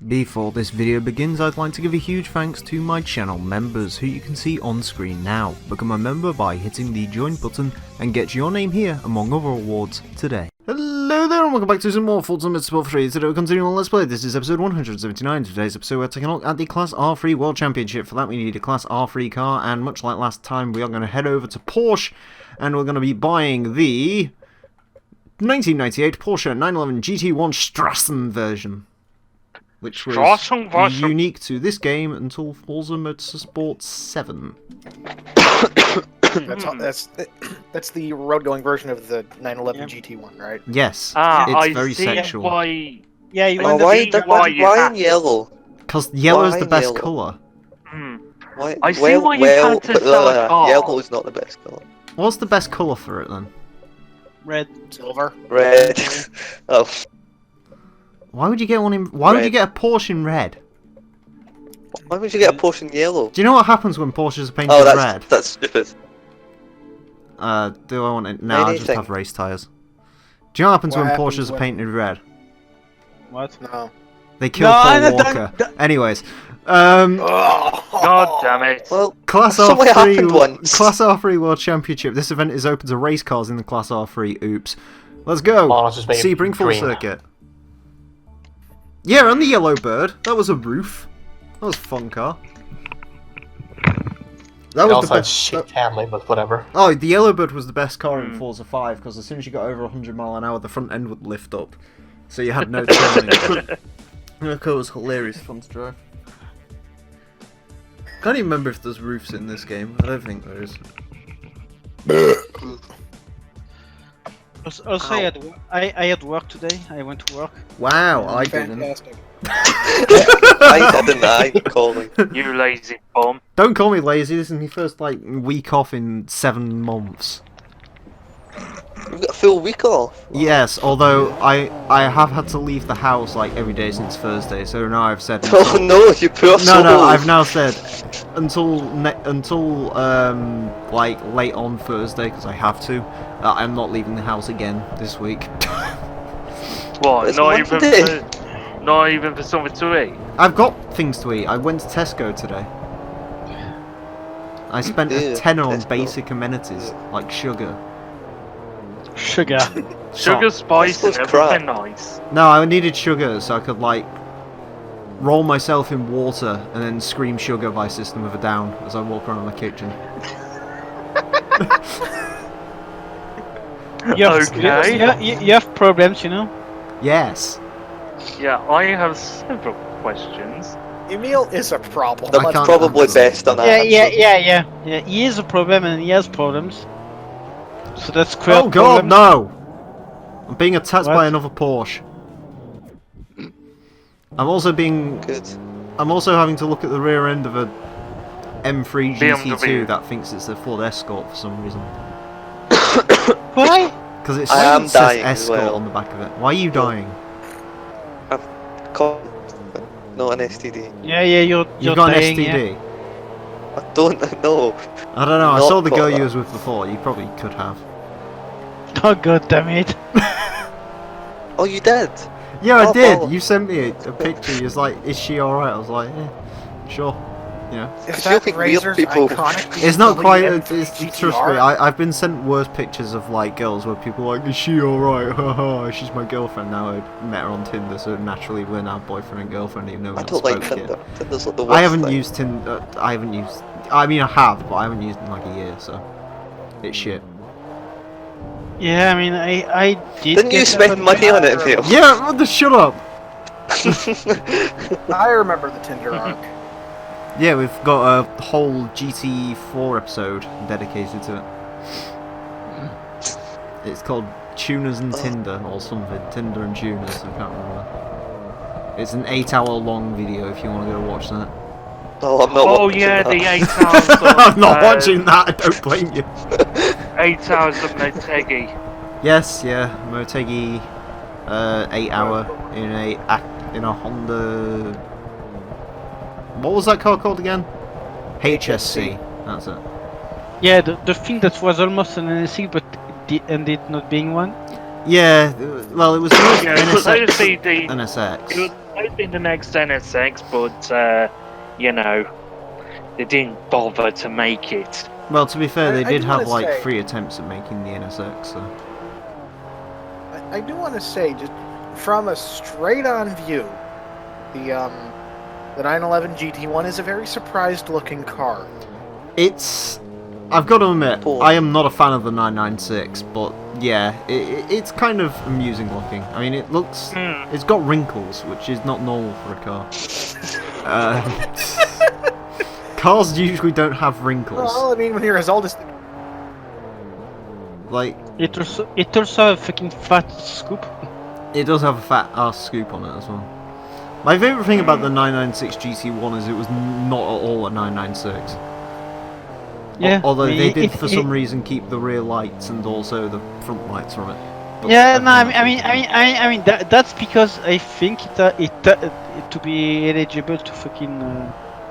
Before this video begins, I'd like to give a huge thanks to my channel members, who you can see on screen now. Become a member by hitting the join button and get your name here among other awards today. Hello there and welcome back to some more Forza Motorsport 3. Today we're continuing on Let's Play. This is episode 179. Today's episode we're taking a look at the Class R3 World Championship. For that we need a Class R3 car, and much like last time we are going to head over to Porsche and we're going to be buying the 1998 Porsche 911 GT1 Strassen version, which was unique to this game until Forza Motorsport 7. That's the road-going version of the 911 GT1, right? Yes, it's very see sexual. Why? Yeah, you I want see why in yellow? Because yellow is Why the best yellow? colour. Why? I see why you had to sell a car. Yellow is not the best colour. What's the best colour for it then? Red. Silver. Red. Oh. Why would you get one in? Why would you get a Porsche in red? Why would you get a Porsche in yellow? Do you know what happens when Porsches are painted red? That's stupid. Do I want it? No, I just have race tyres. Do you know what happens when Porsches are painted red? What? No. They kill Paul Walker. Anyways, God damn it! Well, Class R3 World Championship. This event is open to race cars in the Class R3. Oops. Let's go. Sebring full circuit. Yeah, and the Yellow Bird. That was a roof. That was a fun car. That was the best. Shit handling, but whatever. Oh, the Yellow Bird was the best car in Forza 5 because as soon as you got over 100 mile an hour, the front end would lift up, so you had no turning. That car was hilarious fun to drive. Can't even remember if there's roofs in this game. I don't think there is. Also, I had work today. I went to work. Wow, I didn't. Fantastic. I deny calling. You lazy bum. Don't call me lazy. This is my first week off in 7 months. You've got a full week off. Yes, although I have had to leave the house every day since Thursday. So now I've said. Oh no, you poor soul. No, I've now said until late on Thursday because I have to. I'm not leaving the house again this week. What? Not even for something to eat? I've got things to eat. I went to Tesco today. I spent a tenner on basic amenities like sugar. Sugar, spice, and everything nice. No, I needed sugar so I could roll myself in water and then scream sugar by System of a Down as I walk around the kitchen. you have problems, you know? Yes. Yeah, I have several questions. Emile is a problem. That's probably best on that. Yeah. He is a problem and he has problems. So that's quite. Oh God, no! I'm being attacked by another Porsche. I'm also having to look at the rear end of a M3 GT2 that thinks it's a Ford Escort for some reason. Why? Because it says Escort on the back of it. Why are you dying? I've caught not an STD. Yeah, you've got an dying, STD. Yeah. I don't know. I don't know. I saw the girl you was with before. You probably could have. Oh God damn it! Oh, you did? Yeah, I did. You sent me a picture. You was like, "Is she alright?" I was like, sure. You know. Is that Razor's iconic? It's not quite. Trust me. I've been sent worse pictures of girls where people are like, "Is she alright?" Haha, she's my girlfriend now. I met her on Tinder, so naturally we're now boyfriend and girlfriend. Even though I don't like Tinder. Tinder's like the worst I haven't thing. used Tinder. I mean, I have, but I haven't used it in a year, so it's shit. Yeah, I mean, I did. Didn't you spend money on it, Emile? Yeah, shut up. I remember the Tinder arc. Yeah, we've got a whole GT4 episode dedicated to it. It's called Tuners and Tinder or something. Tinder and Tuners, I can't remember. It's an 8-hour-long video if you want to go watch that. Oh, I'm not watching yeah, that. the 8 hours of, I'm not watching that, I don't blame you. 8 hours of Motegi. Yes, yeah, Motegi 8-hour in a Honda. What was that car called again? HSC. That's it. Yeah, the thing that was almost an NSC, but ended not being one. Yeah, well, it was NSX. NSX. might be the next NSX, but you know, they didn't bother to make it. Well, to be fair, they I did do have wanna like say- 3 attempts at making the NSX, so... I do want to say, just from a straight-on view, the 911 GT1 is a very surprised-looking car. It's... I've got to admit, Cool. I am not a fan of the 996, but yeah, it's kind of amusing looking. I mean, it looks... It's got wrinkles, which is not normal for a car. Cars usually don't have wrinkles. Well, I mean, when you're as old as... Like, It also a fucking fat scoop. it does have a fat ass scoop on it as well. My favourite thing about the 996 GT1 is it was not at all a 996. Yeah. Although they did, it- for some reason, keep the rear lights and also the front lights from it. But Yeah, no, everything else I mean that's because I think to be eligible to fucking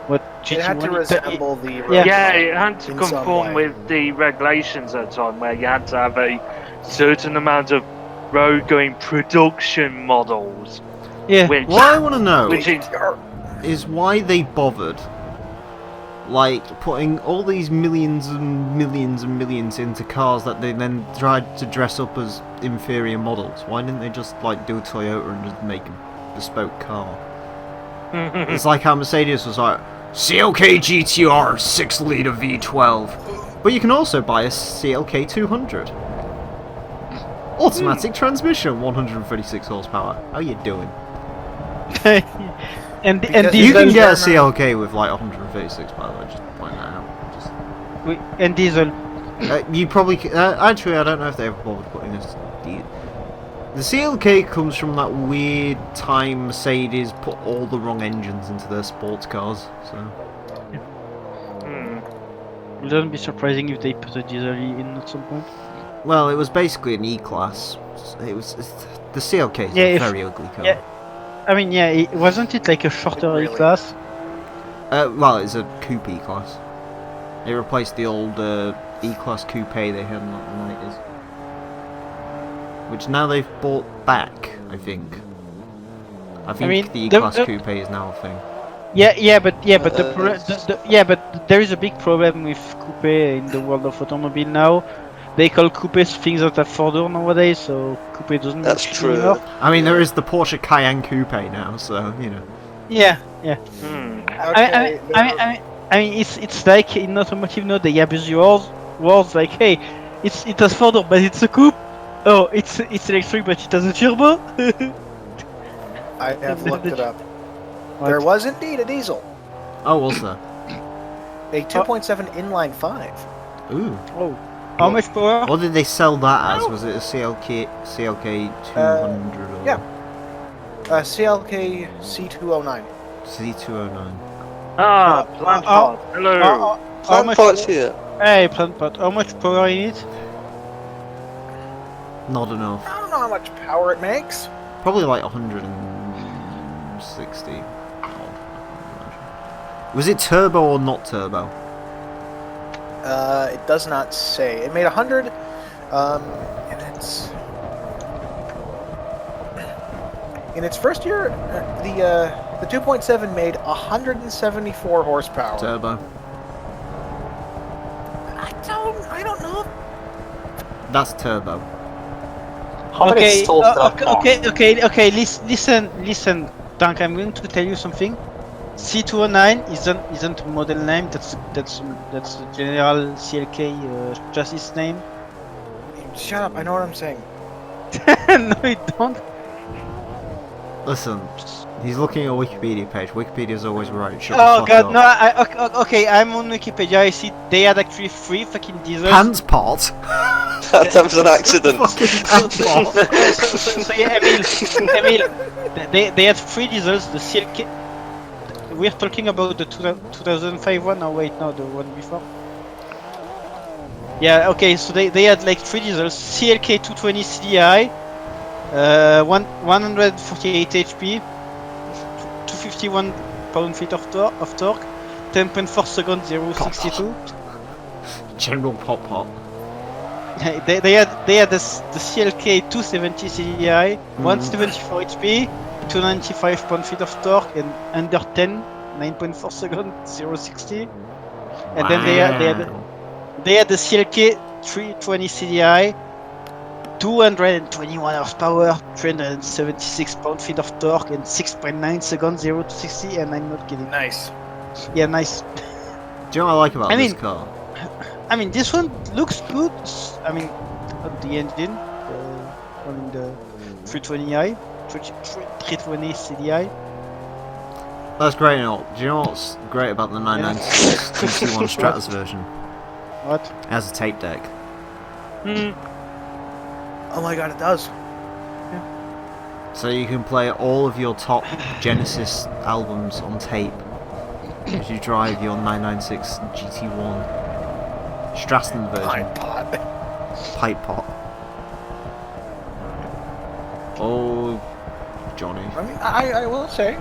what GT1 It had to resemble the... Yeah. Yeah, it had to In some conform way. with the regulations at the time, where you had to have a certain amount of road-going production models. Yeah. Which, What I want to know which is is why they bothered, like, putting all these millions and millions and millions into cars that they then tried to dress up as inferior models. Why didn't they just, like, do a Toyota and just make a bespoke car? It's like how Mercedes was like, CLK GTR 6-litre V12. But you can also buy a CLK 200. Automatic transmission, 136 horsepower. How you doing? and Because You diesel can get a Diesel- CLK with like 136, by the way, just point that out. Just, and diesel. you probably actually, I don't know if they ever bothered putting this. The CLK comes from that weird time Mercedes put all the wrong engines into their sports cars. So It wouldn't be surprising if they put a diesel in at some point. well, it was basically an E-class. The CLK is Yeah, a if- very ugly car. yeah. I mean, yeah, wasn't it like a shorter Really? E-class? Well, it's a coupe E-class. It replaced the old E-class coupe they had in the 90s. Which now they've bought back, I think. I think mean, the the- E-class the- coupe is now a thing. But there is a big problem with coupe in the world of automobile now. They call coupes things that are 4-door nowadays, so coupe doesn't That's exist true. anymore. I mean, there is the Porsche Cayenne coupe now, so, you know. Yeah. Okay, I mean, it's like in automotive now they abuse your words like, hey, it has 4-door, but it's a coupe. Oh, it's electric, but it has a turbo. I have looked it up. What? There was indeed a diesel. Oh, was there? A 2.7 inline 5. Ooh. Oh, how much power? What did they sell that as? Was it a CLK 200 or yeah. CLK C209. C209? Ah, plant part. Hello. How Plant much? parts here. Hey, plant pot. How much power in it? Not enough. I don't know how much power it makes. Probably like 160. Was it turbo or not turbo? It does not say. It made 100, and it's... In its first year, the 2.7 made 174 horsepower. Turbo. I don't know. That's turbo. How many Okay, stalls that car? okay. Listen, Tank. I'm going to tell you something. C209 isn't a model name. That's the general CLK chassis name. Shut up, I know what I'm saying. No, you don't. Listen, he's looking at a Wikipedia page. Wikipedia's always right. Shut Oh the fuck god, up. no. Okay, I'm on Wikipedia. I see they had actually 3 fucking diesels. Pants part. That was an accident. Fucking pants part. So yeah, Emile, they had 3 diesels. The CLK. We're talking about the 2005 one. Or wait, no, the one before. Yeah, okay. So they had like 3 diesels. CLK 220 CDI, 148 HP, 251 pound-feet of torque, 10.4 seconds 062. General pop pop. They had the CLK 270 CDI, 174 HP, 295 pound-feet of torque and under 10, 9.4 seconds, 0-60. And then they had the CLK 320 CDI, 221 horsepower, 376 pound-feet of torque, and 6.9 seconds, 0-60. And I'm not kidding. Nice. Yeah, nice. Do you know what I like about I this mean- car? I mean, this one looks good. I mean, on the engine, on the 320i, 320 CDI. That's great and all. Do you know what's great about the 996 GT1 Stratus version? What? It has a tape deck. Oh my god, it does. So you can play all of your top Genesis albums on tape as you drive your 996 GT1 Strassen version. Pipe pot. Oh, Johnny. I mean, I will say,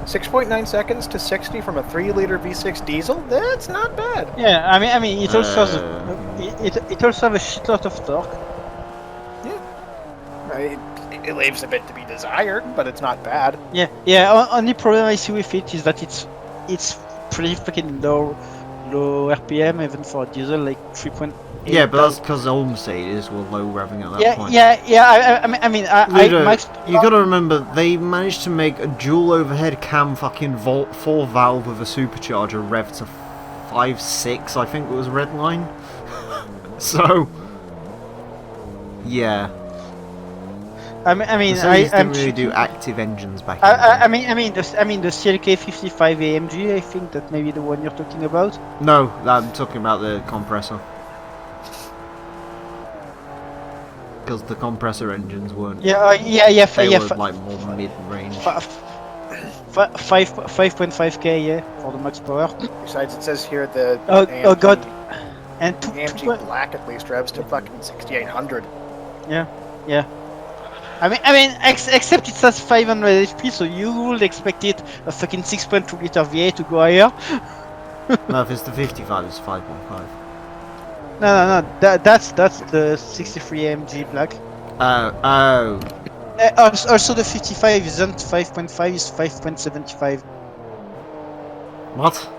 6.9 seconds to 60 from a 3-liter V6 diesel. That's not bad. Yeah, I mean, it also has it also has a shitload of torque. It leaves a bit to be desired, but it's not bad. Yeah. Only problem I see with it is that it's pretty freaking low RPM even for a diesel, like 3.8. Yeah, but that's because all Mercedes were low revving at that point. I mean, Ludo, Max. you gotta remember, they managed to make a dual overhead cam fucking 4 valve with a supercharger rev to 5.6, I think it was red line. So, yeah. I mean, Mercedes I'm didn't really do active engines back I in mean, the CLK 55 AMG. I think that maybe the one you're talking about. No, I'm talking about the compressor. Because the compressor engines weren't. Yeah, They yeah. were like more mid-range. 5.5k, yeah, for the max power. Besides, it says here the Oh god. And AMG Black at least revs to fucking 6,800. Yeah. I mean, except it says 500 HP, so you would expect it a fucking 6.2 liter V8 to go higher. No, if it's the 55, it's 5.5. No. That's the 63 AMG Black. Oh. Also, the 55 isn't 5.5, it's 5.75. What?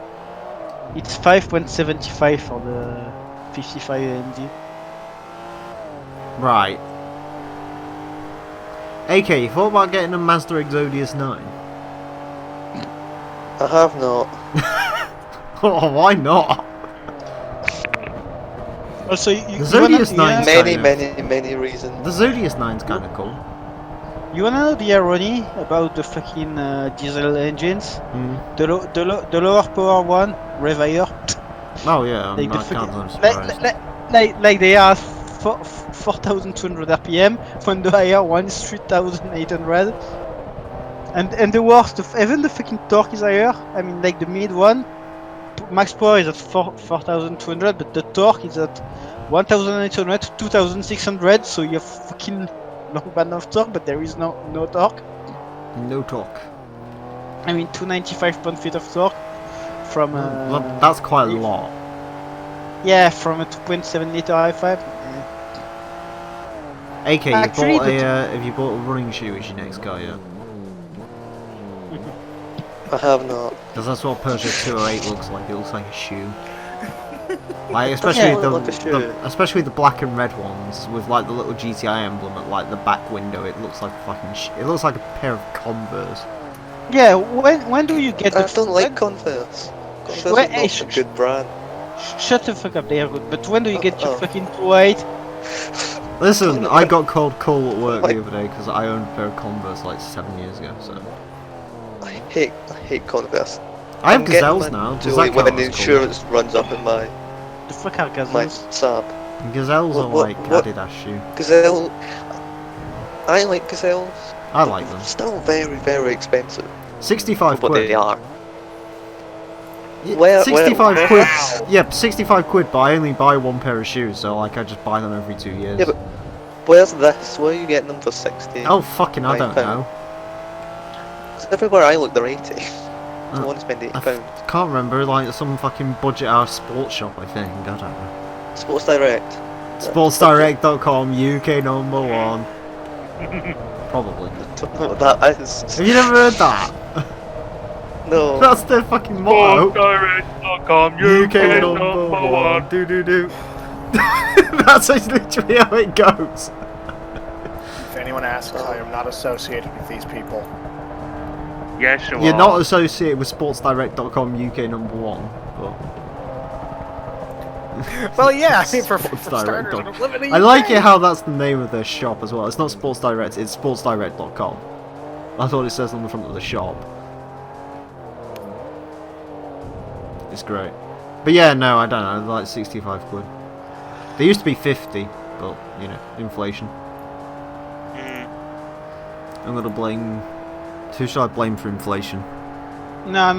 It's 5.75 for the 55 AMG. Right. AK, you thought about getting a Mazda Exodius 9? I have not. Oh, why not? Also, The Zodius 9's Many reasons. The Zodius 9's kind of cool. You wanna know the irony about the fucking diesel engines? The lower power one, rev higher. Oh yeah, I'm Like the not fucking- I'm surprised. Like they are 4,200 RPM, when the higher one is 3,800. And the worst, even the fucking torque is higher. I mean, like the mid one, max power is at 4,200, but the torque is at 1,800 to 2,600. So you have fucking long band of torque, but there is no torque. No talk. I mean, 295 pound-feet of torque from Well, that's quite a lot. yeah, from a 2.7 liter i5. AK, Actually, have you bought a running shoe as your next car yet? I have not. Because that's what Peugeot 208 looks like. It looks like a shoe. Like especially Yeah, it look like a shoe. especially the black and red ones with like the little GTI emblem at like the back window. It looks like a fucking. It looks like a pair of Converse. Yeah, when do you get I the? don't like Converse. Converse Well, is not a good brand. Shut the fuck up, they are good. But when do you get your Oh. fucking 208? Listen, I got called cool at work the other day because I owned a pair of Converse like 7 years ago. So I hate Converse. I have I'm getting Gazelles mine now. Does Julie, that count when the as cool? insurance runs up in my The fuck are my gazelles? sub. Gazelles are What- like what- Adidas shoe. Gazelle. I like Gazelles. I like them. Still very expensive 65 for what they quid. are. Yeah, Where- 65 where- quid. Yeah, 65 quid, but I only buy one pair of shoes, so like I just buy them every 2 years. Yeah, but where's this? Where are you getting them for 60? Oh fucking, I don't £9? know. 'Cause everywhere I look, they're 80. I Uh, want to spend £80. Can't remember, like some fucking budget hour sports shop, I think. I don't know. Sports Direct. Sportsdirect.com, UK #1. Probably. don't know what that is. Have you never heard that? No. That's their fucking motto. Direct.com, UK UK number one. Do. That's literally how it goes. If anyone asks, I am not associated with these people. Yes, you You're are. not associated with sportsdirect.com UK number one, but Well, yeah, I mean, for Sports starters, Direct. I don't live in the I like UK. it how that's the name of their shop as well. It's not Sports Direct, it's sportsdirect.com. That's what it says on the front of the shop. It's great. But yeah, no, I don't know, like 65 quid. They used to be 50, but, you know, inflation. Mm. I'm gonna blame... Who should I blame for inflation? No, I'm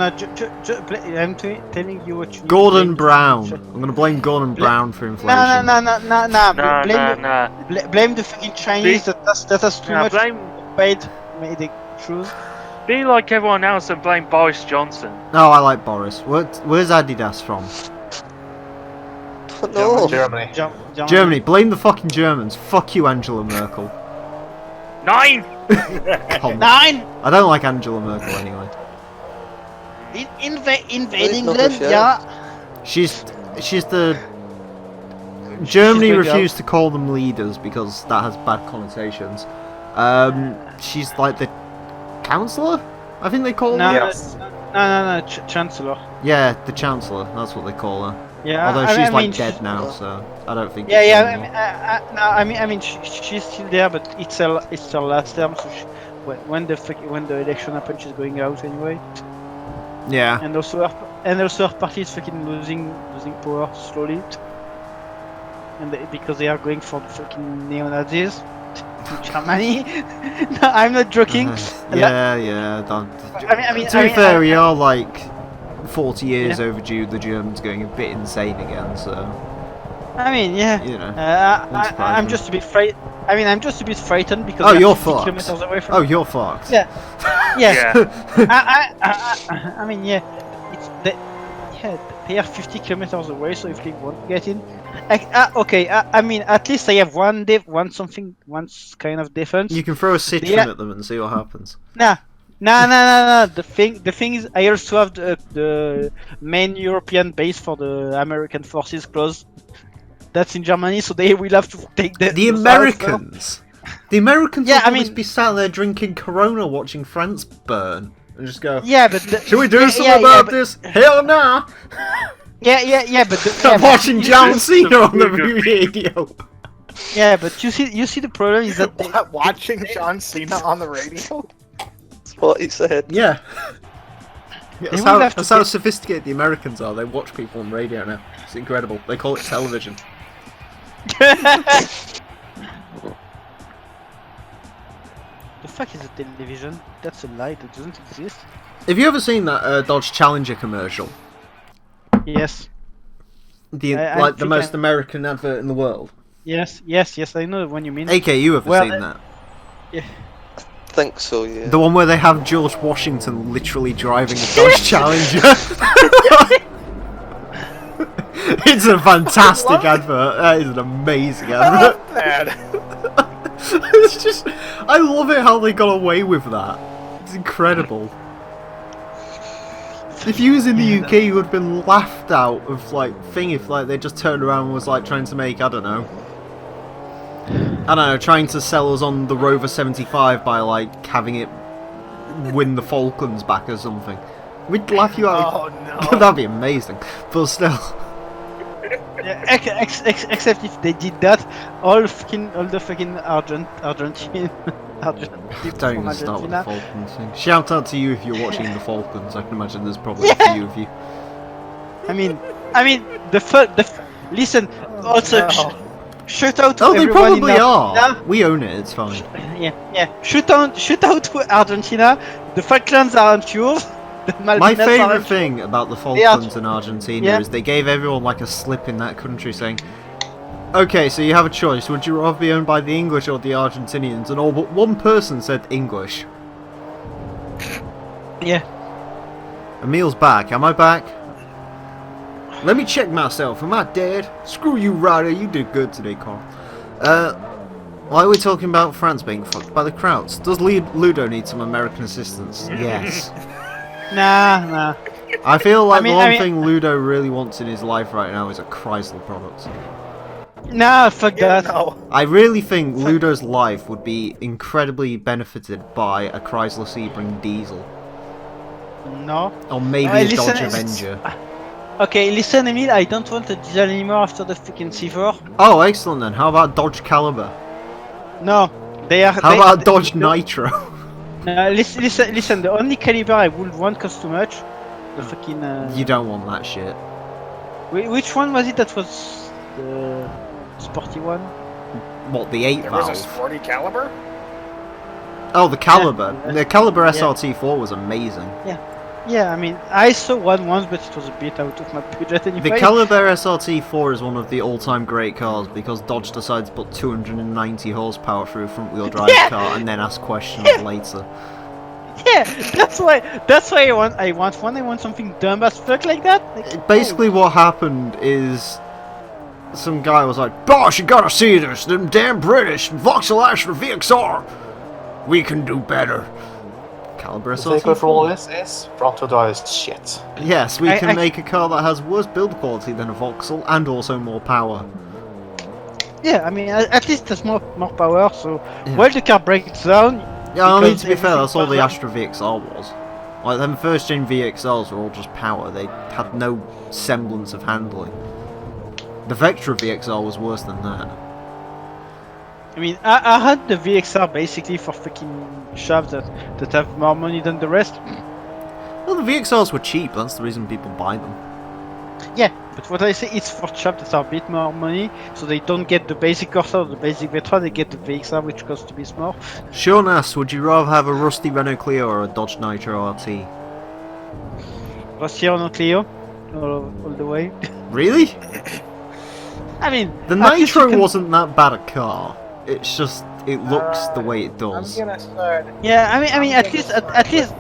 telling you what you need to Gordon blame. Brown. I'm gonna blame Gordon Brown for inflation. No. Nah. Blame the fucking Chinese that has too much Blame. paid made the shoes. Be like everyone else and blame Boris Johnson. No, I like Boris. Where's Adidas from? No. Germany. Germany. Blame the fucking Germans. Fuck you, Angela Merkel. 9! Come on. 9! I don't like Angela Merkel anyway. Invade not England, Russia. yeah. She's the... Germany going down. refused to call them leaders because that has bad connotations. She's like the Chancellor? I think they call No, her? Yes. no, Chancellor. Yeah, the Chancellor. That's what they call her. Yeah. Although I she's mean, dead now, so I don't think. Yeah, it's yeah. anymore. I mean, she's still there, but it's her last term. So when the election happens, she's going out anyway. Yeah. And also her party is fucking losing power slowly. And because they are going for the fucking neo-Nazis in Germany. No, I'm not joking. Yeah. I mean, To be fair, we are like 40 years overdue. The Germans going a bit insane again, so I mean, yeah. you know. I'm just a bit I'm just a bit frightened because Oh, they're you're 50 fucked. kilometers away from. Oh, you're fucked. Yeah. Yeah. Yeah. I mean, yeah. They are 50 kilometers away, so if they want to get in, okay. I mean, at least they have one kind of defense. You can throw a citron Yeah. at them and see what happens. No. The thing is, I also have the main European base for the American forces close. That's in Germany, so they will have to take The those out Americans. The Americans Yeah, will I always mean- be sat there drinking Corona, watching France burn, and just go. first. Yeah, but Should we do something about this? Hell nah! Yeah, but I'm watching John Cena on the Good. radio. yeah, but you see the problem is that Watching John Cena on the radio? That's what he said. Yeah. That's will have to how get- sophisticated the Americans are. They watch people on radio now. It's incredible. They call it television. the fuck is a television? That's a lie. That doesn't exist. Have you ever seen that Dodge Challenger commercial? Yes. I Like the think most I- American advert in the world. Yes. I know the one you mean. AK, you ever Well, seen that? I think so, yeah. The one where they have George Washington literally driving a Dodge Challenger. It's a fantastic advert. That is an amazing advert. It's just, I love it how they got away with that. It's incredible. If you was in the UK, you would have been laughed out of like thing if like they just turned around and was like trying to make trying to sell us on the Rover 75 by like having it win the Falklands back or something. We'd laugh you out. Oh no. That'd be amazing. But still. Yeah, except if they did that, all the fucking Argentine people Don't from even start with the Argentina. Falklands thing. Shout out to you if you're watching the Falklands. I can imagine there's probably a few of you. I mean, listen. Also, No. shout out to Oh, they everyone probably in are. Argentina. We own it. It's fine. Yeah. Shout out to Argentina. The Falklands aren't yours. The My Malvinas favourite aren't thing about the They are- Falklands and Argentina Yeah. is they gave everyone like a slip in that country saying, okay, so you have a choice. Would you rather be owned by the English or the Argentinians? And all but one person said English. Yeah. Emile's back. Am I back? Let me check myself. Am I dead? Screw you, Ryder. You did good today, Carl. Why are we talking about France being fucked by the Krauts? Does Ludo need some American assistance? Yes. Nah. I feel like I mean- the one I mean- thing Ludo really wants in his life right now is a Chrysler product. Nah, fuck Yeah, that. no. I really think Ludo's life would be incredibly benefited by a Chrysler Sebring diesel. No. Or maybe a listen, Dodge it's- Avenger. Okay, listen, Emile, I don't want a diesel anymore after the freaking C4. Oh, excellent then. How about Dodge Caliber? No, they are. How they, about Dodge the- Nitro? No, listen. The only caliber I would want costs too much. The fucking. You don't want that shit. Which one was it that was the sporty one? What, the 8 There was a valve? sporty caliber? Oh, the Caliber. Yeah. The Caliber SRT4 was amazing. Yeah, I mean, I saw one once, but it was a bit out of my budget anyway. The Caliber SRT4 is one of the all-time great cars because Dodge decides to put 290 horsepower through a front-wheel drive Yeah. car and then ask questions later. Yeah, that's why I want something dumb as fuck like that. Like, Basically, what happened is some guy was like, "Boss, you gotta see this. Them damn British Vauxhall Astra VXR. We can do better." Caliber The secret for all SRT4. this is front-wheel drive is shit. Yes, we I- can I- make a car that has worse build quality than a Vauxhall and also more power. yeah, I mean, at least there's more power. So Yeah. while the car breaks down, Yeah, I mean, because to be fair, everything that's all the was- Astra VXR was. Like, them first-gen VXRs were all just power. They had no semblance of handling. The Vectra VXR was worse than that. I mean, I had the VXR basically for fucking shops that have more money than the rest. Well, the VXRs were cheap. That's the reason people buy them. Yeah, but what I say, it's for shops that are a bit more money, so they don't get the basic Corsa or the basic Vectra, they get the VXR, which costs a bit more. Sean asks, would you rather have a rusty Renault Clio or a Dodge Nitro RT? Rusty or no Clio, all the way. Really? I mean, The at least you Nitro can- wasn't that bad a car. It's just, it looks the way it does. I'm gonna start. Yeah, I mean, I'm at gonna least, start at least,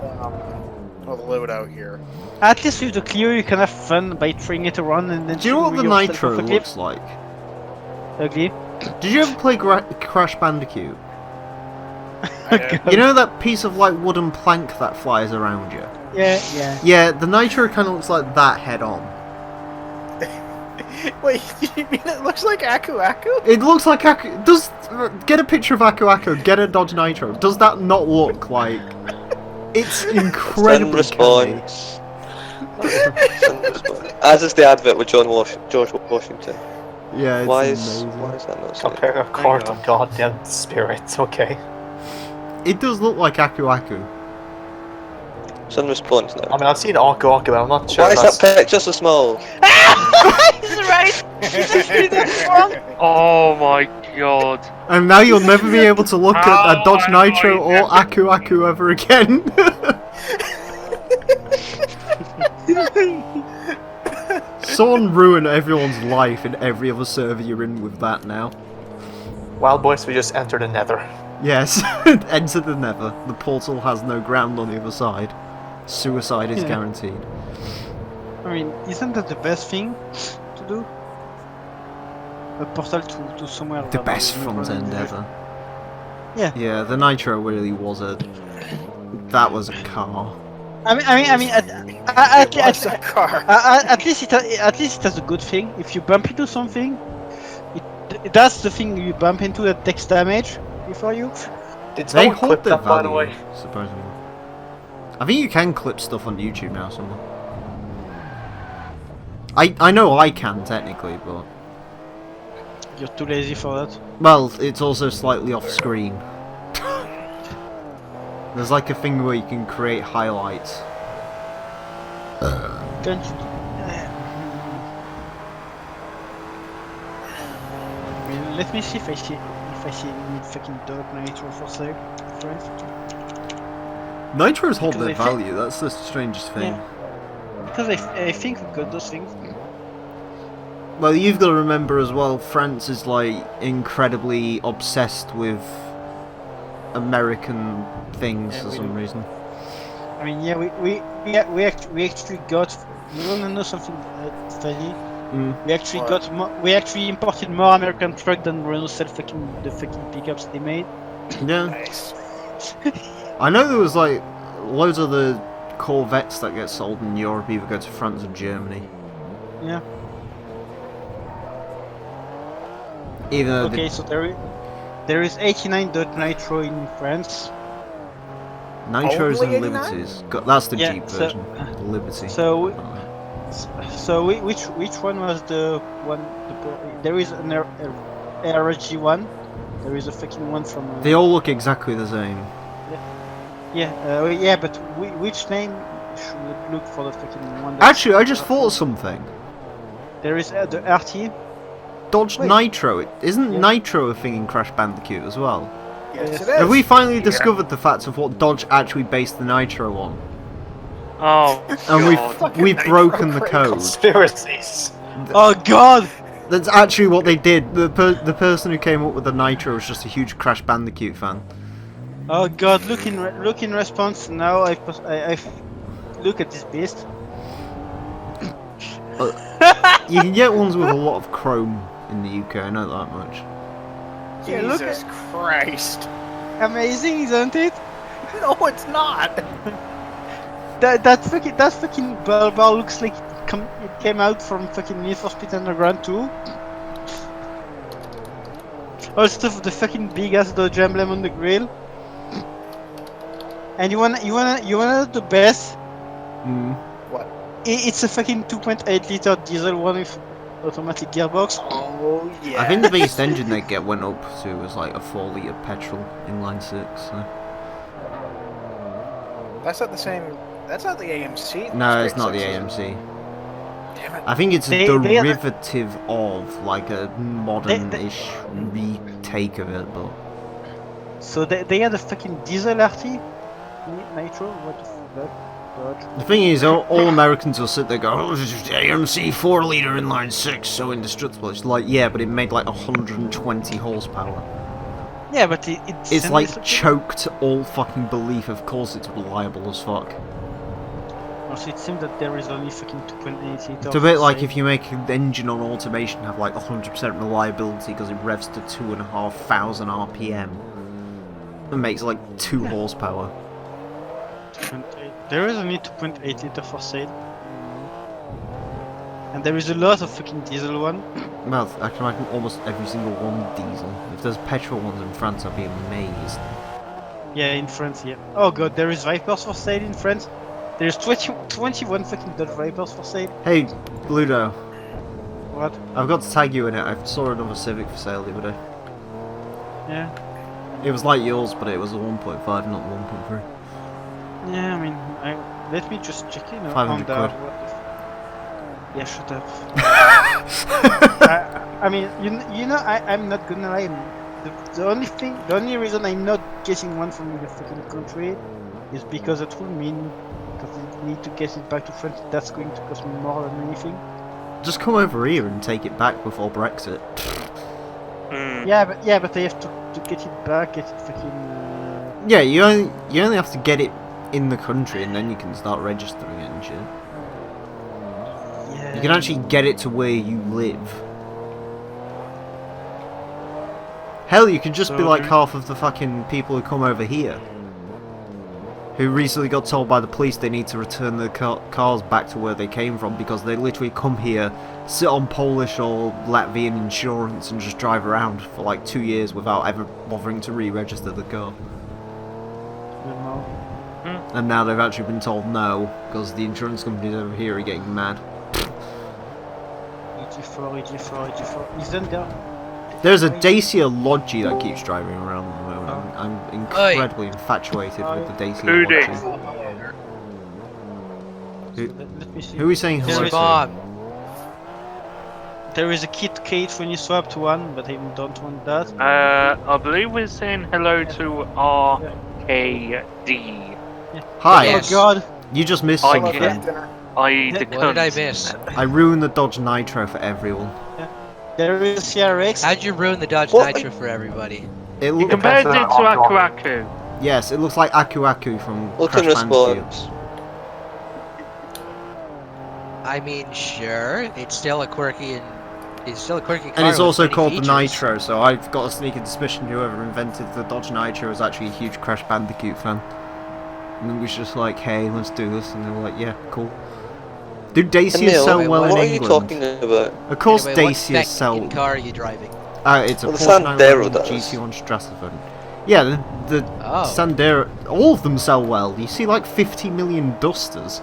with the load out here. at least with the Clio, you can have fun by throwing it around and then. Do you know what the shooting yourself Nitro off a cliff. looks like? Ugly. Did you ever play Crash Bandicoot? I have- You know that piece of like wooden plank that flies around you? Yeah. Yeah, the Nitro kind of looks like that head on. Wait, you mean it looks like Aku Aku? It looks like get a picture of Aku Aku, get a Dodge Nitro. Does that not look like? It's Send incredibly canny. response. Send response. As is the advert with George Washington. Yeah, it's Why amazing. is that not saying? Compare a car to goddamn spirits, okay. It does look like Aku Aku. Send response now. I mean, I've seen Aku Aku, but I'm not sure Why is that's... that picture so small? He's right. He's actually not wrong. Oh my god. And now you'll never be able to look at a How Dodge have I Nitro or never- Aku Aku ever again. Someone ruin everyone's life in every other server you're in with that now. Well, boys, we just entered the nether. Yes, enter the nether. The portal has no ground on the other side. Suicide is Yeah. guaranteed. I mean, isn't that the best thing to do? A portal to somewhere. The where best there's no front ground end in the- ever. Yeah. Yeah, the Nitro really was a... That was a car. I mean, It was a car. at least it has a good thing. If you bump into something, that's the thing you bump into that takes damage before you. Did They someone hold clip their that, by the value, way? surprisingly. I think you can clip stuff on YouTube now somewhere. I know I can, technically, but... You're too lazy for that. Well, it's also slightly off screen. There's like a thing where you can create highlights. Don't you? I mean, let me see if I see any fucking dog nitro for sale. Friends. Nitros hold Because their I think- value, that's the strangest thing. Because I think we've got those things. Well, you've got to remember as well, France is like incredibly obsessed with American things Yeah, for we some do. reason. I mean, yeah, we actually got. You wanna know something funny? We actually imported more American truck than Renault sell the fucking pickups they made. Yeah. Nice. I know there was like loads of the Corvettes that get sold in Europe either go to France or Germany. Yeah. Even though Okay, so there is 89 Dodge Nitro in France. the Nitros Only and 89? Liberties. That's the Yeah, Jeep so- version. The Liberty. So which one was the one? There is an RG one. There is a fucking one from. They all look exactly the same. Yeah, but which name should we look for the fucking one? Actually, I just thought of something. There is the RT. Dodge Wait. Nitro. Isn't Yeah. Nitro a thing in Crash Bandicoot as well? Yes, Yes. it is. Have we finally discovered the facts of what Dodge actually based the Nitro on? Oh, And God. Fucking we've Nitro broken the craze. code. Conspiracies. Oh God! That's actually what they did. The person who came up with the Nitro was just a huge Crash Bandicoot fan. Oh God! Look in response now. I look at this beast. You can get ones with a lot of chrome in the UK, I know that much. Yeah, look Jesus Christ. Amazing, isn't it? No, it's not. That fucking bar looks like it came out from fucking Need for Speed Underground 2. Also the fucking big ass Dodge emblem on the grill. And you wanna know the best? Mm. It's a fucking 2.8 liter diesel one with automatic gearbox. Oh, yeah. I think the biggest engine they get went up to was like a 4 litre petrol inline 6. So. That's not the same. That's not the AMC. No, it's Straight not the sixes. AMC. Damn it. I think it's a They are the- derivative of like a modern-ish retake of it, but So they had a fucking diesel RT Nitro. What the fuck? Dodge. the thing is, all Americans will sit there and go, "Oh, this is AMC 4 litre inline 6, so indestructible." It's like, yeah, but it made like 120 horsepower. Yeah, but It's like choked all fucking belief. Of course, it's reliable as fuck. Also, it seems that there is only fucking 2.8 liter. It's a bit like if you make an engine on automation have like 100% reliability because it revs to 2,500 RPM. It makes like 2 horsepower. There is only 2.8 liter for sale. And there is a lot of fucking diesel one. Well, I can imagine almost every single one diesel. If there's petrol ones in France, I'd be amazed. Yeah, in France, yeah. Oh god, there is Vipers for sale in France. There's 21 fucking Dodge Vipers for sale. Hey, Ludo, What? I've got to tag you in it. I saw another Civic for sale the other day. Yeah. It was like yours, but it was a 1.5, not 1.3. Yeah, I mean, let me just check in on 500 the... quid. Yeah, shut up. I mean, you know, I'm not gonna lie. The only reason I'm not getting one from the fucking country is because it will mean that I need to get it back to France. That's going to cost me more than anything. Just come over here and take it back before Brexit. Mm. Yeah, but I have to get it back. Get it fucking. Yeah, you only have to get it in the country and then you can start registering it and shit. Yeah. You can actually get it to where you live. Hell, you could just be So like do- half of the fucking people who come over here. Who recently got told by the police they need to return their cars back to where they came from because they literally come here, sit on Polish or Latvian insurance and just drive around for like 2 years without ever bothering to re-register the car. And now they've actually been told no, because the insurance companies over here are getting mad. EG4. Isn't there? There's a Dacia Logi that keeps driving around at the moment. I'm incredibly infatuated with the Dacia Who did? Logi. Let me see. Who are we saying hello There to? is- Bob. There is a kit when you swap to one, but I don't want that. I believe we're saying hello to RKD. Hi, Yes. Oh god! you just missed I something. can't. I the What did I cunt. miss? I ruined the Dodge Nitro for everyone. There is CRX. How'd you ruin the Dodge What? Nitro for everybody? It You look, compared it to Depends on the Aku on-road. Aku. yes, it looks like Aku Aku from Look in Crash Bandicoot. response. I mean, sure, it's still a quirky car. And it's with also many called the features. Nitro, so I've got a sneaking suspicion whoever invented the Dodge Nitro is actually a huge Crash Bandicoot fan. And it was just like, hey, let's do this, and they were like, yeah, cool. Do Dacias Emile, sell wait, well what in are you England? talking about? Of course, Anyway, what Dacias spec sell. car are you driving? It's a Well, the Porsche Sandero 911 does. GT1 Stratophone. Yeah, the Oh. Sandero, all of them sell well. You see like 50 million Dusters.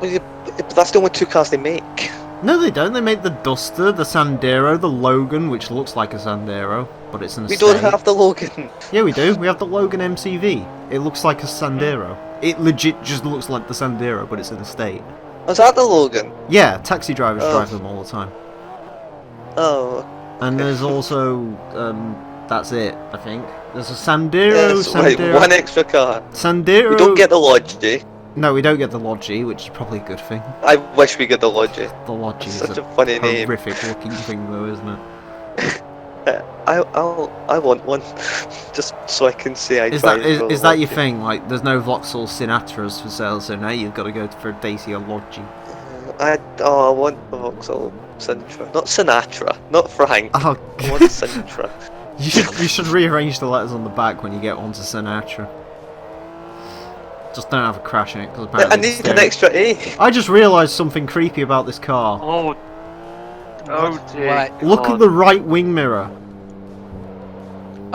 Well, but that's the only two cars they make. No, they don't. They make the Duster, the Sandero, the Logan, which looks like a Sandero, but it's an We estate. don't have the Logan. Yeah, we do. We have the Logan MCV. It looks like a Sandero. It legit just looks like the Sandero, but it's an estate. Was that the Logan? Yeah, taxi drivers Oh. drive them all the time. Oh. And okay. there's also, that's it, I think. There's a Sandero, Yes, right, Sandero... one extra car. Sandero... We don't get the Logi. No, we don't get the Logi, which is probably a good thing. I wish we get the Logi. The Logi is Such a a funny name. horrific looking thing though, isn't it? I want one, just so I can say I Is tried. that that your thing? Like, there's no Vauxhall Sinatras for sale, so now you've got to go for a Dacia Logi. I want the Vauxhall Sinatra, not Sinatra, not Frank. Oh, I want Sinatra. you should rearrange the letters on the back when you get onto Sinatra. Just don't have a crash in it, because apparently I need an extra A. I just realised something creepy about this car. Oh dear. What? Look at the right wing mirror.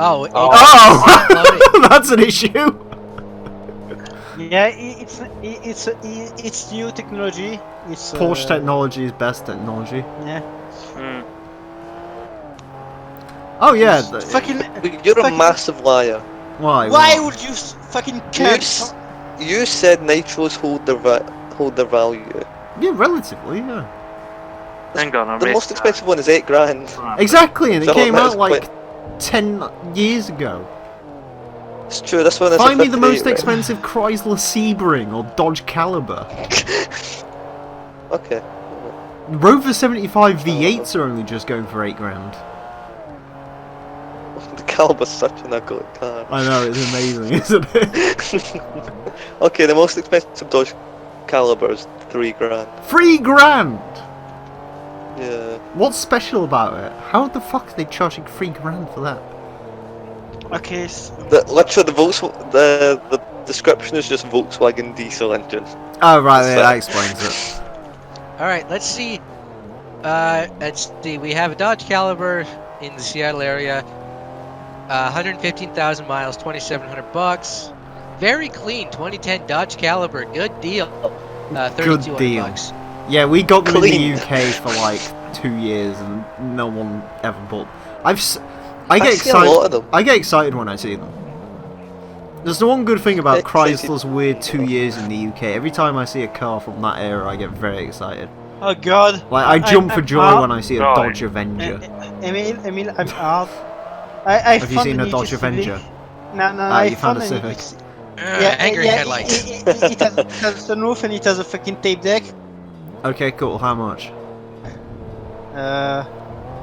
Oh, Oh! That's an issue! Yeah, it's new technology. It's Porsche technology is best technology. Yeah. Hmm. Oh yeah. Fucking. You're a fucking- massive liar. Why? Why What? would you fucking You, cut? you said nitros hold their value. Yeah, relatively, yeah. Hang on, I The missed most that. expensive one is £8,000. Exactly, and it So came that's out like quite- 10 years ago. It's true. This one is. Find a me the most 58, expensive Chrysler Sebring or Dodge Caliber. right? Okay. Rover 75 V8s are only just going for £8,000. The Caliber's such an ugly car. I know, it's amazing, isn't it? Okay, the most expensive Dodge Caliber is £3,000. £3,000! Yeah. What's special about it? How the fuck are they charging £3,000 for that? Okay. Literally, the description is just Volkswagen diesel engine. Oh right, It's yeah, that like- explains it. all right. Let's see. Let's see. We have a Dodge Caliber in the Seattle area. 115,000 miles, $2,700. Very clean, 2010 Dodge Caliber. Good deal. $3,200. deal. Yeah, we got them Clean. in the UK for like 2 years, and no one ever bought. I get see a excited. lot of them. I get excited when I see them. There's the one good thing about It's easy. Chrysler's weird 2 years in the UK. Every time I see a car from that era, I get very excited. Oh God. Like I jump for I'm joy hard. when I see a Right. Dodge Avenger. Emile, I'm hard. I Have you found seen an a Dodge EJ Civic. Avenger? No, no, Ah, I you found a an Civic. EJ Angry headlights. It has a sunroof and it has a fucking tape deck. Okay, cool. How much?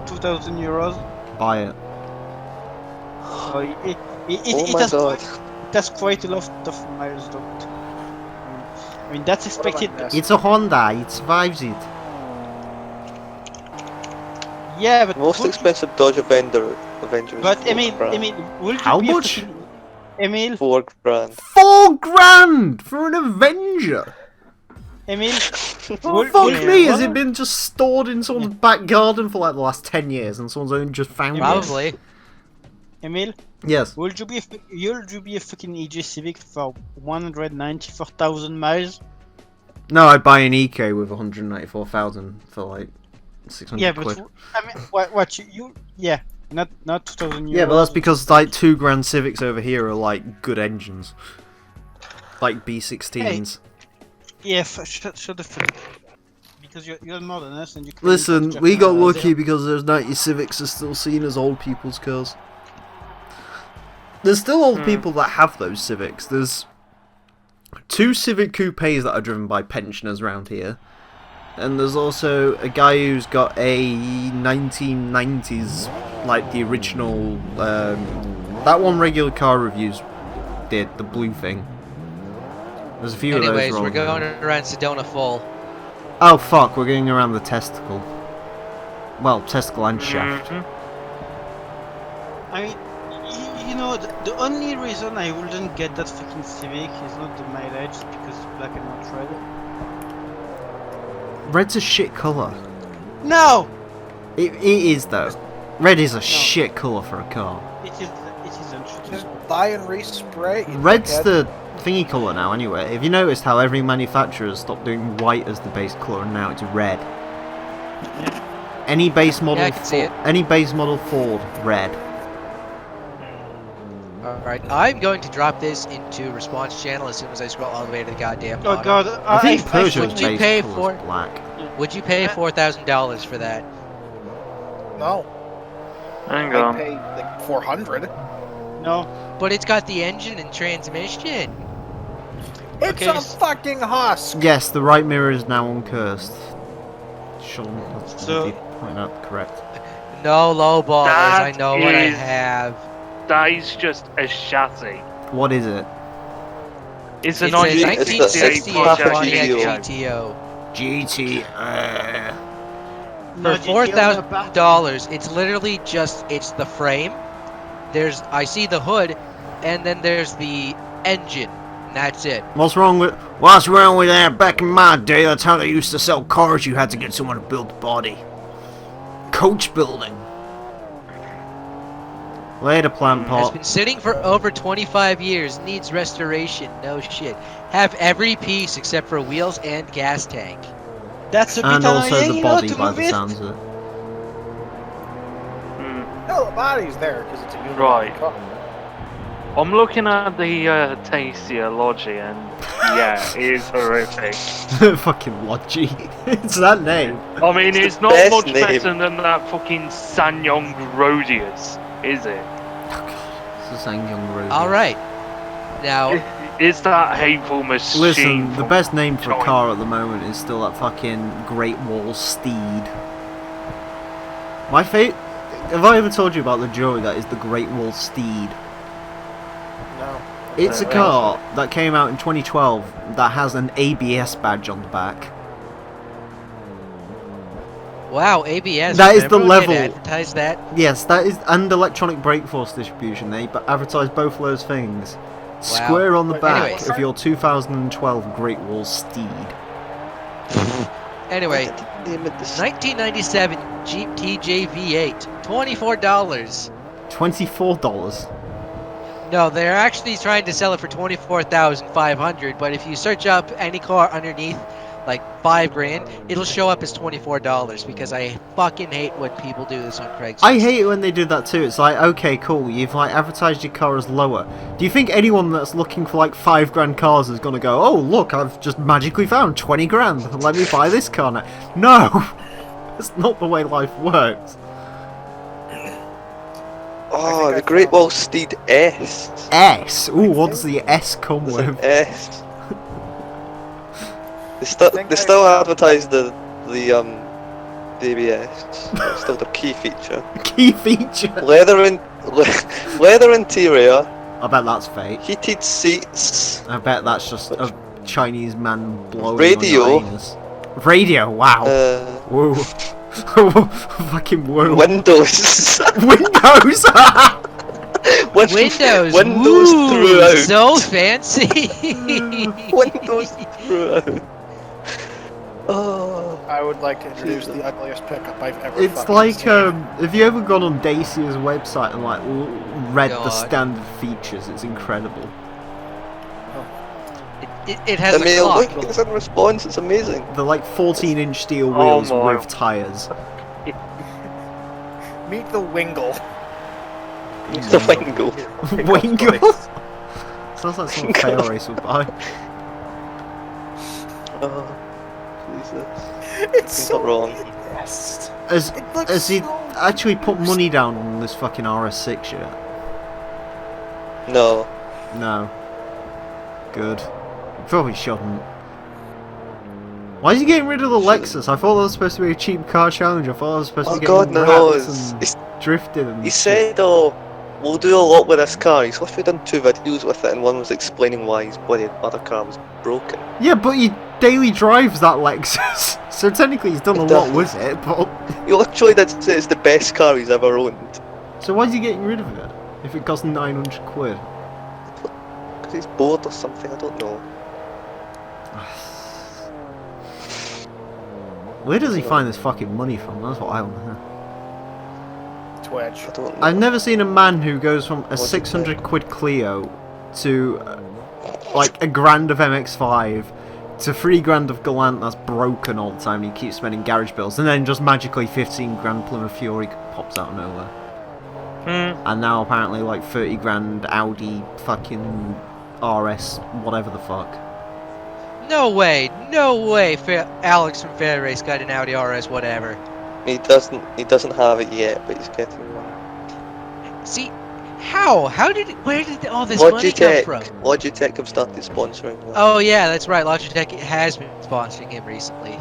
2,000 euros. Buy it. So it Oh my has god. it has quite a lot of miles though. I mean that's expected. What am I It's a Honda. It survives it. Yeah, but Most would- expensive Dodge Avenger is But £4,000. Emile, would How you be much? A fucking, Emile, £4,000. £4,000 for an Avenger. Emile, Oh, would- fuck would me! you Has it wanna- been just stored in someone's back garden for like the last 10 years, and someone's only just found it? Probably. Emile, Yes. would you be a fucking EJ Civic for 194,000 miles? No, I'd buy an EK with 194,000 for like 600 Yeah, but quid. I mean, what you yeah, not 2,000 euros. Yeah, but that's because like £2,000 Civics over here are like good engines, like B16s. Yeah, shut the fuck. Because you're more than us and you. Can Listen, we got lucky because those 90 Civics are still seen as old people's cars. There's still old people that have those Civics. There's 2 Civic coupes that are driven by pensioners around here. And there's also a guy who's got a 1990s, like the original, that one Regular Car Reviews did, the blue thing. There's a few Anyways, of those we're rolling going around. around Sedona Fall. Oh fuck, we're going around the testicle. Well, testicle and shaft. Mhm. I mean, you know, the only reason I wouldn't get that fucking Civic is not the mileage, it's because it's black and not red. Red's a shit colour. No! It is though. Red is a shit colour for a car. It isn't. Just buy and respray. you Red's dickhead. the thingy colour now anyway. Have you noticed how every manufacturer has stopped doing white as the base colour and now it's red? Any base model I can see it. any base model Ford, red. Alright, I'm going to drop this into response channel as soon as I scroll all the way to the goddamn Oh bottom. god, I think Peugeot's would you base pay colour's for- black. Would you pay $4,000 for that? No, Hang I on. paid like 400. No. But it's got the engine and transmission. It's Okay, a fucking husk. Yes, the right mirror is now uncursed. Sean, that's So- point out correct. No lowballers, I That know what I is- have. That is just a chassis. What is it? It's a It's a 1968 1968 Pontiac Pontiac GTO. GTO. GT. No, For GTO $4,000, it's literally just, it's the frame. I see the hood, and then there's the engine. And that's it. What's wrong with that? Back in my day, that's how they used to sell cars. You had to get someone to build the body. Coach building. Later, plant Has pot. been sitting for over 25 years, needs restoration, no shit. Have every piece except for wheels and gas tank. That's a bit And also annoying, the you know, body to by move the it. sounds of it. Hmm. No, the body's there because it's a unibody Right. car. I'm looking at the Tasia Logi and yeah, it is horrific. Fucking Logi. It's that name. I mean, it's not Best much name. better than that fucking Sanyong Rodius, is it? It's a Sang-Young Road. Alright. Now, It's that hateful machine. Listen, the from- best name for a China. car at the moment is still that fucking Great Wall Steed. My fate. Have I ever told you about the joy that is the Great Wall Steed? No. It's a Right. car that came out in 2012 that has an ABS badge on the back. wow, ABS. That is the remember when they level. had advertised that? Yes, that is, and electronic brake force distribution. They advertise both those things. Square on the But back anyways. of your 2012 Great Wall Steed. Anyway, Name it this. 1997 Jeep TJ V8, $24. $24. No, they're actually trying to sell it for $24,500. But if you search up any car underneath, like $5,000, it'll show up as $24 because I fucking hate when people do this on Craigslist. I hate it when they do that too. It's like, okay, cool, you've like advertised your car as lower. Do you think anyone that's looking for like $5,000 cars is gonna go, oh look, I've just magically found 20 grand. Let me buy this car now? No, that's not the way life works. Oh, I the Great found- Wall Steed S. S. Ooh, what does the S come There's an with? S. think They I- still advertise the ABS. It's still the key feature. Key feature. Leather interior, I bet that's fake. heated seats, I bet that's just a Chinese man blowing Radio. on your anus. Radio. Wow. Whoa. Fucking whoa. windows. Windows. Windows. Windows Woo, throughout. so fancy. Windows throughout. Oh. I would like to introduce the ugliest pickup I've ever It's fucking like, seen. have you ever gone on Dacia's website and like read the God. standard features? It's incredible. It has a Emile, clock. look, it's in response. It's amazing. The like 14-inch steel Oh wheels my. with tyres. Meet the Wingle. The Wingle. Wingle? Sounds like some fail race would buy. Oh, Jesus. It's He's so not wrong. yes. Has, It looks has he so actually put money down on this fucking RS6 yet? No. No. Good. Probably shouldn't. Why is he getting rid of the Lexus? I thought that was supposed to be a cheap car challenge. I thought I was supposed Oh to be God, getting no! wrapped It's, and it's, drifted and he shit. said, "Oh, we'll do a lot with this car." He's literally done 2 videos with it, and one was explaining why his bloody other car was broken. Yeah, but he daily drives that Lexus, So technically he's done a lot with it, but... He literally did say it's the best car he's ever owned. So why is he getting rid of it? If it costs 900 quid? Because he's bored or something, I don't know. Where does he find this fucking money from? That's what I want to know. Twitch. I don't know. I've never seen a man who goes from a What do you 600 quid Clio to like a grand of MX-5 to 3 grand of Galant that's broken all the time and he keeps spending garage bills, and then just magically 15 grand Plymouth Fury pops out of nowhere. And now apparently like 30 grand Audi fucking RS whatever the fuck. No way, Alex from Fair Race got an Audi RS whatever. He doesn't have it yet, but he's getting one. See, where did all this money come from? Logitech have started sponsoring him. Oh yeah, that's right, Logitech has been sponsoring him recently.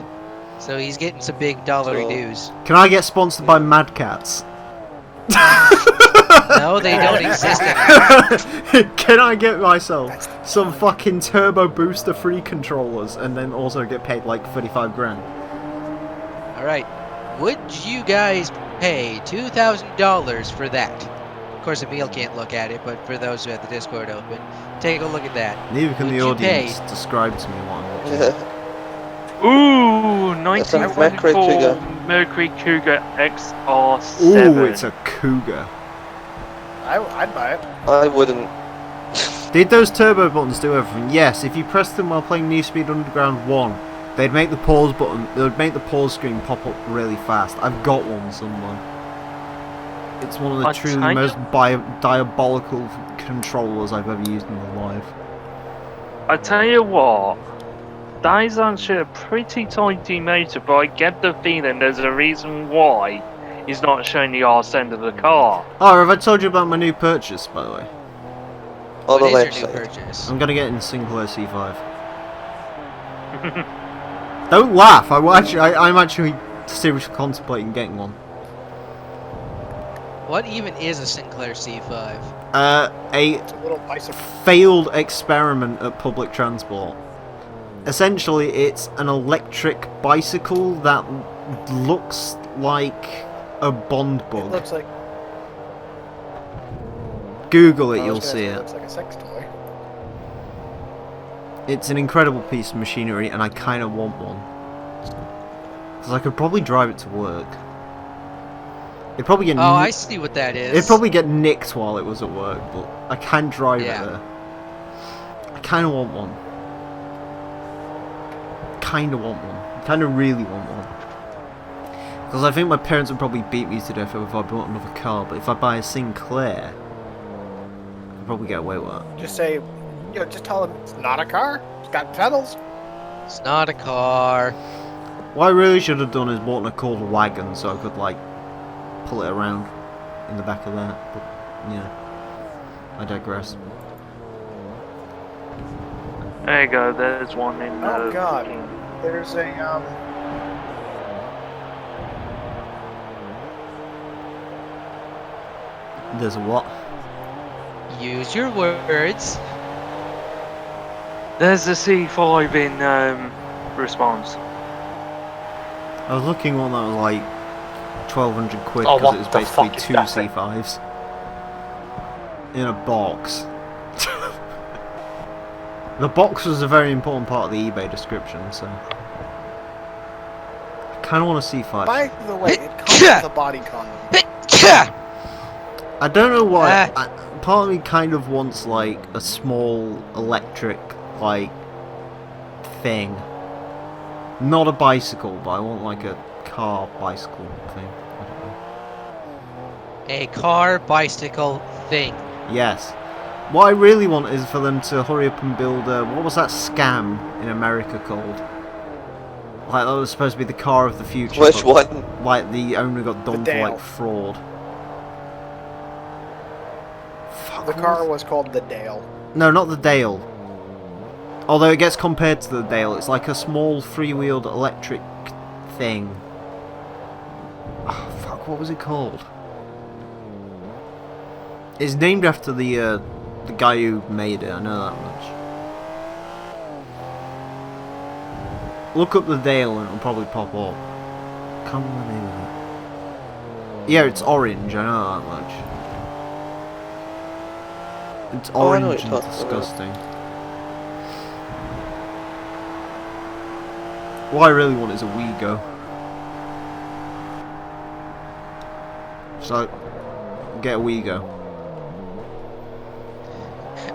So he's getting some big dollary dues. Can I get sponsored by Mad Cats? No, they don't exist anymore. Can I get myself some fucking turbo booster free controllers and then also get paid like 35 grand? Alright, would you guys pay $2,000 for that? Of course, Emile can't look at it, but for those who have the Discord open, take a look at that. Neither can Would the you audience pay? describe to me what I'm watching. Ooh, That's a Mercury 1944 Cougar. Mercury Cougar XR7. Ooh, it's a Cougar. I'd buy it. I wouldn't. Did those turbo buttons do everything? Yes, if you pressed them while playing Need Speed Underground 1, they'd make the pause button, they would make the pause screen pop up really fast. I've got one somewhere. It's one of the I'll truly tell you- most diabolical controllers I've ever used in my life. I tell you what, that is actually a pretty tidy motor, but I get the feeling there's a reason why he's not showing the arse end of the car. Oh, have I told you about my new purchase, by the way? On the What left is your new side. purchase? I'm gonna get in Sinclair C5. Don't laugh. I'm actually seriously contemplating getting one. What even is a Sinclair C5? A It's a little bicycle. failed experiment at public transport. Essentially, it's an electric bicycle that looks like a Bond It bug. looks like. Google it, I was you'll gonna see say it. looks like a sex toy. It's an incredible piece of machinery, and I kind of want one. Because I could probably drive it to work. It'd probably get Oh, I see what that is. it'd probably get nicked while it was at work, but I can drive Yeah. it there. I kind of want one. Kind of want one. Kind of really want one. Because I think my parents would probably beat me to death if I bought another car, but if I buy a Sinclair, I'll probably get away with it. Just say, just tell them it's not a car. It's got pedals. It's not a car. What I really should have done is bought a cold wagon so I could, like, pull it around in the back of that, but, yeah. I digress. There you go, there's one in Oh, God. There's a There's a what? Use your words. There's a C5 in response. I was looking one that was like 1,200 quid Oh, because what it was the basically fuck is 2 that thing? C5s in a box. The box was a very important part of the eBay description, so I kind of want a C5. by the way, it comes with a body condom. I don't know why. Part of me kind of wants like a small electric like thing. Not a bicycle, but I want like a car bicycle thing. I don't know. A car bicycle thing. Yes. What I really want is for them to hurry up and build what was that scam in America called? Like that was supposed to be the car of the future. Which but, one? Like the owner got done for Dale. like fraud. Fuck, The what car was- was called the Dale. No, not the Dale. Although it gets compared to the Dale, it's like a small freewheeled electric thing. Oh, fuck, what was it called? It's named after the guy who made it, I know that much. Look up the Dale and it'll probably pop up. Can't remember the name of it. Yeah, it's orange, I know that much. It's Oh, I know what orange you're and talking about. disgusting. What I really want is a Wego. So, get a Wego.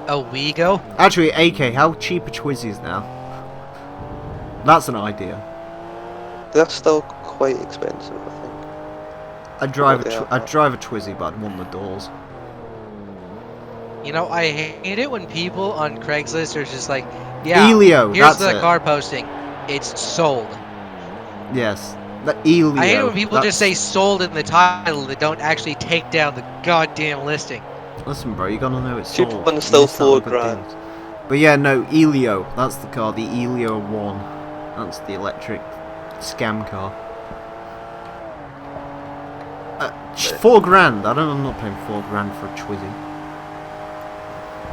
A Wego? Actually, AK, how cheap are Twizzies now? That's an idea. They're still quite expensive, I think. I'd drive Well, they are. I'd drive a Twizzy, but I'd want the doors. You know, I hate it when people on Craigslist are just like, yeah, Elio, here's that's the it. car posting. It's sold. Yes, the Elio. I hate it when people just say that's- sold in the title that don't actually take down the goddamn listing. Listen, bro, you gotta know it's Cheap sold. one's You still missed out on good $4,000. deals. But yeah, no, Elio. That's the car. The Elio 1. That's the electric scam car. $4,000. I'm not paying $4,000 for a Twizzy.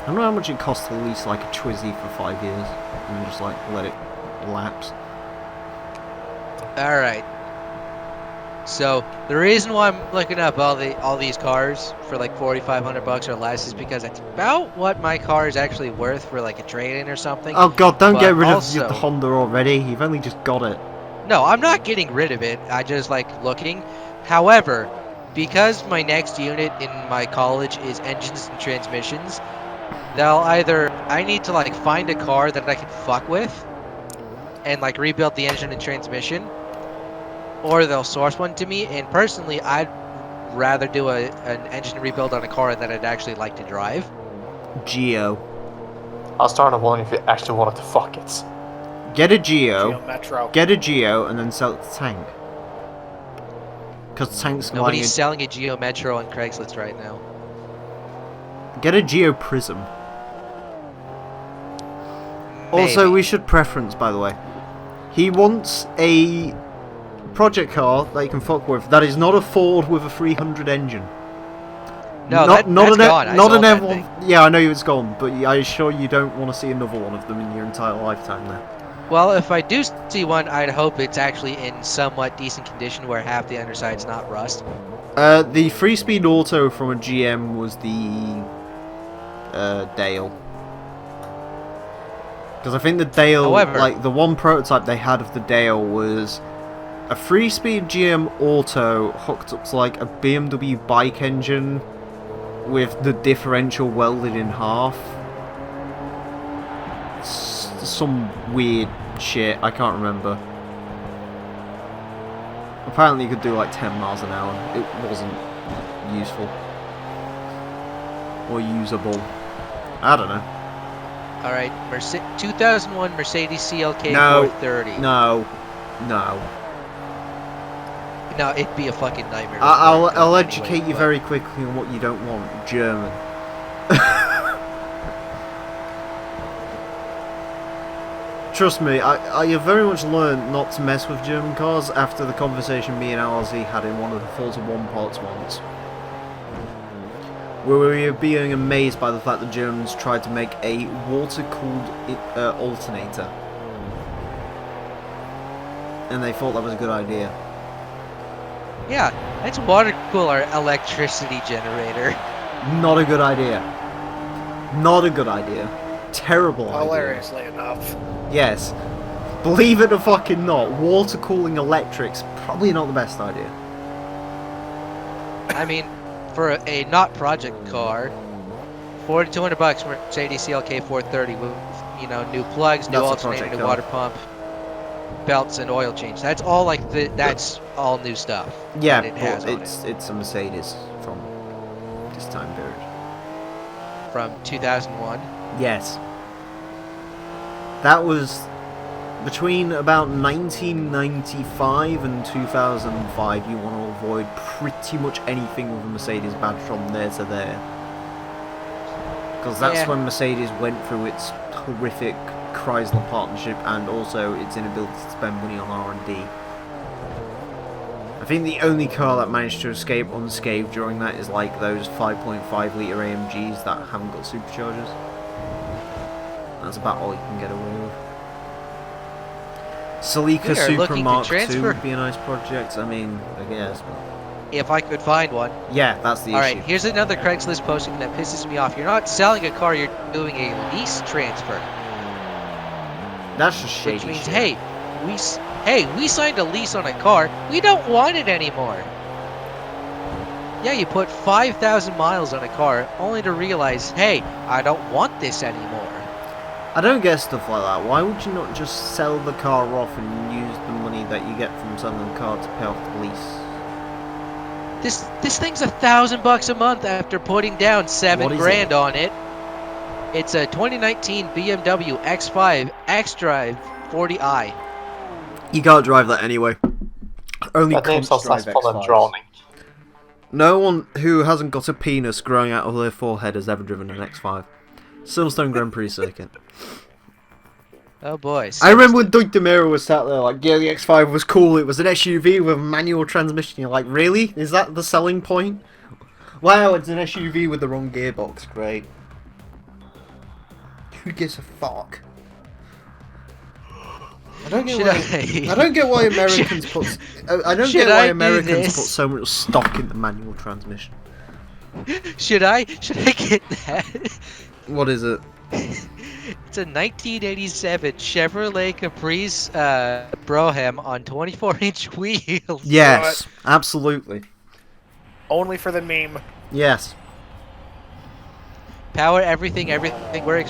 I don't know how much it costs to lease like a Twizzy for 5 years and just like let it lapse. Alright. So the reason why I'm looking up all these cars for like $4,500 or less is because that's about what my car is actually worth for like a trade-in or something. Oh god, don't get But rid also- of the Honda already. You've only just got it. No, I'm not getting rid of it. I just like looking. However, because my next unit in my college is engines and transmissions, I need to like find a car that I can fuck with and like rebuild the engine and transmission, or they'll source one to me. And personally, I'd rather do an engine rebuild on a car that I'd actually like to drive. Geo. I was starting to wonder if you actually wanted to fuck it. Get a Geo. Metro. Get a Geo and then sell it to Tank. Because Tank's buying Nobody's selling a Geo Metro on Craigslist right now. Get a Geo Prism. Also, Maybe. we should preference, by the way. He wants a project car that he can fuck with that is not a Ford with a 300 engine. No, not that's an gone. I not sold an that M1. thing. Yeah, I know it's gone, but I assure you don't want to see another one of them in your entire lifetime. There. Well, if I do see one, I'd hope it's actually in somewhat decent condition where half the underside's not rust. The 3-speed auto from a GM was the Dale. Because I think the Dale, However- like the one prototype they had of the Dale was a 3-speed GM auto hooked up to like a BMW bike engine with the differential welded in half. Some weird shit, I can't remember. Apparently you could do like 10 miles an hour. It wasn't useful. Or usable. I don't know. Alright, 2001 Mercedes CLK No. 430. No. No, it'd be a fucking nightmare. to I'll work on educate anyway, you but- very quickly on what you don't want. German. Trust me, I have very much learned not to mess with German cars after the conversation me and LRZ had in one of the Forza 1 parts once. Where we were being amazed by the fact that Germans tried to make a water-cooled alternator. And they thought that was a good idea. Yeah, that's water cooler electricity generator. Not a good idea. Not a good idea. Terrible idea. Hilariously enough. Yes. Believe it or fucking not, water cooling electric's probably not the best idea. I mean, for a not project car, $4,200 Mercedes CLK 430 with, you know, new plugs, new That's a alternator, project new car. water pump, belts, and oil change. That's all like that's all new stuff. Yeah, that it has but on it's a Mercedes from this time period. from 2001. Yes. That was between about 1995 and 2005. You want to avoid pretty much anything with a Mercedes badge from there to there. Because that's Yeah. when Mercedes went through its horrific Chrysler partnership and also its inability to spend money on R&D. I think the only car that managed to escape unscathed during that is like those 5.5 litre AMGs that haven't got superchargers. That's about all you can get away with. Celica We are Super looking to Mark II transfer- would be a nice project. I mean, I guess. But... If I could find one. Yeah, that's the All issue. right, here's another Craigslist posting that pisses me off. You're not selling a car, you're doing a lease transfer. That's just shady Which means, shit. hey, we signed a lease on a car. We don't want it anymore. Yeah, you put 5,000 miles on a car only to realize, hey, I don't want this anymore. I don't get stuff like that. Why would you not just sell the car off and use the money that you get from selling the car to pay off the lease? This thing's $1,000 a month after putting down What $7 is grand it? on it. It's a 2019 BMW X5 X-Drive 40i. You can't drive that anyway. Only That name cunts sounds drive less fun than X5s. drowning. No one who hasn't got a penis growing out of their forehead has ever driven an X5. Silverstone Grand Prix circuit. Oh boy. I remember when Doug DeMiro was sat there like, yeah, the X5 was cool, it was an SUV with a manual transmission. You're like, really? Is that the selling point? Wow, it's an SUV with the wrong gearbox. Great. Who gives a fuck? I don't get why. I don't get why Americans put. I don't get why Americans put so much stock in the manual transmission. Should I get that? What is it? It's a 1987 Chevrolet Caprice Brougham on 24-inch wheels. Yes, absolutely. Only for the meme. Yes. Power everything we're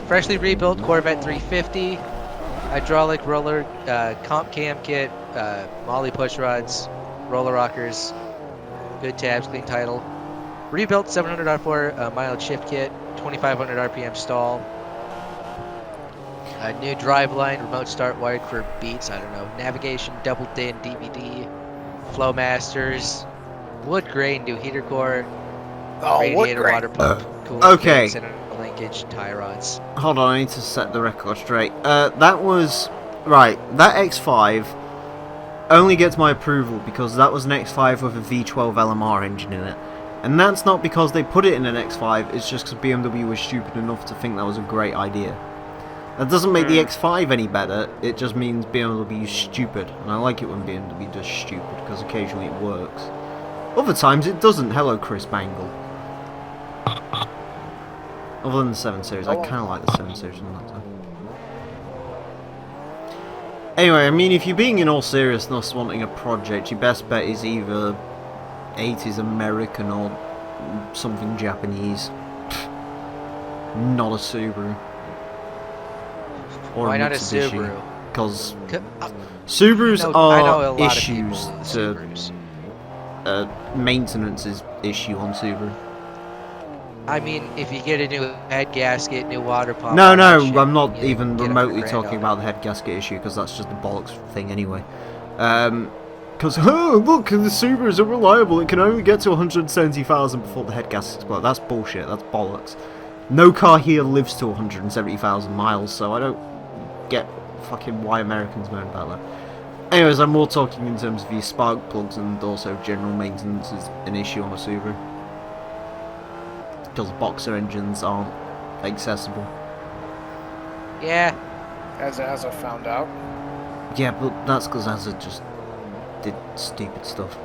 freshly rebuilt Corvette 350, hydraulic roller, comp cam kit, Molly push rods, roller rockers, good tabs, clean title, rebuilt 700R4 mild shift kit, 2500 RPM stall, a new driveline, remote start wired for Beats, I don't know, navigation, double DIN DVD, Flowmasters, wood grain, new heater core, Oh, what radiator, great. water pump, coolant okay. fits, and a linkage, tie rods. Hold on, I need to set the record straight. That was... Right, that X5 only gets my approval because that was an X5 with a V12 LMR engine in it. And that's not because they put it in an X5, it's just because BMW was stupid enough to think that was a great idea. That doesn't make the X5 any better, it just means BMW is stupid. And I like it when BMW does stupid, because occasionally it works. Other times it doesn't. Hello, Chris Bangle. Other than the 7 Series, I kind of like the 7 Series on that time. Anyway, I mean, if you're being in all seriousness wanting a project, your best bet is either 80s American or something Japanese. Not a Subaru. Or Why a not a Mitsubishi. Subaru? Because C- Subarus I know a are lot of issues people with to Subarus. maintenance issue on Subaru. I mean, if you get a new head gasket, new water pump. No, all that no, shit, I'm not you even get remotely 100 grand talking on about the head gasket issue, because that's just a bollocks thing anyway. Because, oh, look, the Subarus are reliable, it can only get to 170,000 before the head gasket explodes. That's bullshit, that's bollocks. No car here lives to 170,000 miles, so I don't get fucking why Americans moan about that. Anyways, I'm more talking in terms of your spark plugs, and also general maintenance is an issue on a Subaru. Because boxer engines aren't accessible. Yeah. As I found out. Yeah, but that's because Azza just did stupid stuff.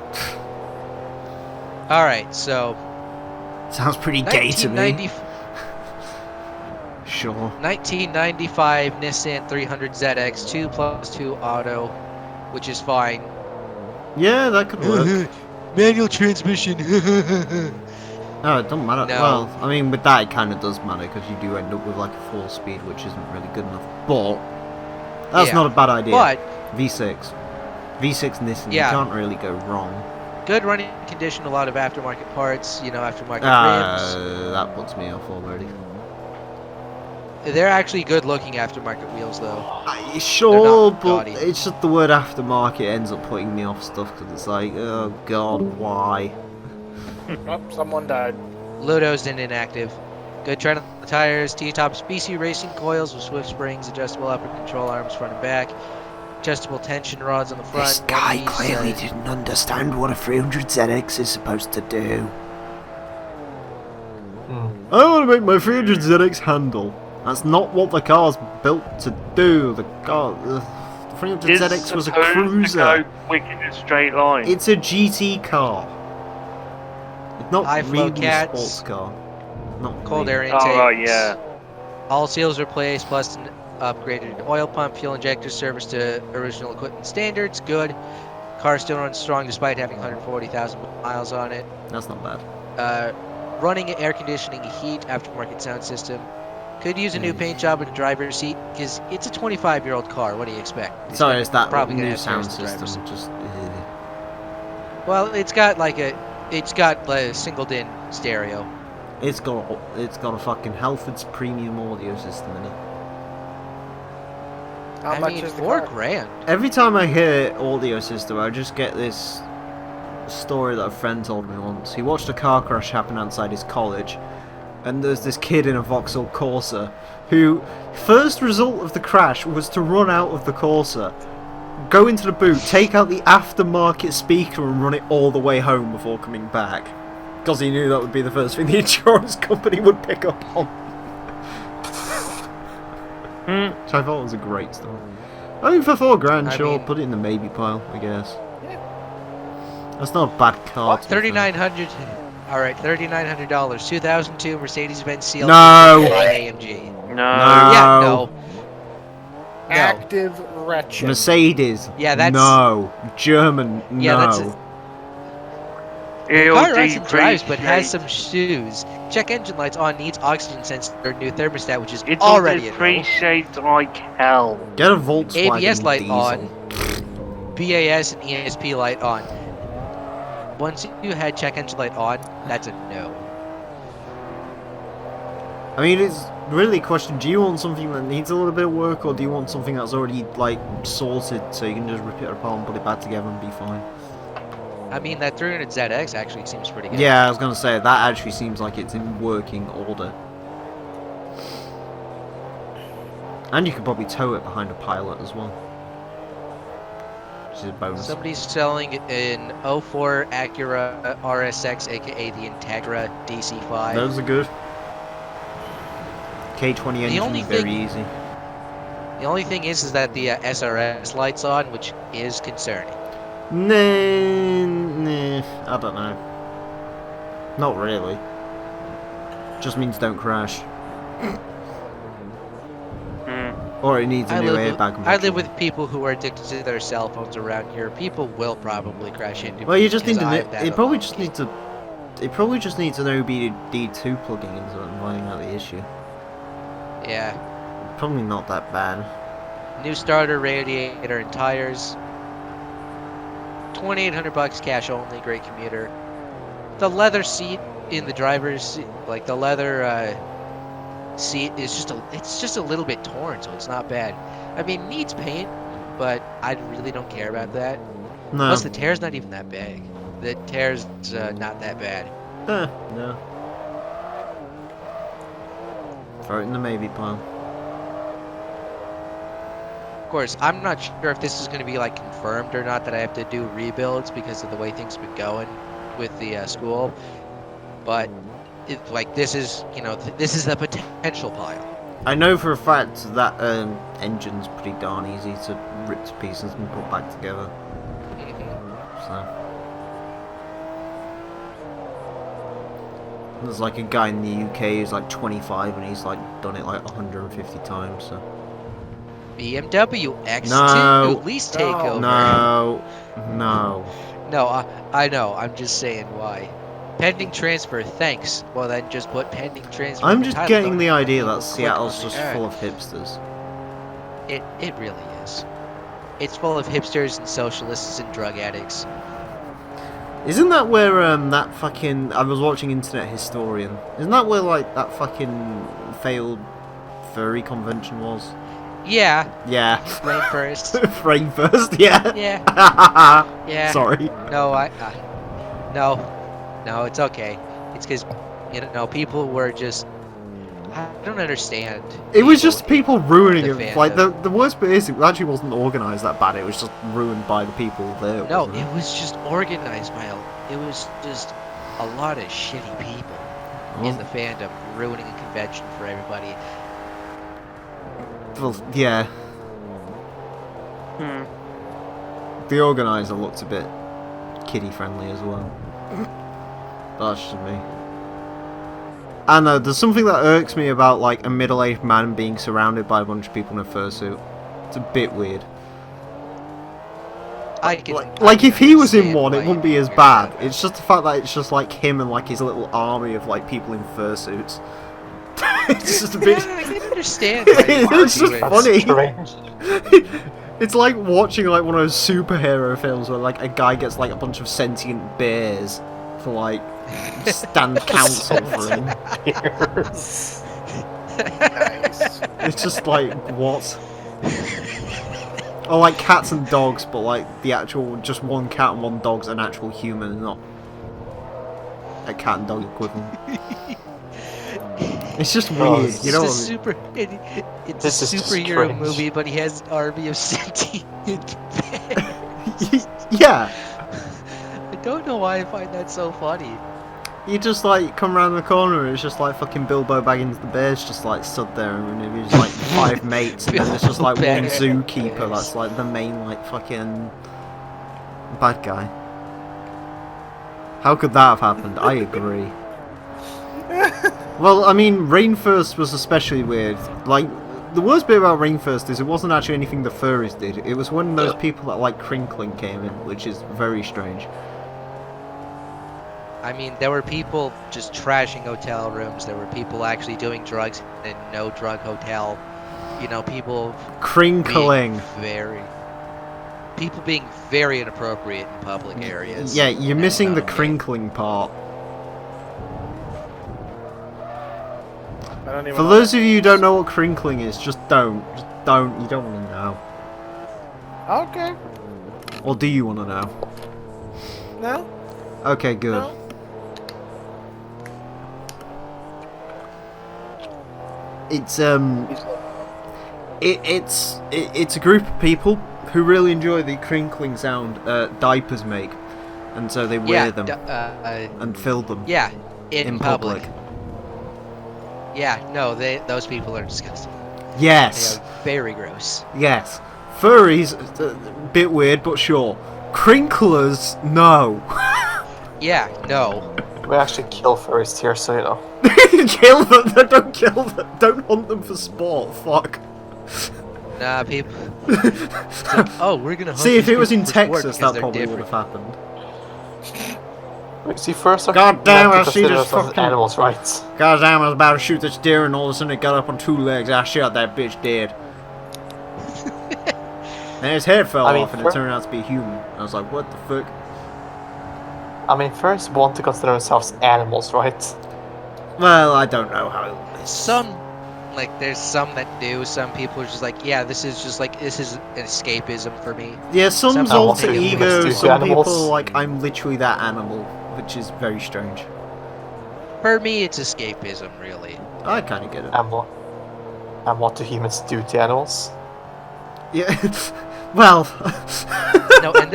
All right, so Sounds pretty gay to me. 1990 Sure. 1995 Nissan 300ZX 2+2 auto, which is fine. Yeah, that could work. Manual transmission. No, it doesn't matter. No. Well, I mean, with that it kind of does matter, because you do end up with like a 4-speed, which isn't really good enough. But that's Yeah. not a bad idea. But V6 Nissan, Yeah. you can't really go wrong. good running condition, a lot of aftermarket parts, you know, aftermarket rims. That puts me off already. They're actually good looking aftermarket wheels though. Sure, not but gaudy. it's just the word aftermarket ends up putting me off stuff, because it's like, oh god, why? Oh, someone died. Ludo's in inactive. Good tread on the tires, T-tops, BC racing coils with swift springs, adjustable upper control arms front and back, adjustable tension rods on the front. This guy one of these, clearly didn't understand what a 300ZX is supposed to do. I want to make my 300ZX handle. That's not what the car's built to do. The car... ZX was a supposed to cruiser. go quick in a straight line. It's a GT car. It's not High flow really a cats. sports car. Not Cold really. air intakes. Oh, right, yeah. All seals replaced, plus an upgraded oil pump, fuel injector service to original equipment standards. Good. Car still runs strong despite having 140,000 miles on it. That's not bad. Running air conditioning, heat, aftermarket sound system. Could use a new paint job in the driver's seat because it's a 25-year-old car. What do you expect? Sorry, it's that probably gonna new have sound stairs in the driver's system. seat. Just Well, it's got like a singled-in stereo. it's got a fucking Halford's premium audio system in it. How I much mean, is the $4 car? grand. Every time I hear audio system, I just get this story that a friend told me once. He watched a car crash happen outside his college, and there's this kid in a Vauxhall Corsa who, first result of the crash was to run out of the Corsa, go into the boot, take out the aftermarket speaker and run it all the way home before coming back. Because he knew that would be the first thing the insurance company would pick up on. Which I thought was a great story. I mean, for $4 grand, I sure, mean- put it in the maybe pile, I guess. That's not a bad car. to be fair. $3,900. All right, $3,900. 2002 Mercedes-Benz CLK No. AMG. No. No. Yeah, no. Active wretched. Mercedes. Yeah, that's- no. German. Yeah, no. that's The It'll car runs and drives, but has depreciate. some shoes. Check engine lights on. Needs oxygen sensor. New thermostat, which is It'll already a no. depreciate like hell. Get a Volkswagen ABS light diesel. on. BAS and ESP light on. Once you had check engine light on, that's a no. I mean, it's really a question. Do you want something that needs a little bit of work, or do you want something that's already like sorted so you can just rip it apart and put it back together and be fine? I mean, that 300ZX actually seems pretty good. Yeah, I was gonna say that actually seems like it's in working order. And you could probably tow it behind a Pilot as well, which is a bonus. Somebody's selling an 04 Acura RSX, aka the Integra DC5. Those are good. K20 engine, only very thing- easy. The only thing is that the SRS light's on, which is concerning. Nah, I don't know. Not really. Just means don't crash. Or it needs a new airbag. I live with people who are addicted to their cell phones around here. People will probably crash into. Well, you just because need I to. have that It probably on just key. needs to. It probably just needs an OBD2 plugging into it and finding out the issue. Yeah. Probably not that bad. New starter, radiator, and tires. $2,800 cash only. Great commuter. The leather seat in the driver's seat, like the leather seat, is just a little bit torn, so it's not bad. I mean, it needs paint, but I really don't care about that. No. Plus, the tear's not even that big. The tear's not that bad. No. Throw it in the maybe pile. Of course, I'm not sure if this is going to be like confirmed or not that I have to do rebuilds because of the way things have been going with the school. But this is this is the potential pile. I know for a fact that engine's pretty darn easy to rip to pieces and put back together. So there's like a guy in the UK who's like 25 and he's like done it like 150 times. So BMW X2 No. lease takeover. no. No, I know. I'm just saying why. Pending transfer, thanks. Well, then just put pending transfer. I'm in the just title, getting don't the you? idea People that click Seattle's on the just ad. full of hipsters. It really is. It's full of hipsters and socialists and drug addicts. Isn't that where that fucking I was watching Internet Historian? Isn't that where like that fucking failed furry convention was? Yeah, Yeah. blame first. Frame first, yeah. Yeah, yeah. Sorry. No, no, it's okay. It's because people were just. I don't understand. It was just people ruining the it. Like fandom. the worst bit is it actually wasn't organised that bad. It was just ruined by the people there. No, wasn't it was just organized by it was just a lot of shitty people in the fandom ruining a convention for everybody. Well, yeah. Hmm. The organizer looked a bit kiddie friendly as well. That's just me. I know, there's something that irks me about like a middle-aged man being surrounded by a bunch of people in a fursuit. It's a bit weird. Like if he was in one, it wouldn't be as bad. It's just the fact that it's just like him and like his little army of like people in fursuits. It's just a bit. Yeah, I can understand. why you wanna It's do just it. funny. Strange. It's like watching like one of those superhero films where like a guy gets like a bunch of sentient bears to like stand counsel for him. Nice. It's just like what? Or like cats and dogs, but like the actual just one cat and one dog's an actual human, not a cat and dog equivalent. It's just weird, you know what I mean? It's This a is just superhero cringe. movie, but he has an army of sentient bears. Yeah, I don't know why I find that so funny. you just like come around the corner and it's just like fucking Bilbo Baggins the bear's just like stood there and there's like 5 mates and then there's just like one Bilbo zookeeper Baggins. that's like the main like fucking bad guy. How could that have happened? I agree. Well, I mean, Rainfirst was especially weird. Like, the worst bit about Rainfirst is it wasn't actually anything the furries did. It was when those people that like crinkling came in, which is very strange. I mean, there were people just trashing hotel rooms. There were people actually doing drugs in a no-drug hotel. You know, people Crinkling. people being very inappropriate in public areas. Yeah, you're missing the Okay. crinkling part. I don't even For know those that. of you who don't know what crinkling is, just don't. Just don't. You don't want to know. Okay. Or do you want to know? No. Okay, good. No. It's it's a group of people who really enjoy the crinkling sound diapers make, and so they wear them and fill them Yeah, in public. Yeah, no, those people are disgusting. Yes, They are very gross. yes. Furries, bit weird, but sure. Crinklers, no. Yeah, no. We actually kill furries here, so you know. Kill them! Don't kill them! Don't hunt them for sport. Fuck. Nah, people. It's like, oh, we're gonna hunt See, if these it was in people for sport Texas, because that they're probably would different. have happened. Wait, see, first I God damn, I see consider this us as fucking- animals' rights. God damn, I was about to shoot this deer and all of a sudden it got up on 2 legs. I shot that bitch dead. And his head fell I mean, off and it turned out to be human. I was like, what the fuck? I mean, furries want to consider themselves animals, right? Well, I don't know how. There's some that do. Some people are just like, yeah, this is an escapism for me. Yeah, some's Some alter people ego, do some animals. people are like, I'm literally that animal, which is very strange. For me, it's escapism, really. I kind of get it. And what do humans do to animals? Yeah, well. No, and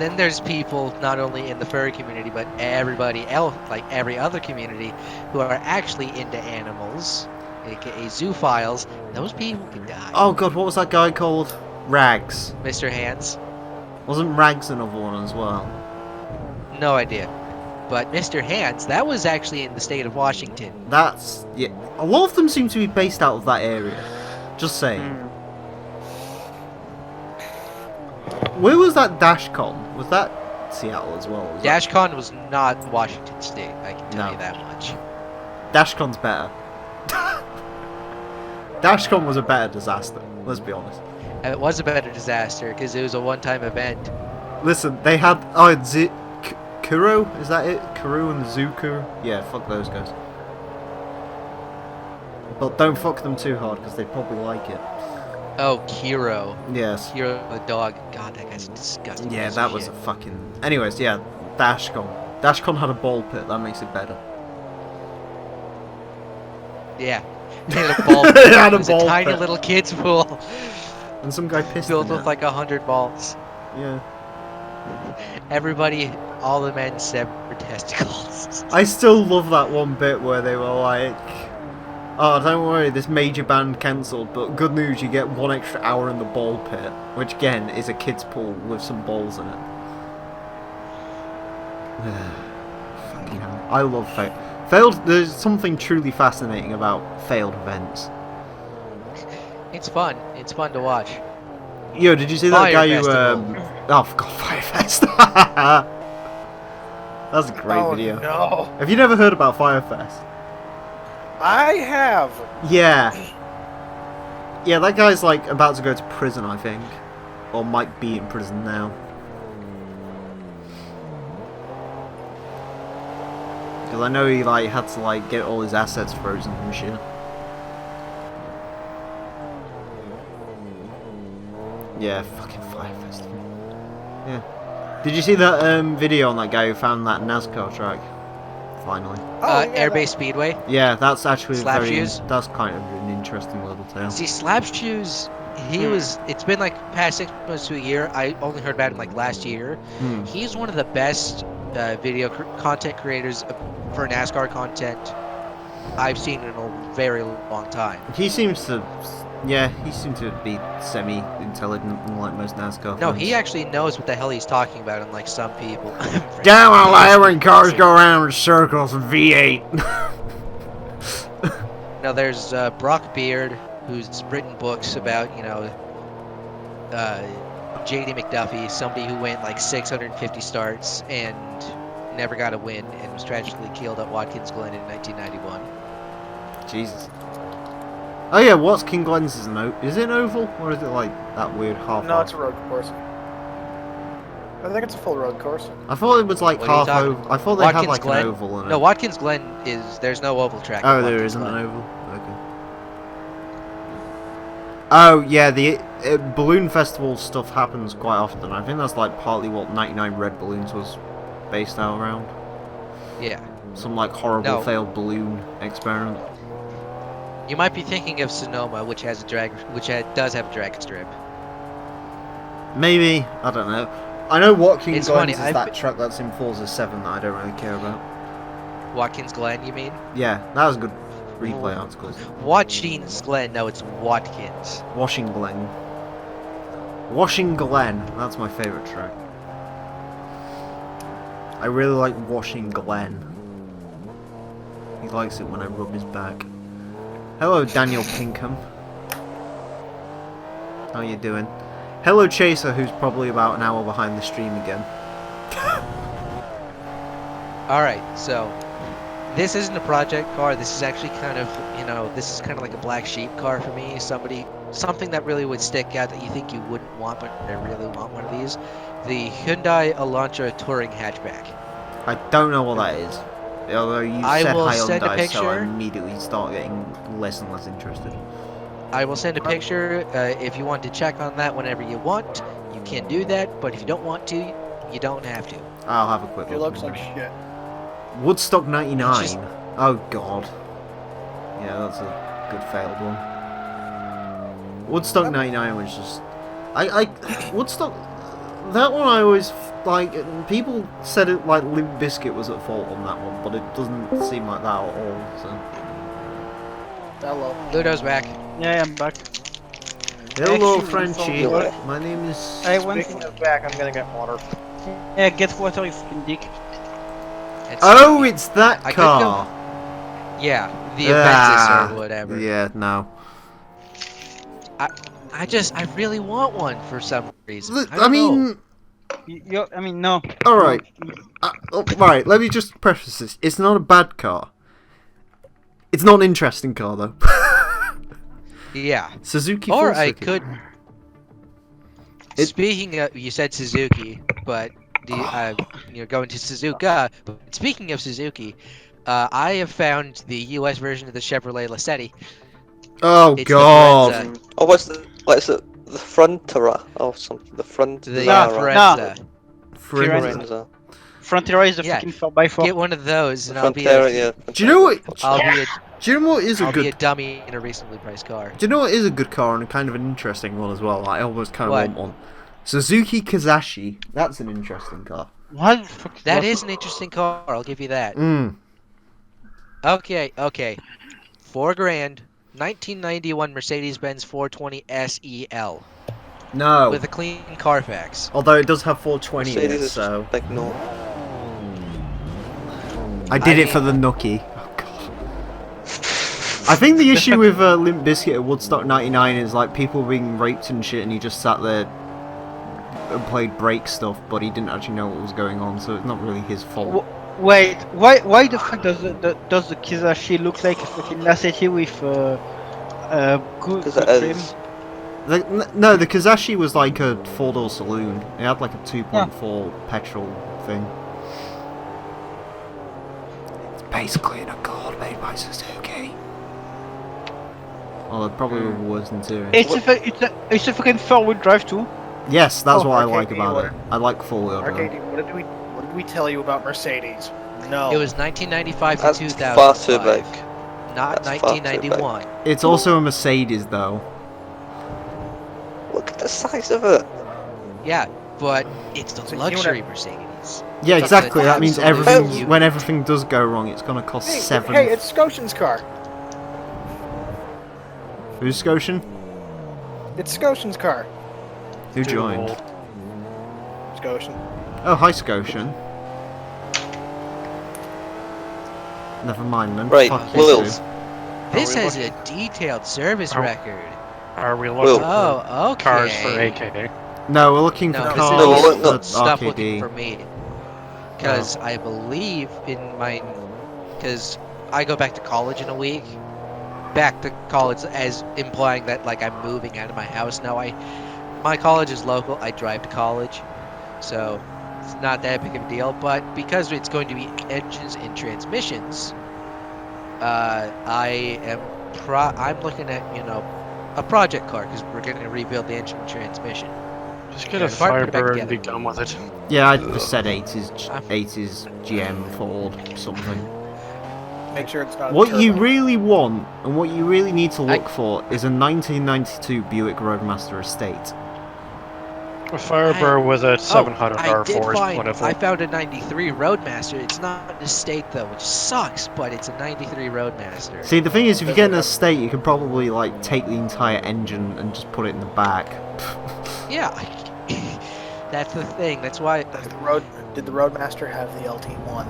then there's people not only in the furry community but everybody else, like every other community, who are actually into animals, aka zoophiles. Those people can die. Oh god, what was that guy called? Rags. Mr. Hands, Wasn't Rags another one as well? no idea. But Mr. Hands, that was actually in the state of Washington. That's, yeah. A lot of them seem to be based out of that area. Just saying. Hmm. Where was that DashCon? Was that Seattle as well? Was that- DashCon was not Washington State, I can tell No. you that much. DashCon's better. DashCon was a better disaster, let's be honest. And it was a better disaster because it was a one-time event. Listen, they had... Kuro? Is that it? Kuro and Zuku? Yeah, fuck those guys. But don't fuck them too hard, because they probably like it. Oh, Kiro. Yes. Kiro the dog. God, that guy's disgusting. Yeah, piece of that was a shit. fucking... Anyways, yeah, DashCon. DashCon had a ball pit, that makes it better. Yeah. They had a ball. They had a It was ball a tiny pit. little kid's pool And some guy pissed filled in with it. like 100 balls. Yeah. Everybody, all the men severed testicles. I still love that one bit where they were like... Oh, don't worry, this major band cancelled, but good news, you get 1 extra hour in the ball pit, which again is a kid's pool with some balls in it. Fucking hell. I love failed. There's something truly fascinating about failed events. It's fun. It's fun to watch. Yo, did you see that Fire guy Festival. who, oh, for God, Firefest. That's a great Oh video. no! Have you never heard about Firefest? I have. Yeah. Yeah, that guy's like about to go to prison, I think. Or might be in prison now. Because I know he like had to like get all his assets frozen and shit. Yeah, fucking Fire Festival. Yeah. Did you see that video on that guy who found that NASCAR track? Finally. Airbase Speedway. Yeah, that's actually Slap very. shoes? That's kind of an interesting little tale. See, Slap Shoes, he was. It's been like past 6 months to a year. I only heard about him like last year. He's one of the best video content creators for NASCAR content I've seen in a very long time. He seems to. Yeah, he seems to be semi-intelligent, unlike most NASCAR No, fans. he actually knows what the hell he's talking about, unlike some people. Damn, I like when cars go around in circles in V8. Now there's Brock Beard, who's written books about, you know, J.D. McDuffie, somebody who went like 650 starts and never got a win and was tragically killed at Watkins Glen in 1991. Jesus. Oh yeah, what's King Glen's is is it an oval or is it like that weird half? No, it's a road course. I think it's a full road course. I thought it was like What are you half talking- oval. I thought they had Watkins like Glen? an oval in it. No, Watkins Glen is, there's no oval track. at Oh, there Watkins isn't Glen. an oval. Okay. Oh yeah, the balloon festival stuff happens quite often. I think that's like partly what 99 Red Balloons was based out around. Yeah. Some like horrible No. failed balloon experiment. You might be thinking of Sonoma, which has a does have a drag strip. Maybe, I don't know. I know Watkins It's Glen funny, is I've that been- truck that's in Forza 7 that I don't really care about. Watkins Glen, you mean? Yeah, that was a good replay article. Watkins Glen, no, it's Watkins. Washing Glen. Washing Glen, that's my favourite track. I really like Washing Glen. He likes it when I rub his back. Hello, Daniel Pinkham. How you doing? Hello, Chaser, who's probably about an hour behind the stream again. Alright, so this isn't a project car. This is actually kind of, you know, this is kind of like a black sheep car for me. Something that really would stick out that you think you wouldn't want, but I really want one of these. The Hyundai Elantra Touring Hatchback. I don't know what that is. Although you I said will send a Hyundai, so I picture. immediately start getting less and less interested. I will send a picture. If you want to check on that whenever you want, you can do that. But if you don't want to, you don't have to. I'll have a quick It look. looks like shit. Woodstock 99. Just- Oh god. Yeah, that's a good failed one. Woodstock 99 was just... Woodstock... That one I always... Like, people said it like Limp Bizkit was at fault on that one, but it doesn't seem like that at all, so... Hello. Ludo's back. Yeah, I'm back. Hello, Actually, Frenchie. what? My name is... I went. Speaking of back, I'm gonna get water. Yeah, get water, you fucking dick. It's- Oh, it's that I could car! Yeah, the Ah, Aventus or whatever. Yeah, no. I really want one for some reason. Look, I don't know. You, I mean, no. Alright. Right, let me just preface this. It's not a bad car. It's not an interesting car, though. Yeah. Suzuki Or Full I Circuit. could. Speaking of, you said Suzuki, but you're going to Suzuka. But speaking of Suzuki, I have found the U.S. version of the Chevrolet Lacetti. Oh, It's the God. Frenza. Oh, what's the Frontera or something? The front. The Nah, Frenza. Frenza. Frontera is the Yeah, fucking 4x4. Get one of those, and Frontera, yeah. Do you know what? I'll be a, Do you know what is a I'll be a good? dummy in a reasonably priced car. Do you know what is a good car and kind of an interesting one as well? I almost kind of What? want one. Suzuki Kazashi. That's an interesting car. What the fuck? That is an interesting car. I'll give you that. Mm. Okay. 4 grand, 1991 Mercedes-Benz 420 SEL No. with a clean Carfax. Although it does have 420 in Mercedes it, is just so like no. I did I it for the mean- nookie. Oh god. I think the issue with Limp Bizkit at Woodstock '99 is like people being raped and shit, and he just sat there and played break stuff, but he didn't actually know what was going on, so it's not really his fault. Wait, why the fuck does the Kizashi look like a fucking Lassetti with good Because it trim? is. No, the Kazashi was like a 4-door saloon. It had like a 2.4 petrol thing. It's basically an Accord made by Suzuki. Well, it probably was worse than Interior. It's a fucking 4-wheel drive too. Yes, that's what I like Arcade about what- it. I like 4-wheel drive. Arcade, what did we tell you about Mercedes? No. It was 1995 to That's 2005. far too big. Not That's far too 1991. It's also a Mercedes, though. Look at the size of it. Yeah, but it's the It's a luxury unit. Mercedes. Yeah, It's exactly. an That means absolute everything. unit. When everything does go wrong, it's gonna cost Hey, 7. hey, it's Scotian's car. Who's Scotian? It's Scotian's car. Who joined? Scotian. Oh, hi, Scotian. Never mind then. Right, Fuck you Wills. two. This we has a detailed service Are- record. Are we looking for Oh, okay. cars for AKA? No, we're looking No, for this cars No, is no, for stuff looking RKD. for me. Because I believe in my... Because I go back to college in a week. Back to college as implying that like I'm moving out of my house. No, my college is local. I drive to college. So it's not that big of a deal. But because it's going to be engines and transmissions, I'm looking at, a project car because we're going to rebuild the engine and transmission. Just get Yeah, a the part put it back Firebird and be together. done with it. Yeah, I just said 80s GM Ford something. Make sure it's not. a What you turbo. really want and what you really need to look I- for is a 1992 Buick Roadmaster Estate. A Firebird with a 700 I did R4 is find, plentiful. I found a 93 Roadmaster. It's not an estate though, which sucks, but it's a 93 Roadmaster. See, the thing is, if you get an estate, you can probably like take the entire engine and just put it in the back. Yeah, that's the thing. That's why. Did the Roadmaster have the LT1?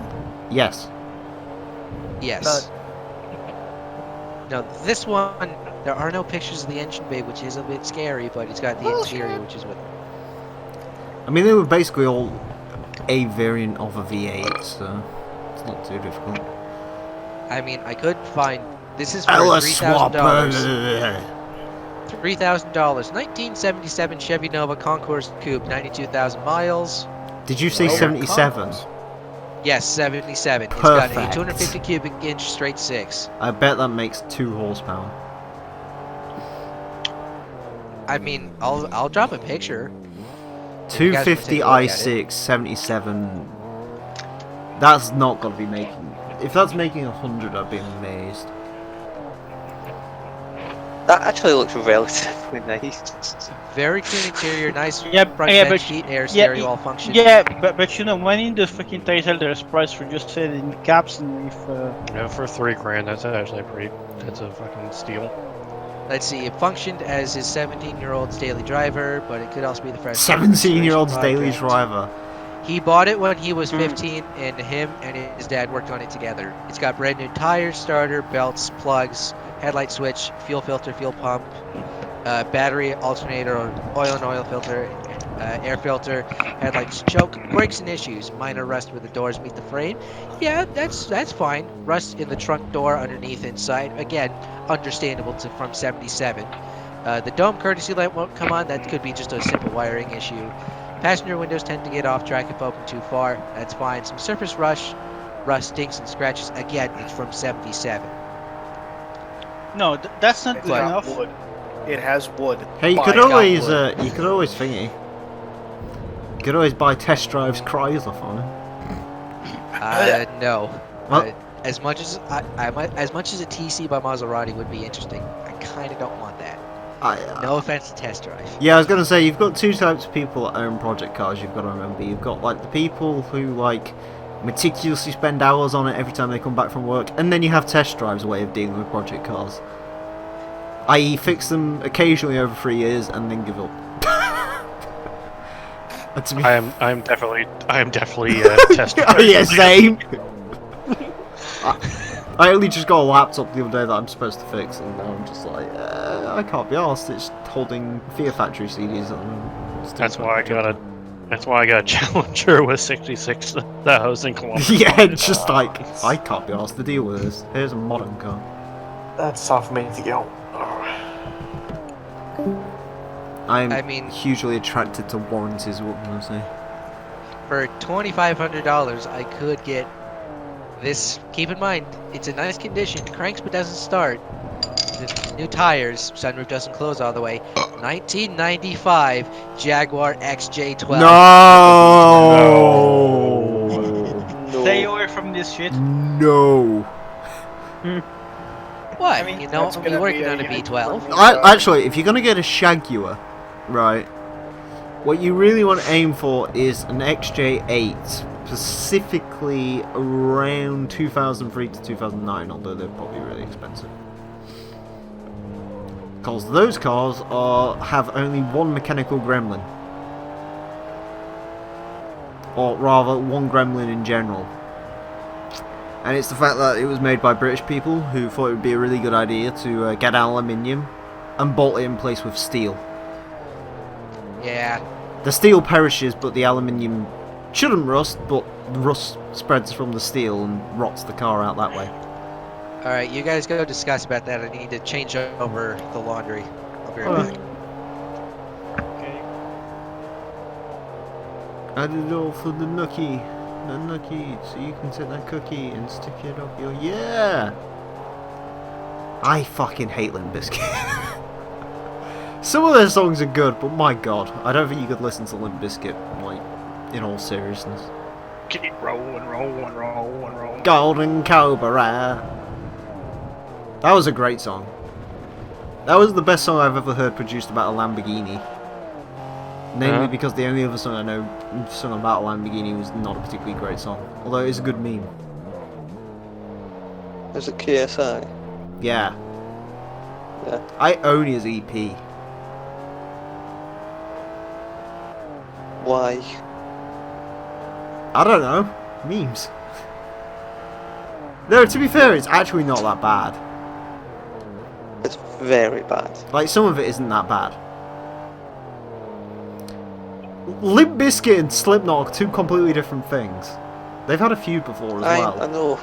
Yes. Yes. No, this one, there are no pictures of the engine bay, which is a bit scary, but it's got the interior, which is what. I mean, they were basically all a variant of a V8, so it's not too difficult. I mean, I could find. This is for LS $3,000. Swapper. $3,000. 1977 Chevy Nova Concours Coupe, 92,000 miles. Did you say Oh, 77? Yes, 77. It's got a Perfect. 250 cubic inch straight 6. I bet that makes 2 horsepower. I mean, I'll drop a picture. If you guys wanna 250 take a look at it. i6, 77. That's not going to be making. If that's making 100, I'd be amazed. That actually looks relatively nice. Very clean interior, nice Yeah, front yeah, vent, but heat, air, yeah, stereo, all function. Yeah, but you know, when in the fucking title there's price for just said in caps and with Yeah, for $3,000, that's actually that's a fucking steal. Let's see, it functioned as his 17-year-old's daily driver, but it could also be the fresh. 17-year-old's daily driver. He bought it when he was 15, and him and his dad worked on it together. It's got brand new tires, starter, belts, plugs, headlight switch, fuel filter, fuel pump, battery, alternator, oil and oil filter, air filter, headlights, choke, brakes and issues, minor rust where the doors meet the frame. Yeah, that's fine. Rust in the trunk door, underneath, inside. Again, understandable from 77. The dome courtesy light won't come on. That could be just a simple wiring issue. Passenger windows tend to get off track if open too far. That's fine. Some surface rust, stinks and scratches. Again, it's from 77. no, that's not It's good got enough. wood. It has wood. Hey, you By could God, always, wood. you could always thingy. You could always buy test drives Chrysler for it. No. Well- As much as as much as a TC by Maserati would be interesting, I kind of don't want that. No offense to test drive. Yeah, I was gonna say you've got two types of people that own project cars. You've got to remember. You've got like the people who like meticulously spend hours on it every time they come back from work, and then you have Test Drive's way of dealing with project cars. I.e. fix them occasionally over 3 years and then give up. I am definitely test Oh, yeah, same. I only just got a laptop the other day that I'm supposed to fix, and now I'm just like, I can't be arsed. It's holding Fear Factory CDs at the moment. That's why I got a Challenger with 66,000 kilometers. Yeah, it's just like, I can't be arsed to deal with this. Here's a modern car. That's tough for me to go. I mean, hugely attracted to warranties, what can I say? For $2,500, I could get this. Keep in mind, it's in nice condition. Cranks but doesn't start. The new tires, sunroof doesn't close all the way. 1995 Jaguar XJ12. No! Stay away from this shit. No! What? I mean, you know, that's I'm gonna working be on a a- V12. Actually, if you're gonna get a Jaguar, right, what you really want to aim for is an XJ8, specifically around 2003 to 2009, although they're probably really expensive. Because those cars have only one mechanical gremlin. Or rather, one gremlin in general. And it's the fact that it was made by British people who thought it would be a really good idea to get aluminium and bolt it in place with steel. Yeah. The steel perishes, but the aluminium shouldn't rust, but the rust spreads from the steel and rots the car out that way. Alright, you guys go discuss about that. I need to change over the laundry. I'll be right back. Okay. Add it all for the nookie, so you can take that cookie and stick it up your... Yeah! I fucking hate Limp Bizkit. Some of their songs are good, but my god, I don't think you could listen to Limp Bizkit, like, in all seriousness. Keep rolling. Golden Cobra. That was a great song. That was the best song I've ever heard produced about a Lamborghini. Namely because the only other song I know sung about a Lamborghini was not a particularly great song. Although it is a good meme. There's a KSI. Yeah. Yeah. I own his EP. Why? I don't know. Memes. No, to be fair, it's actually not that bad. It's very bad. Like, some of it isn't that bad. Limp Bizkit and Slipknot are two completely different things. They've had a feud before as well. I know.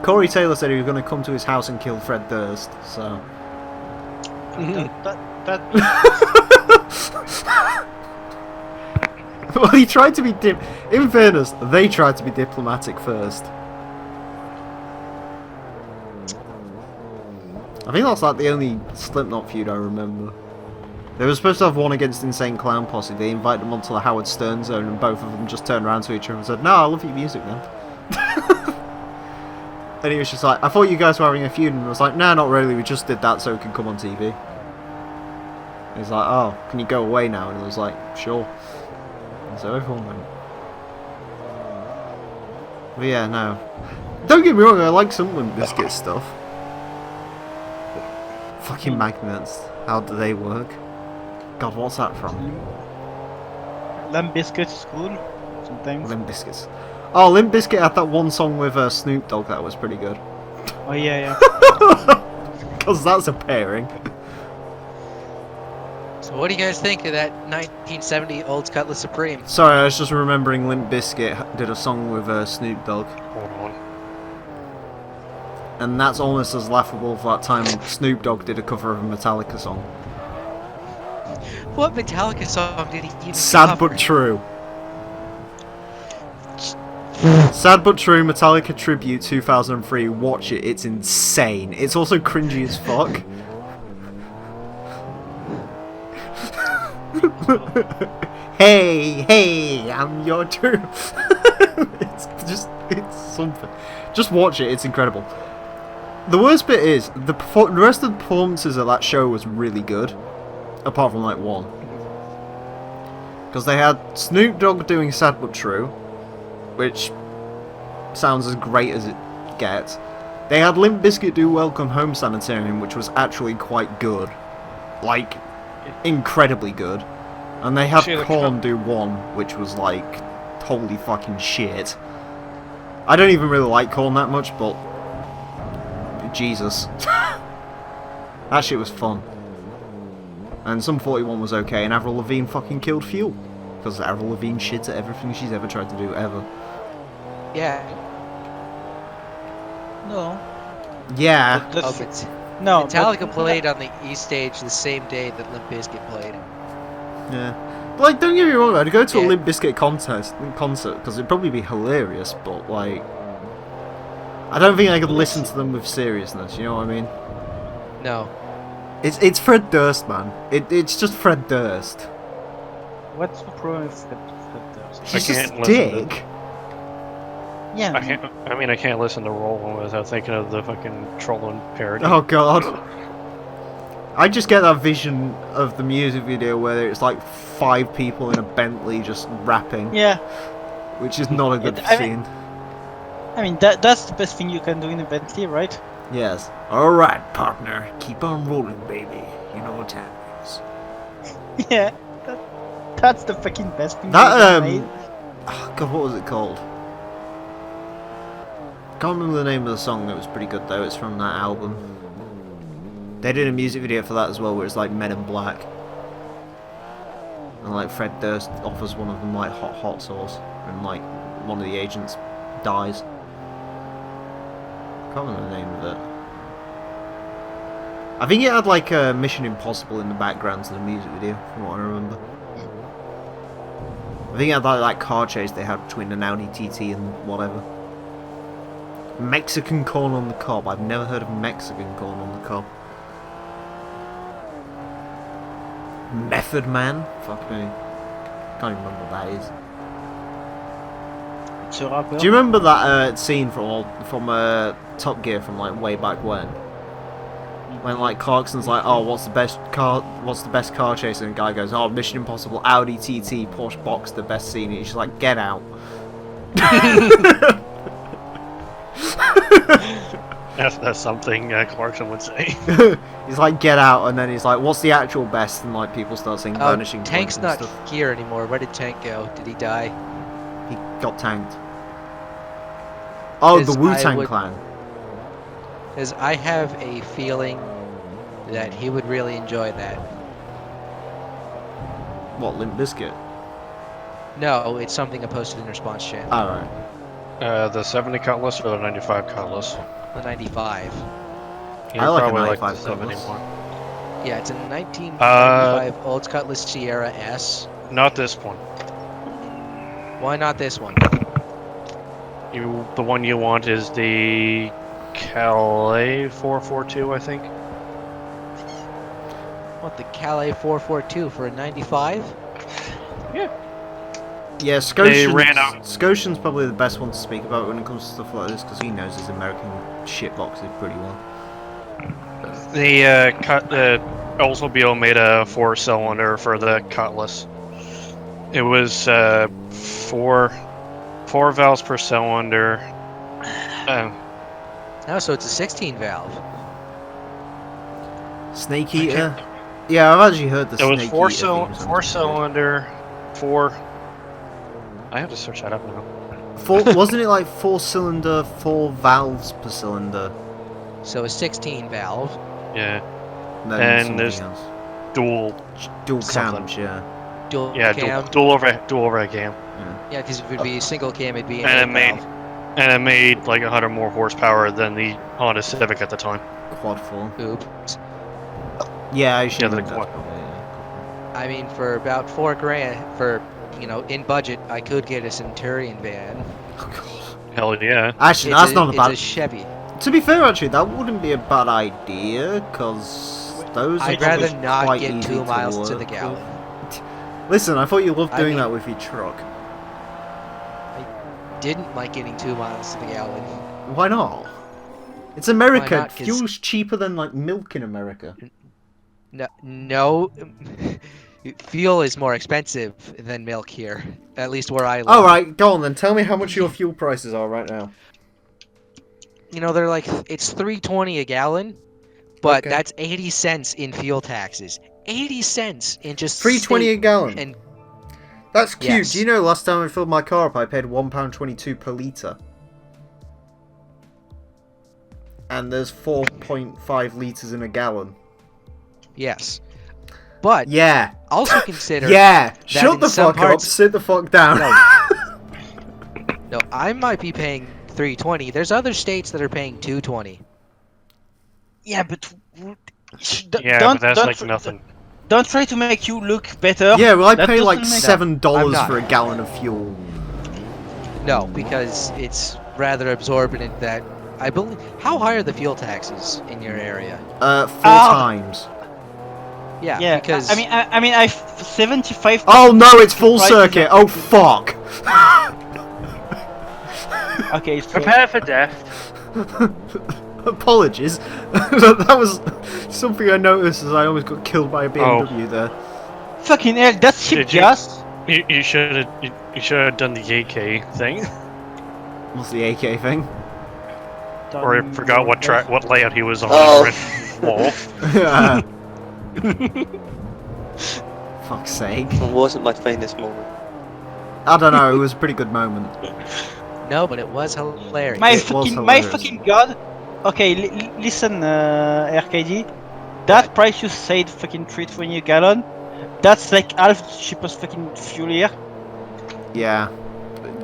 Corey Taylor said he was going to come to his house and kill Fred Durst, so... Well, he tried to be in fairness, they tried to be diplomatic first. I think that's like the only Slipknot feud I remember. They were supposed to have one against Insane Clown Posse. They invited them onto the Howard Stern zone and both of them just turned around to each other and said, "No, I love your music, man." And he was just like, "I thought you guys were having a feud," and I was like, "No, not really, we just did that so it can come on TV." And he's like, "Oh, can you go away now?" And I was like, "Sure." And so everyone went. But yeah, no. Don't get me wrong, I like some Limp Bizkit stuff. Fucking magnets. How do they work? God, what's that from? Limp Bizkit is cool. Sometimes. Limp Bizkit. Oh, Limp Bizkit had that one song with Snoop Dogg that was pretty good. Oh yeah. Because that's a pairing. So what do you guys think of that 1970 Olds Cutlass Supreme? Sorry, I was just remembering Limp Bizkit did a song with Snoop Dogg. Hold on. And that's almost as laughable for that time Snoop Dogg did a cover of a Metallica song. What Metallica song did he even Sad cover? but true. Sad but true, Metallica Tribute 2003. Watch it, it's insane. It's also cringy as fuck. Hey, I'm your true. It's something. Just watch it, it's incredible. The worst bit is, the rest of the performances at that show was really good. Apart from like one. Because they had Snoop Dogg doing Sad But True. which sounds as great as it gets. They had Limp Bizkit do Welcome Home Sanitarium, which was actually quite good. Like, incredibly good. And they had Korn do One, which was like, holy fucking shit. I don't even really like Korn that much, but Jesus. That shit was fun. And Sum 41 was okay, and Avril Lavigne fucking killed Fuel. Because Avril Lavigne shits at everything she's ever tried to do, ever. Yeah. No. Yeah. The Oh, th- but no. Metallica played on the East stage the same day that Limp Bizkit played. Yeah. But, like, don't get me wrong, I'd go to a Yeah. Limp Bizkit concert, because it'd probably be hilarious, but, like... I don't think I could listen to them with seriousness, you know what I mean? No. It's Fred Durst, man. It's just Fred Durst. What's the problem with Fred Durst? He's I just can't a listen dick. Yeah. I can't listen to Roland without thinking of the fucking trolling parody. Oh god. I just get that vision of the music video where it's like 5 people in a Bentley just rapping. Yeah. Which is not a good scene. I mean, that's the best thing you can do in a Bentley, right? Yes. Alright, partner. Keep on rolling, baby. You know what time it is. Yeah. That's the fucking best thing That, you ever made. oh god, what was it called? Can't remember the name of the song. It was pretty good though. It's from that album. They did a music video for that as well, where it's like Men in Black, and like Fred Durst offers one of them like hot sauce, and like one of the agents dies. Can't remember the name of it. I think it had like a Mission Impossible in the background to the music video, from what I remember. I think it had that car chase they had between an Audi TT and whatever. Mexican corn on the cob. I've never heard of Mexican corn on the cob. Method Man? Fuck me. Can't even remember what that is. It's a rapper. Do you remember that scene from Top Gear from like way back when? When like Clarkson's like, oh, what's the best car chase? And the guy goes, oh, Mission Impossible, Audi TT, Porsche Boxster, best scene. And he's just like, get out. That's something Clarkson would say. He's like, get out, and then he's like, what's the actual best? And like people start saying Oh, Vanishing Tank's Point and not stuff. here anymore. Where did Tank go? Did he die? He got tanked. Oh, the 'Cause Wu-Tang I would- Clan. Because I have a feeling that he would really enjoy that. What, Limp Bizkit? No, it's something I posted in the response chat. Alright. The 70 Cutlass or the 95 Cutlass? The 95. You I like a probably 95 the 70 Cutlass. one. Yeah, it's a 1995 Old Cutlass Sierra S. Not this one. Why not this one? The one you want is the Calais 442, I think. What, the Calais 442 for a 95? Yeah, They ran out. Scotian's probably the best one to speak about when it comes to stuff like this, because he knows his American shitboxes pretty well. The Oldsmobile made a 4-cylinder for the Cutlass. It was 4 valves per cylinder. Oh, so it's a 16 valve. Snake Eater? Yeah, I've actually heard the It was Snake 4 cylinder, 4. I have to search that up now. Wasn't it like 4-cylinder, 4 valves per cylinder? So a 16 valve. Yeah, No, And something there's else. dual cams, something. yeah. Dual cam. dual overhead cam, Yeah, because if it would be single cam, it'd be an And it 8 made- valve. and it made like 100 more horsepower than the Honda Civic at the time. Quad 4. Oops. Yeah, I should Yeah, know the that's quad. probably, yeah. I mean, for about $4,000, for, in budget, I could get a Centurion van. Oh, God. Hell yeah. Actually, that's not a It's bad... a Chevy. To be fair, actually, that wouldn't be a bad idea, because those are I'd rather probably not quite get easy 2 miles to the work gallon. with. Listen, I thought you loved I doing mean- that with your truck. Didn't like getting 2 miles to the gallon. Why not? It's America. not? 'Cause- Fuel's cheaper than like milk in America. No, Fuel is more expensive than milk here, at least where I live. Alright, go on then. Tell me how much your fuel prices are right now. You know, they're like, it's $3.20 a gallon, but Okay. that's 80 cents in fuel taxes. 80 cents in just $3.20 a gallon. And That's cute. Yes. Do you know last time I filled my car up, I paid £1.22 per litre. And there's 4.5 litres in a gallon. yes. But Yeah. also consider Yeah. that Shut in the some fuck up. parts- Sit the fuck down. No, I might be paying $3.20. There's other states that are paying $2.20. Yeah, but Yeah, don't, but that's don't, like nothing. Don't try to make you look better. Yeah, well, I That pay like doesn't make- $7 I'm not. for a gallon of fuel. No, because it's rather absorbent that I believe. How high are the fuel taxes in your area? 4 Ah. times. Yeah, Yeah, because I mean, I 75. Oh no, it's full prices circuit. are- Oh fuck. Okay, so Prepare for death. Apologies. That was something I noticed as I almost got killed by a BMW there. fucking hell, that's cheap Did you- gas. You should have done the AK thing, What's the AK thing? or I forgot what layout he was on. Oh. The red wall. Fuck's sake. It wasn't my finest moment. I don't know, it was a pretty good moment. no, but it was hilarious. My It was fucking, my hilarious. fucking god. Okay, listen, RKD. That price you said, fucking $3.20 a gallon. That's like half the cheapest fucking fuel here. Yeah.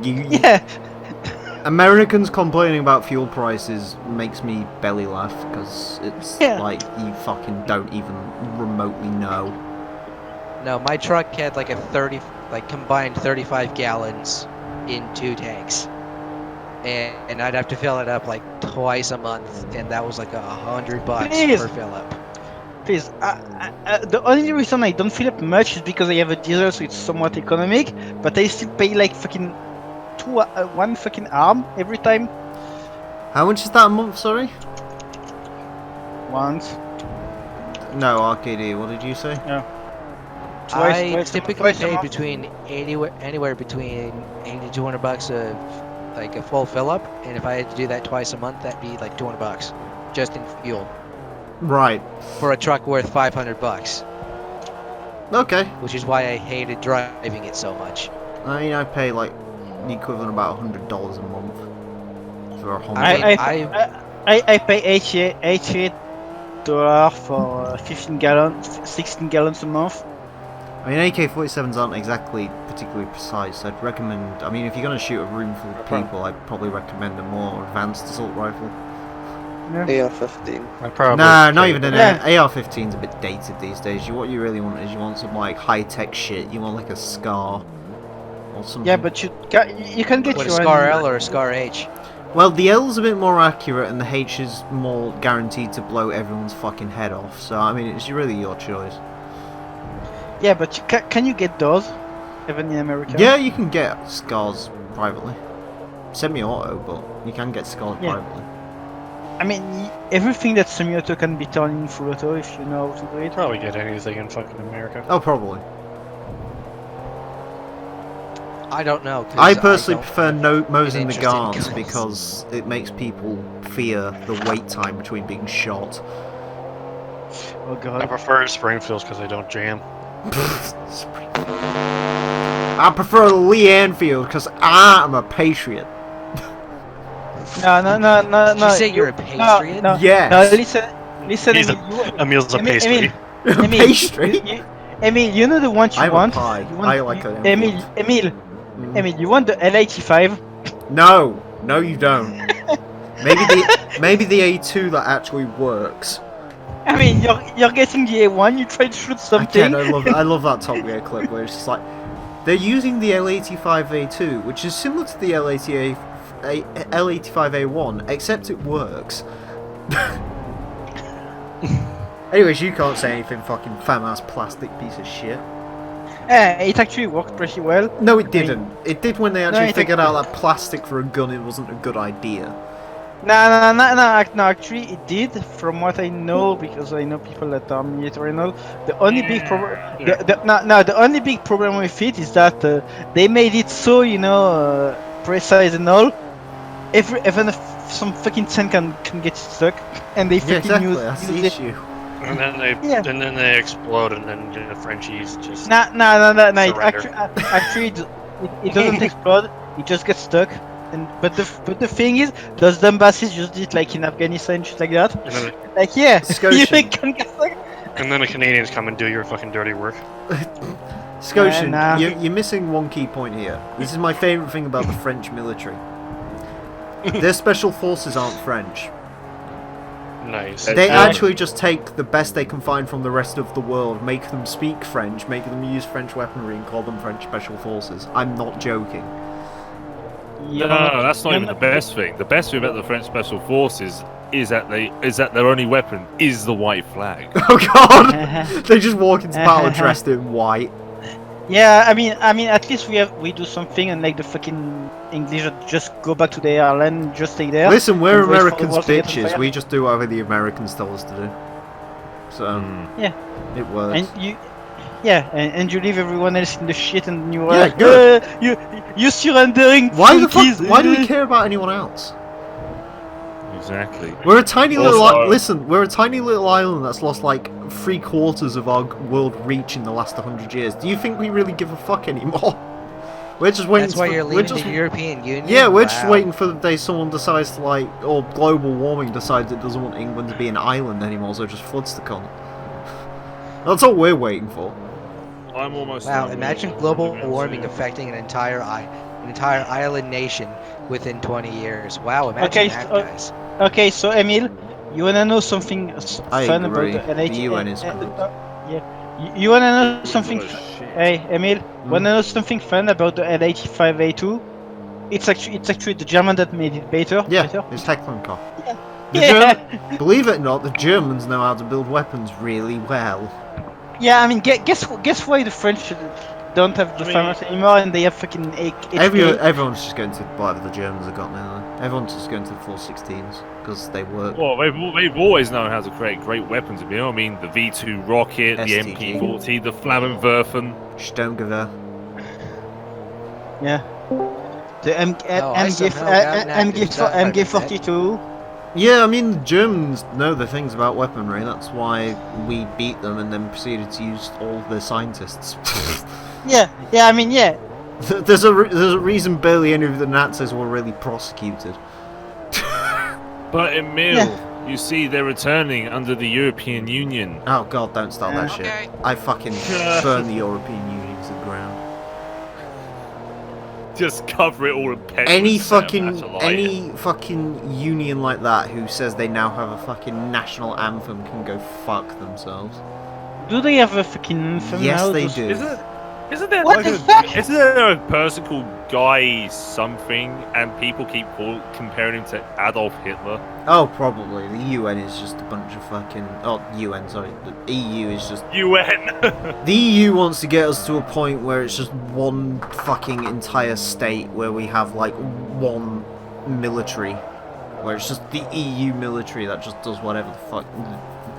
Yeah. Americans complaining about fuel prices makes me belly laugh because it's Yeah. like you fucking don't even remotely know. No, my truck had like a combined 35 gallons in 2 tanks. And I'd have to fill it up like twice a month, and that was like $100 Please. per fill up. Please, the only reason I don't fill up much is because I have a diesel, so it's somewhat economic. But I still pay like fucking one fucking arm every time. How much is that a month, sorry? Once. No, RKD, what did you say? I typically twice a pay month. between anywhere between $80 to $200 of like a full fill up, and if I had to do that twice a month, that'd be like $200 just in fuel Right. for a truck worth $500, Okay. which is why I hated driving it so much. I mean, I pay like the equivalent of about $100 a month for a I Honda. mean, I pay $88 for 16 gallons a month. I mean, AK-47s aren't exactly particularly precise. I'd recommend... I mean, if you're going to shoot a room full of people, I'd probably recommend a more advanced assault rifle. AR-15. I probably Nah, not even an Yeah. AR-15's a bit dated these days. What you really want is you want some, like, high-tech shit. You want, like, a SCAR or something. Yeah, but you can get what, a your Scar own- L or a Scar H? Well, the L's a bit more accurate, and the H is more guaranteed to blow everyone's fucking head off. So, I mean, it's really your choice. Yeah, but can you get those even in America? Yeah, you can get SCARs privately. Semi-auto, but you can get SCARs Yeah. privately. I mean, everything that's semi-auto can be turned in full auto if you know how to do it. probably get anything in fucking America. Oh, probably. I don't know. 'cause I personally don't prefer have Mosing an the interest in guards guns. because it makes people fear the wait time between being shot. Oh I god. prefer Springfields because they don't jam. I prefer Lee Anfield because I am a patriot. No. Did you say you're a patriot? No, Yes. no, listen, He's Emile's a pastry. Pastry? Emile, you know the one you I'm want? a pie. You want I like an Emile, Mm. Emile, you want the L85? No, you don't. Maybe the A2 that actually works. I mean, you're getting the A1. You try to shoot something. Again, I love that Top Gear clip where it's just like they're using the L85A2, which is similar to the L85A1, except it works. Anyways, you can't say anything, fucking fam-ass plastic piece of shit. It actually worked pretty well. No, it didn't. It did when they actually it figured out that plastic for a gun it wasn't a good idea. No, actually, it did, from what I know, because I know people that are military and all. The only big problem, the only big problem with it is that they made it so, precise and all. Even if some fucking tank can get stuck, and they Yeah, fucking exactly. use That's the it. issue. And then they explode, and then the Frenchies just No. It surrender. actually, it doesn't explode. It just gets stuck. But the thing is, those dumbasses just did like in Afghanistan, shit like that. And then, Like yeah, you Scotian. can get stuck. and then the Canadians come and do your fucking dirty work. Scotian, Nah. you're missing one key point here. This is my favourite thing about the French military. Their special forces aren't French. Nice. They actually just take the best they can find from the rest of the world, make them speak French, make them use French weaponry, and call them French special forces. I'm not joking. No, that's not even the best thing. The best thing about the French Special Forces is that their only weapon is the white flag. Oh god! They just walk into battle dressed in white. Yeah, I mean, at least we do something, and like the fucking English just go back to their land, and just stay there. Listen, we're and wait for the Americans world to get on bitches. fire. We just do whatever the Americans tell us to do. So, Yeah. it works. And you, yeah, and you leave everyone else in the shit, and you're Yeah, like, good. you surrendering. Why the fuck? flunkies." Why do we care about anyone else? Exactly. We're a tiny Also- little. Listen, we're a tiny little island that's lost like 3/4 of our world reach in the last 100 years. Do you think we really give a fuck anymore? We're just waiting. That's why for, you're we're leaving just, the European Union. Yeah, we're just Wow. waiting for the day someone decides to like, or global warming decides it doesn't want England to be an island anymore, so it just floods the continent. That's all we're waiting for. I'm almost. Wow, done imagine with global it. warming affecting an entire island nation within 20 years. Wow, imagine Okay, that, so- guys. Okay, so Emile, you wanna know something I fun agree. about the The LH? UN is good. Yeah, you wanna know something? Oh, shit. Hey, Emile, wanna know something fun about the L85A2? It's actually the German that made it better. Yeah, better. it's Hecklenkoch. The Yeah. Believe it or not, the Germans know how to build weapons really well. Yeah, I mean, guess why the French don't have the FAMAS anymore, and they have fucking HK? Everyone's just going to whatever the Germans have got now. Everyone's just going to the 416s because they work. Well, they've always known how to create great weapons. You know, I mean, the V2 rocket, the STG. MP40, the Flammenwerfen. Sturmgewehr. Yeah. The I somehow got an active side of MG42. Yeah, I mean, the Germans know the things about weaponry. That's why we beat them and then proceeded to use all of their scientists. Yeah, I mean, yeah. There's a reason barely any of the Nazis were really prosecuted. But Emile, you see, they're returning under the European Union. Oh god, don't start that shit. Okay. I fucking burn the European Union to the ground. Just cover it all in petrol. Any and set 'em fucking alight. any fucking union like that who says they now have a fucking national anthem can go fuck themselves. Do they have a fucking anthem Yes, now? they Those- do. Isn't there What like the a, fuck? Isn't there a person called Guy something, and people keep comparing him to Adolf Hitler? Oh, probably. The UN is just a bunch of fucking. Oh, UN, sorry. The EU is just. UN. The EU wants to get us to a point where it's just one fucking entire state where we have like one military. Where it's just the EU military that just does whatever the fuck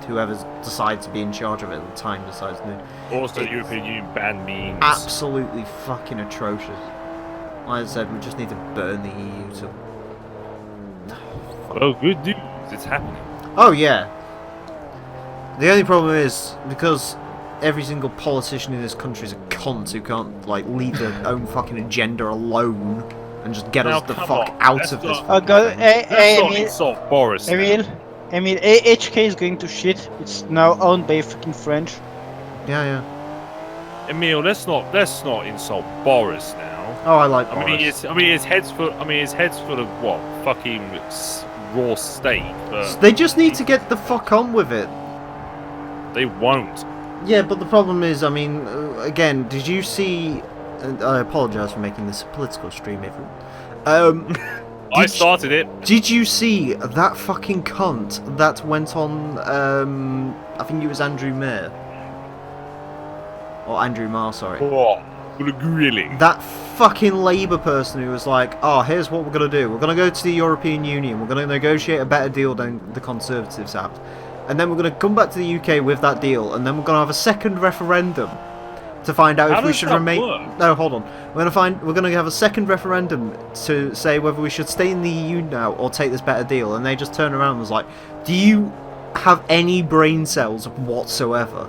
whoever decides to be in charge of it at the time decides to do. Also, the European Union banned memes. Absolutely fucking atrocious. Like I said, we just need to burn the EU to. Well, good news, it's happening. Oh yeah. The only problem is because every single politician in this country is a cunt who can't like lead their own fucking agenda alone and just get Now, us the come fuck on, out let's of this. not- Oh fucking god, thing. hey, Let's not Emile, insult Boris. now. Emile, HK is going to shit. It's now owned by fucking French. Yeah. Emile, let's not insult Boris now. Oh, I like I Boris. mean, his head's full. His head's full of what? Fucking raw steak. But They just need to get the fuck on with it. they won't. Yeah, but the problem is, I mean, again, did you see? And I apologise for making this a political stream, everyone. I Did- started it. Did you see that fucking cunt that went on? I think it was Andrew Mayer or Andrew Marr. Sorry. What? For the grilling. That fucking Labour person who was like, oh, here's what we're going to do. We're going to go to the European Union. We're going to negotiate a better deal than the Conservatives have. And then we're going to come back to the UK with that deal. And then we're going to have a second referendum to find out if we should remain... No, hold on. We're going to have a second referendum to say whether we should stay in the EU now or take this better deal. And they just turned around and was like, do you have any brain cells whatsoever?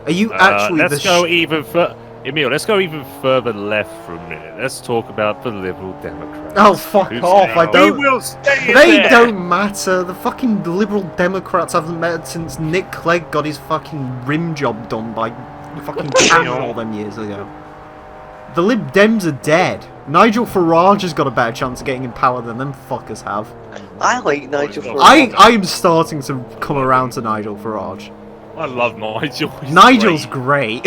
Are you actually let's go even further. Emile, let's go even further left for a minute. Let's talk about the Liberal Democrats. Oh, fuck off. I don't... We will stay They there. don't matter. The fucking Liberal Democrats haven't met since Nick Clegg got his fucking rim job done by fucking Cameron all them years ago. The Lib Dems are dead. Nigel Farage has got a better chance of getting in power than them fuckers have. I like Nigel Farage. I'm starting to come around to Nigel Farage. I love Nigel. He's Nigel's great.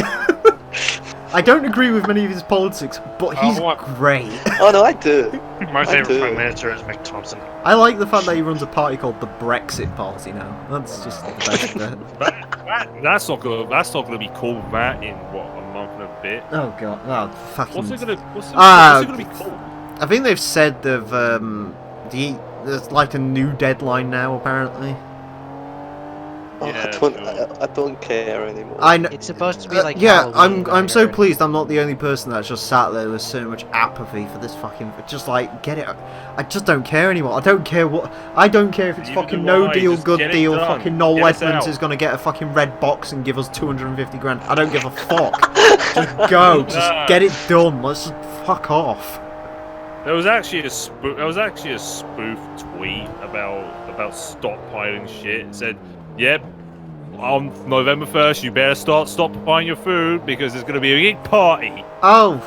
I don't agree with many of his politics, but he's great. Oh no, I do. My favourite Prime Minister is Mick Thompson. I like the fact that he runs a party called the Brexit Party now. That's just the best bit. That's not gonna be called that in what, a month and a bit. Oh god, oh, fucking. What's it gonna be called? I think they've said there's like a new deadline now apparently. Oh, Yeah, I don't care anymore. I know. It's supposed to be like yeah, Halloween, I'm so or- pleased I'm not the only person that's just sat there with so much apathy for this fucking. Just like get it. I just don't care anymore. I don't care what. I don't care if it's Neither fucking do no I, deal, just good get it deal. done. Fucking Noel Get us Edmonds out. is gonna get a fucking red box and give us 250 grand. I don't give a fuck. Just go. Just get it done. Let's just fuck off. There was actually a spoof tweet about stockpiling shit. It said, "Yep, on November 1st, you better start stockpiling your food because there's going to be a big party." Oh,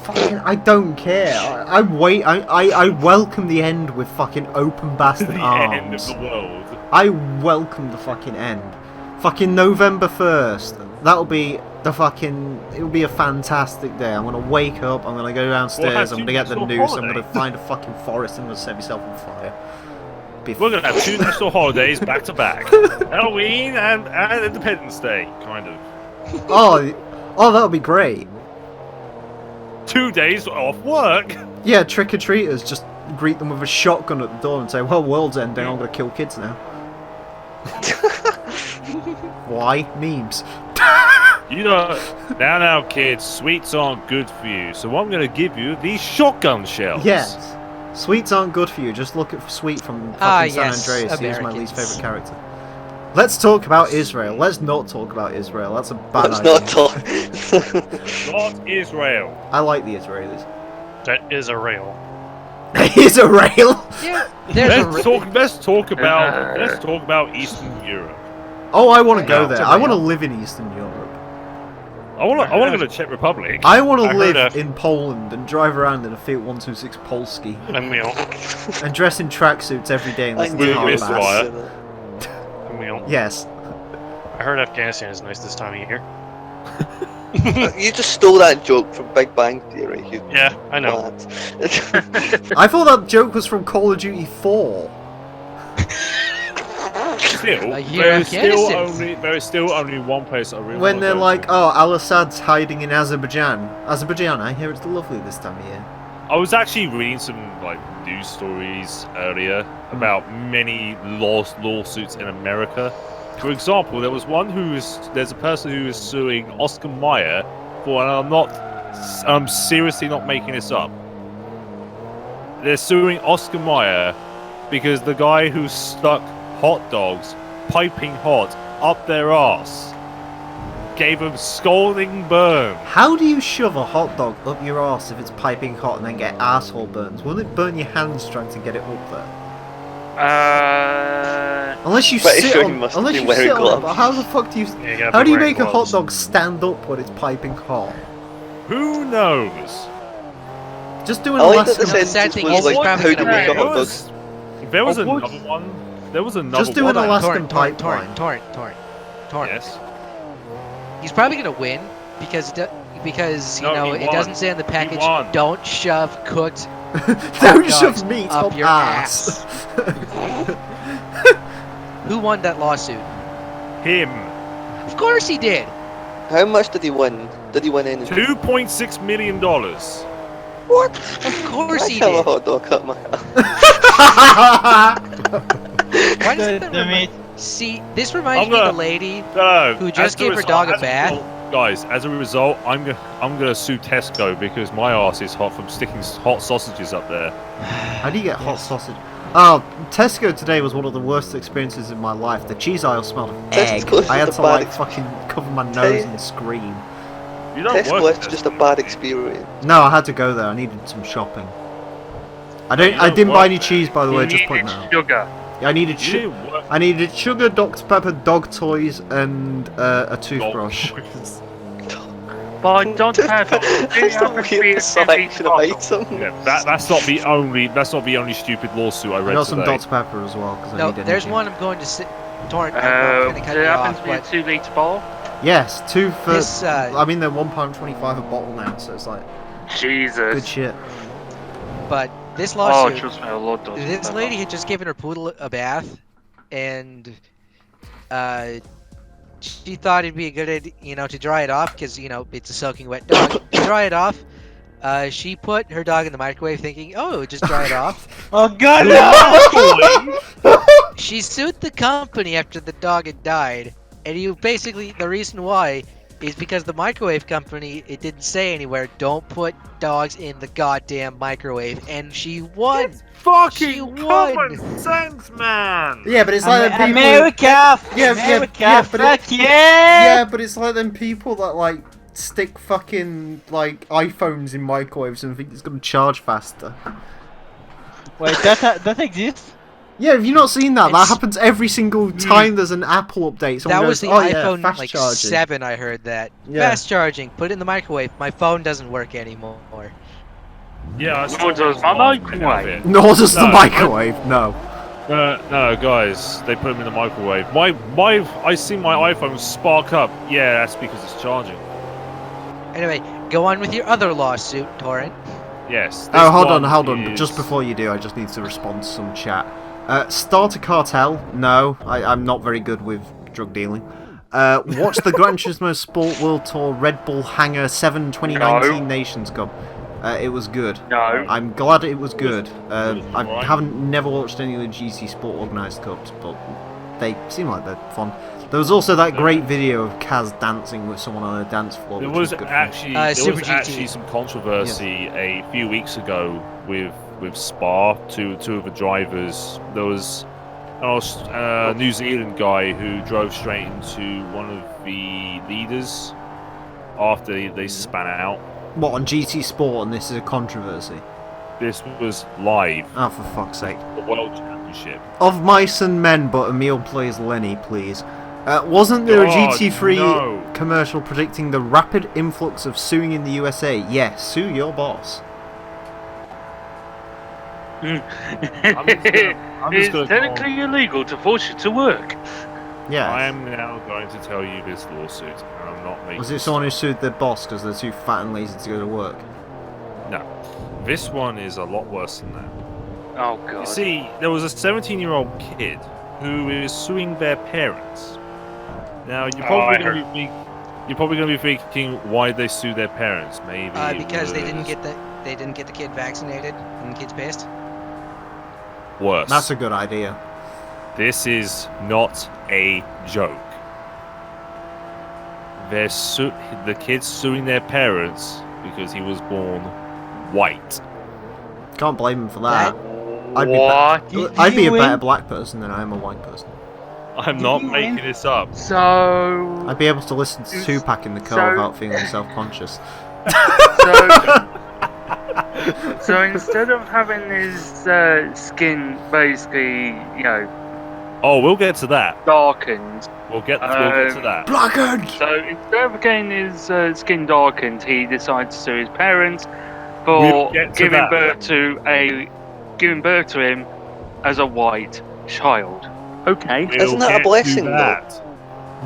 fucking! I don't care. I wait. I welcome the end with fucking open bastard The arms. end of the world. I welcome the fucking end. Fucking November 1st. That'll be the fucking. It'll be a fantastic day. I'm gonna wake up. I'm gonna go downstairs. I'm gonna get the news. I'm gonna find a fucking forest. I'm gonna set myself on fire. We're going to have 2 national holidays back to back. Halloween and Independence Day, kind of. Oh, that'll be great. 2 days off work. Yeah, trick-or-treaters just greet them with a shotgun at the door and say, well, world's ending, I'm gonna kill kids now. Why? Memes. You know, now, kids, sweets aren't good for you, so I'm going to give you these shotgun shells. Yes. Sweets aren't good for you. Just look at Sweet from fucking San yes, Andreas. He is my Americans. least favourite character. Let's talk about Israel. Let's not talk about Israel. That's a bad Let's idea. not talk. Not Israel. I like the Israelis. That is a rail. Israel? Yeah, there's Let's talk about Eastern Europe. Oh, I want to go No, there. it's a I want to rail. live in Eastern Europe. I want to go to Czech Republic. I want to I heard live of- in Poland and drive around in a Fiat 126 Polski Emile. and dress in tracksuits every day and I listen knew to you hard missed bass. wire. that. Emile. Yes. I heard Afghanistan is nice this time of year. You just stole that joke from Big Bang Theory. You Yeah, I know. lad. I thought that joke was from Call of Duty 4. Still, Like here in Afghanistan. there is still only one place I really When wanna they're go like, to. oh, Al-Assad's hiding in Azerbaijan. Azerbaijan, I hear it's lovely this time of year. I was actually reading some news stories earlier about many lawsuits in America. For example, there's a person who is suing Oscar Mayer for, and I'm seriously not making this up. They're suing Oscar Mayer because the guy who stuck hot dogs, piping hot, up their ass gave them scalding burn. How do you shove a hot dog up your arse if it's piping hot and then get asshole burns? Wouldn't it burn your hands trying to get it up there? Unless you Pretty sit sure on, you must unless be you wearing sit on it, gloves. but how the fuck do you? Yeah, you gotta How be do you wearing make a hot gloves. dog stand up when it's piping hot? Who knows? Just do an I like that Alaskan. the sad sentence thing was is like, he's how probably do gonna we make a win. hot dog? There was Oh, what? another one. There was another Just do one. an Alaskan Torrent. pipeline. Yes. He's probably gonna win because you No, know he it won. doesn't say on the package. won. Don't shove cooked. Don't dogs shove meat up up your ass. Who won that lawsuit? Him. Of course he did. How much did he win? Did he win anything? $2.6 million. What? Of course he I have a did. hot dog cut my Why does that Damn it. See, this reminds I'm me of the gonna- lady No, who as just a gave her result- dog a as bath. result- guys, as a result, I'm gonna sue Tesco because my arse is hot from sticking hot sausages up there. How do you get hot sausage? Oh, Tesco today was one of the worst experiences in my life. The cheese aisle smelled of egg. Tesco's I had just to a bad like fucking cover my nose and scream. You don't work Tesco at is just a Tesco, bad do you? experience. No, I had to go there. I needed some shopping. I You don't didn't buy work any there. cheese, by the way. You Just pointing needed that out. sugar. I needed You didn't work I needed sugar, Dr Pepper, dog toys, and a toothbrush. By Dr Pepper. That's the weirdest selection of items. Yeah, that's not the only stupid lawsuit I I read got some today. Dr Pepper as well because I No, need there's energy. one I'm going to sit. Torrent, I'm going to cut It you happens off, to be a but 2-litre bottle. Yes, two for. This, I mean, they're £1.25 a bottle now, so it's like Jesus. good shit. this Oh, lawsuit, trust me, a lot does. this lady had just given her poodle a bath, and she thought it'd be a good idea, to dry it off because it's a soaking wet dog. To dry it off, she put her dog in the microwave, thinking, "Oh, it would just dry it off." Oh god, no! She sued the company after the dog had died, and the reason why is because the microwave company, it didn't say anywhere, don't put dogs in the goddamn microwave, and she won. She Fucking won. common sense, man. Yeah, but it's like them people. America! Yeah, America! yeah, but fuck it- yeah! Yeah, but it's like them people that like stick fucking like iPhones in microwaves and think it's gonna charge faster. Wait, that exists? Yeah, have you not seen that? That It's- happens every single time there's an Apple update. Someone That goes, was the oh, yeah, iPhone fast like charging. 7. I heard that. Yeah. Fast charging. Put it in the microwave. My phone doesn't work anymore. Yeah, Nor does my microwave. Nor does the No, microwave. No. No, guys, they put them in the microwave. I see my iPhone spark up. Yeah, that's because it's charging. Anyway, go on with your other lawsuit, Torrent. Yes. Oh, hold one on. is- Just before you do, I just need to respond to some chat. Start a cartel? No, I'm not very good with drug dealing. Watch the Gran Turismo Sport World Tour Red Bull Hangar 7 2019 No. Nations Cup. It was good. No. I'm glad it was good. I alright. haven't never watched any of the GC Sport organised cups, but they seem like they're fun. There was also that great video of Kaz dancing with someone on a dance floor. There which was good fun. actually Super GT. some controversy a few weeks ago with Spa. Two of the drivers. There was a New Zealand guy who drove straight into one of the leaders after they span out. What, on GT Sport, and this is a controversy? This was live. Oh, for fuck's sake. The World Championship. Of mice and men, but Emile plays Lenny, please. Wasn't there a God, GT3 no. commercial predicting the rapid influx of suing in the USA? Yes, sue your boss. It's gonna technically illegal to force you to work. Yeah. I am now going to tell you this lawsuit, and I'm not making. Was it someone who sued their boss because they're too fat and lazy to go to work? No, this one is a lot worse than that. Oh god. You see, there was a 17-year-old kid who is suing their parents. Now you're I probably going to be thinking, why did they sue their parents? Maybe Because it they didn't was get the kid vaccinated and the kid's pissed. worse. That's a good idea. This is not a joke. The kid's suing their parents because he was born white. Can't blame him for that. What? I'd be a you better win? black person than I am a white person. I'm Did not you making win? this up. So. I'd be able to listen to Tupac in the car So- without feeling self-conscious. So instead of having his skin basically, Oh, we'll get to that. darkened, We'll get to that. Blackened! so instead of getting his skin darkened, he decides to sue his parents We'll for get to giving that. birth to him as a white child. Okay. We'll Isn't that a get to blessing, though? that.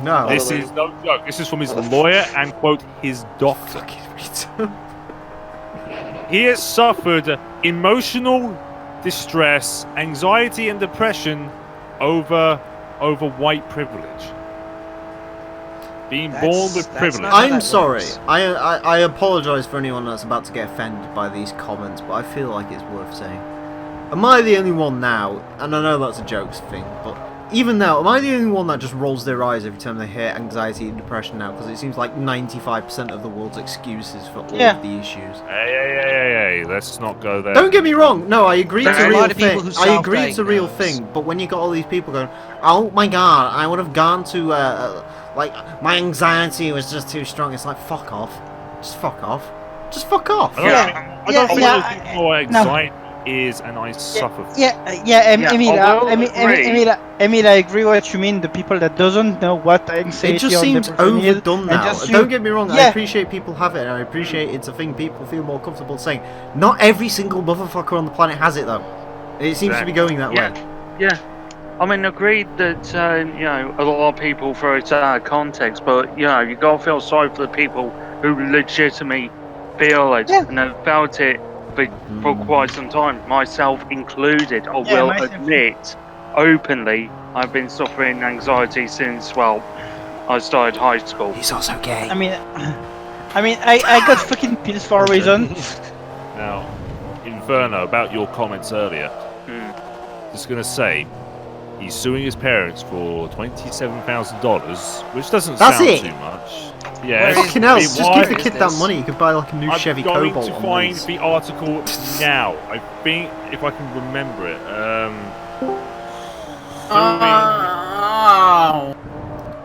No. This is no joke. This is from his lawyer and quote his doctor. He has suffered emotional distress, anxiety, and depression over white privilege. Being That's- born with that's privilege. not how I'm that sorry. works. I apologise for anyone that's about to get offended by these comments, but I feel like it's worth saying. Am I the only one now? And I know that's a jokes thing, but even now, am I the only one that just rolls their eyes every time they hear anxiety and depression now? Because it seems like 95% of the world's excuses for all Yeah. of the issues. Hey, let's not go there. Don't get me wrong. No, I agree There's it's a a real lot of people thing. who I agree it's a real self-diagnose. thing. But when you got all these people going, "Oh my god, I would have gone to like my anxiety was just too strong," it's like fuck off. Just fuck off. Just fuck off. I don't Yeah. think, I Yeah, don't think yeah, those people know what no. anxiety is, and I suffer from it. Yeah, Yeah, Emile, although I agree- Emile, I agree what you mean. The people that doesn't know what anxiety It just or seems depression is, overdone and now. just Don't get me wrong, I Yeah. appreciate people have it, and I appreciate it's a thing people feel more comfortable saying. Not every single motherfucker on the planet has it, though. It seems to be going that Yeah. way. Yeah. I mean, agreed that, you know, a lot of people throw it out of context, but, you know, you gotta feel sorry for the people who legitimately feel it Yeah. and have felt it for quite some time, myself included. I Yeah, will myself. admit openly, I've been suffering anxiety since, well, I started high school. He's also gay. I mean, I got fucking pills for a reason. Now, Inferno, about your comments earlier, Mm. just gonna say, he's suing his parents for $27,000, which doesn't That's sound it? too much. Where Yeah, is Fucking hell, Why just give the is kid that this? money. You could buy like a new I'm Chevy going Cobalt to on find lease. the article now. I think if I can remember it.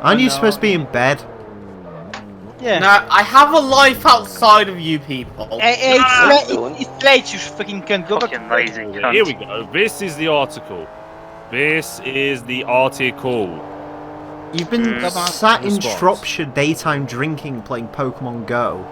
Aren't you supposed to be in bed? Yeah. Now, I have a life outside of you people. Hey, it's late, you fucking can't go back. Fucking lazy cunt. Here we go. This is the article. This is the article. You've been Come sat in Response. Shropshire daytime drinking, playing Pokemon Go.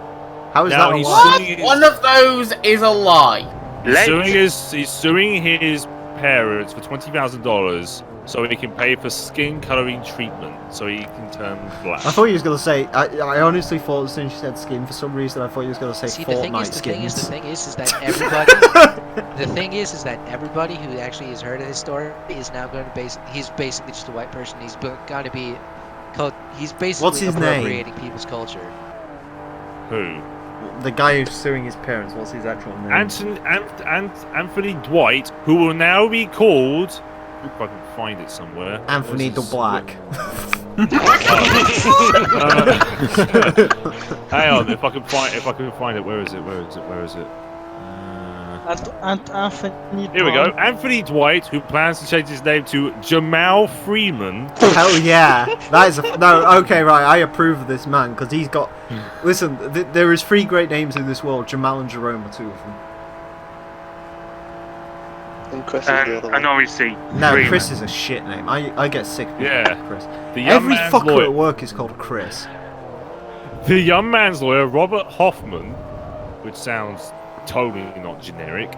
How is Now that a he's lie? suing his- One of those is a lie. He's suing his parents for $20,000 so he can pay for skin coloring treatment so he can turn black. I thought you was gonna say. I honestly thought as soon as you said skin, for some reason I thought you was gonna say See, the thing Fortnite is, the skins. thing is that everybody, the thing is that everybody who actually has heard of his story is now going to he's basically just a white person. He's going to be, he's basically What's his name? appropriating people's culture. Who? The guy who's suing his parents. What's his actual name? Anthony Dwight, who will now be called. If I can find it somewhere. Anthony the Where's his- Black. Hang on, if I can find it. Where is it? Anthony. Here we go. Anthony Dwight, who plans to change his name to Jamal Freeman. Hell yeah, that is no. Okay, right. I approve of this man because he's got. Listen, there is 3 great names in this world. Jamal and Jerome are 2 of them. And Chris is the other And one. obviously, No, Freeman. Chris is a shit name. I get sick of Yeah. Chris. The young Every man's fucker lawyer. at work is called Chris. The young man's lawyer, Robert Hoffman, which sounds totally not generic,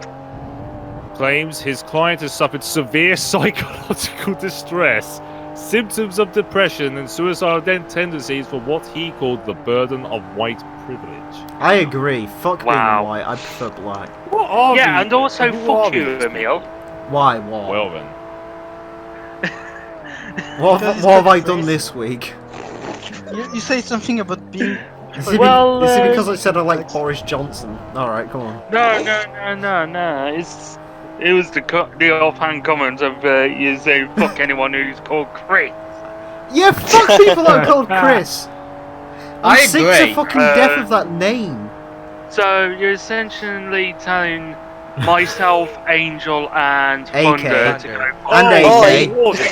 claims his client has suffered severe psychological distress, symptoms of depression, and suicidal tendencies for what he called the burden of white privilege. I agree. Fuck Wow. being white. I prefer black. What are Yeah, these- and also who fuck are you, these Emile. Why? What? Well then. What have I done this week? You say something about being. Is it, Well, is it because I said I like Boris Johnson? Alright, come on. No. It was the offhand comment of you say fuck anyone who's called Chris. Yeah, fuck people that are called Chris! I'm I sick agree. to fucking death of that name. So you're essentially telling myself, Angel, and Thunder to go. And AK. Lordy.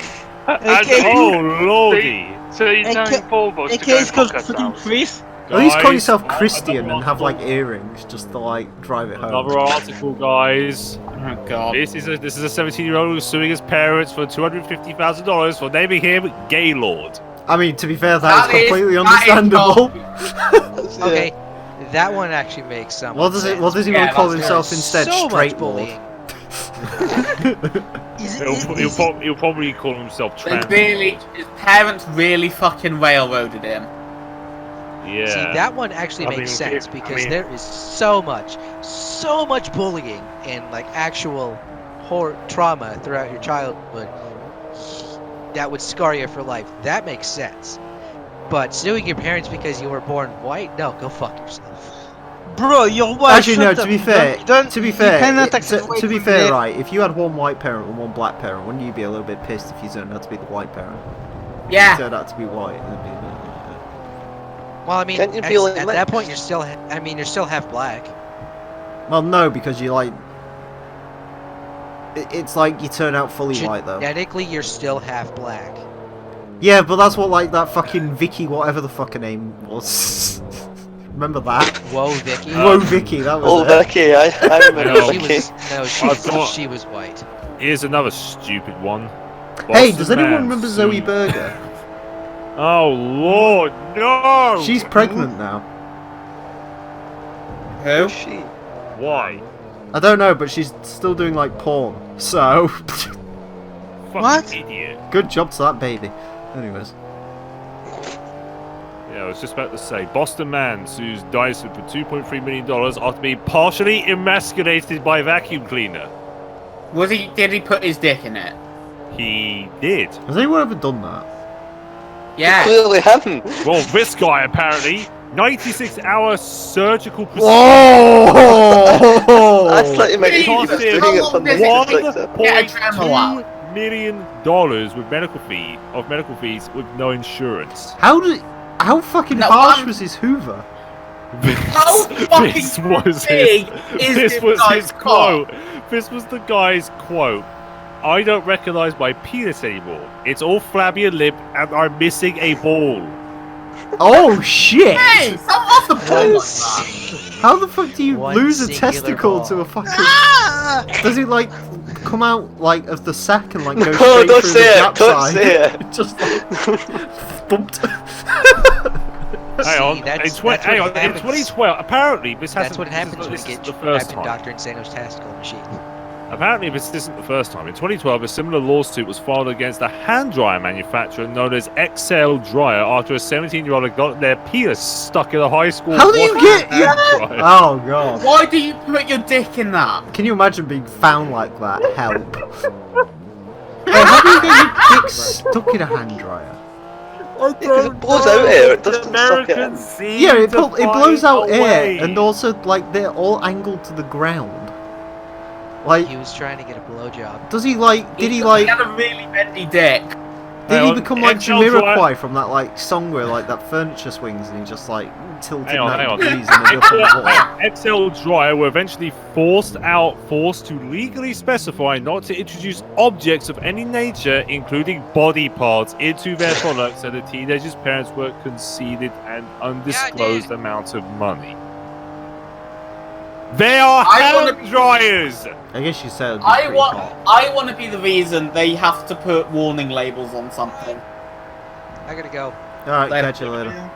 AK. Oh lordy. So you're telling four of us to AK go is called fuck fucking ourselves. Chris. At least call Guys, yourself Christian another and have like article- earrings just to like drive it home. Another article, guys. Oh god. This is a 17-year-old who's suing his parents for $250,000 for naming him Gaylord. I mean, to be fair, that That is is- completely that is understandable. Okay, that one actually makes some. What does he Yeah, want to call that's himself There's instead? so Straight much Lord. bullying. He'll probably call himself trans. His parents really fucking railroaded him. Yeah. See, that one actually I makes mean, sense I because mean- there is so much bullying and like actual horror trauma throughout your childhood that would scar you for life. That makes sense. But suing your parents because you were born white? No, go fuck yourself. Bro, you're white. Actually, no. To be fair, you cannot accept to be white fair, privilege. right? If you had one white parent and one black parent, wouldn't you be a little bit pissed if you turned out to be the white parent? If Yeah. you turned out to be white, it'd be a bit. Well, I mean, Can't you at, feel it at that point, you're still. I mean, you're still half black. Well, no, because you like. It's like you turn out fully white though. Genetically, you're still half black. Yeah, but that's what like that fucking Vicky, whatever the fuck her name was. Remember that? Whoa, Vicky. Whoa, Vicky, that was Oh, it. Vicky, I remember No. She Vicky. was no, I've got- she was white. Here's another stupid one. Hey, Boston does anyone man remember Zoe sued- Berger? Oh Lord, no! She's pregnant now. Who? Who's she? Why? I don't know, but she's still doing like porn. So, Fucking What? idiot. good job to that baby. Anyways. Yeah, I was just about to say, Boston man sues Dyson for $2.3 million after being partially emasculated by vacuum cleaner. Did he put his dick in it? He did. Has anyone ever done that? Yeah. Clearly haven't. Well, this guy apparently 96-hour surgical procedure. Whoa! I thought you meant he Jesus, was doing how it long for does the it take? sector. Get a tremolo out. $1.2 million with medical fees with no insurance. How fucking No, harsh was his Hoover? How fucking This was big his, is this this was guy's his cock? quote. This was the guy's quote. I don't recognize my penis anymore. It's all flabby and limp, and I'm missing a ball. Oh shit! Hey, stop off the phone like that. How the fuck do you One lose a singular testicle ball. to a fucking? Ah! Does it like come out like of the sack and like go No, straight don't through say the it, gap don't side? say it. Just like thumped. Hang on. See, that's in what hang on. In happens. 2012, apparently this hasn't. That's what happens when you this get isn't the first trapped in time. Dr. Insano's testicle machine. Apparently, this isn't the first time. In 2012, a similar lawsuit was filed against a hand dryer manufacturer known as XL Dryer after a 17-year-old had got their penis stuck in a high school. How do you washing get? hand dryer. Oh god! Why do you put your dick in that? Can you imagine being found like that? Help! Hey, how do you get your dick stuck in a hand dryer? Because it blows out air, it doesn't suck it in. Yeah, it blows out air, and also like they're all angled to the ground. Like, He was trying to get a blowjob. does he like? Did he He like? had a really bendy dick. Did Hang he on, become like XL Jamiroquai from that like song where like that furniture swings and he just like tilted Hang on, 90 hang on. degrees and ended up on the wall? XL Dryer were eventually forced to legally specify not to introduce objects of any nature, including body parts, into their products, and the teenagers' parents were conceded an undisclosed amount of money. They are I hand wanna- dryers! I guess you said. I want to be the reason they have to put warning labels on something. I gotta go. All right, Later. catch you later.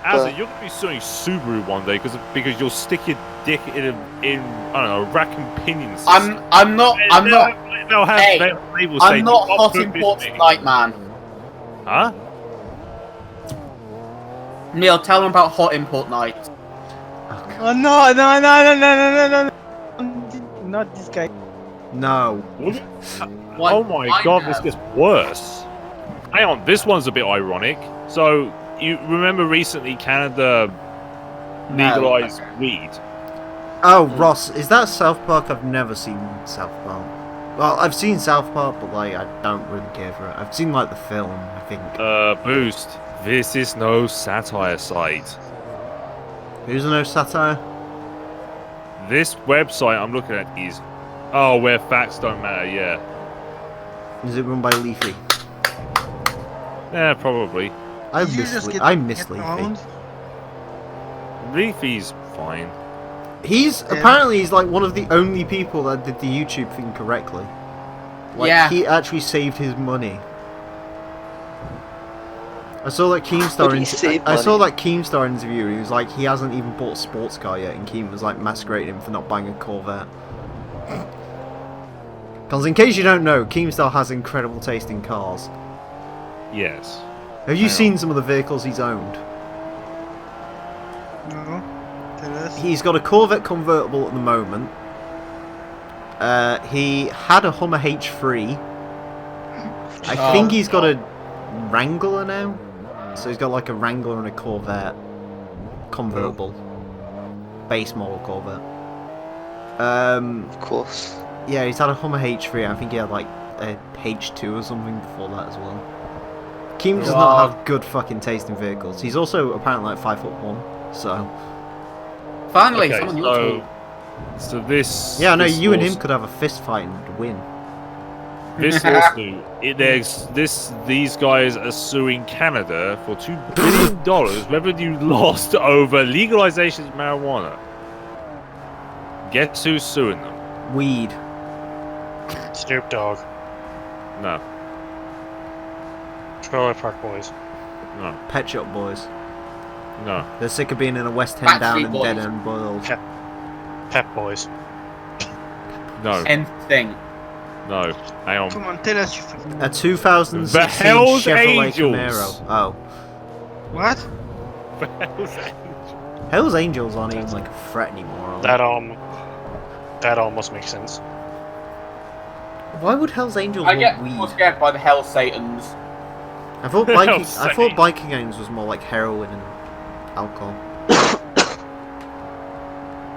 Azza, you're gonna be suing Subaru one day because you'll stick your dick in I don't know, a rack and pinion system. I'm not. They'll have Hey, labels say, I'm not "Do hot put import this thing." tonight, man. Huh? Neil, tell them about hot import night. Oh no! Not this guy. No. Why- Oh my why god, now? this gets worse. Hang on, this one's a bit ironic. So, you remember recently Canada legalized weed? Oh, Ross, is that South Park? I've never seen South Park. Well, I've seen South Park, but like I don't really care for it. I've seen like the film, I think. Boost. This is no satire site. Who's no satire? This website I'm looking at is where facts don't matter, yeah. Is it run by Leafy? Yeah, probably. I You just get- I miss get Leafy. around. Leafy's fine. He's apparently he's like one of the only people that did the YouTube thing correctly. Like Yeah. he actually saved his money. I saw that Keemstar. Did he save I saw money? that Keemstar interview. He was like, he hasn't even bought a sports car yet, and Keem was like masquerading him for not buying a Corvette. Because in case you don't know, Keemstar has incredible taste in cars. Yes. Have you Hang seen some of the vehicles he's owned? No. Tell us. He's got a Corvette convertible at the moment. He had a Hummer H3. I think he's got a Wrangler now. So he's got like a Wrangler and a Corvette. Convertible. Base model Corvette. Of course. Yeah, he's had a Hummer H3. I think he had like a H2 or something before that as well. Keem does not have good fucking taste in vehicles. He's also apparently like 5'1", so... Finally, Okay, someone your team. so this... Yeah, no, this you and him lawsuit- could have a fist fight and win. This lawsuit, these guys are suing Canada for $2 billion revenue lost over legalization of marijuana. Guess who's suing them? Weed. Snoop Dogg. No, Trailer Park Boys. no, Pet Shop Boys. no. They're sick of being in a West End down Backstreet and Boys. dead end world. Pep Boys. No, Anything. no. Hang on. Come on, tell us you fucking... A 2016 The Hells Chevrolet Angels. Camaro. Oh. What? Hell's Angels aren't even like a threat anymore. Are they? That almost makes sense. Why would Hell's Angels I want get weed? more scared by the Hell Satans. I thought biking. Hell's I thought biking gangs was more like heroin and alcohol.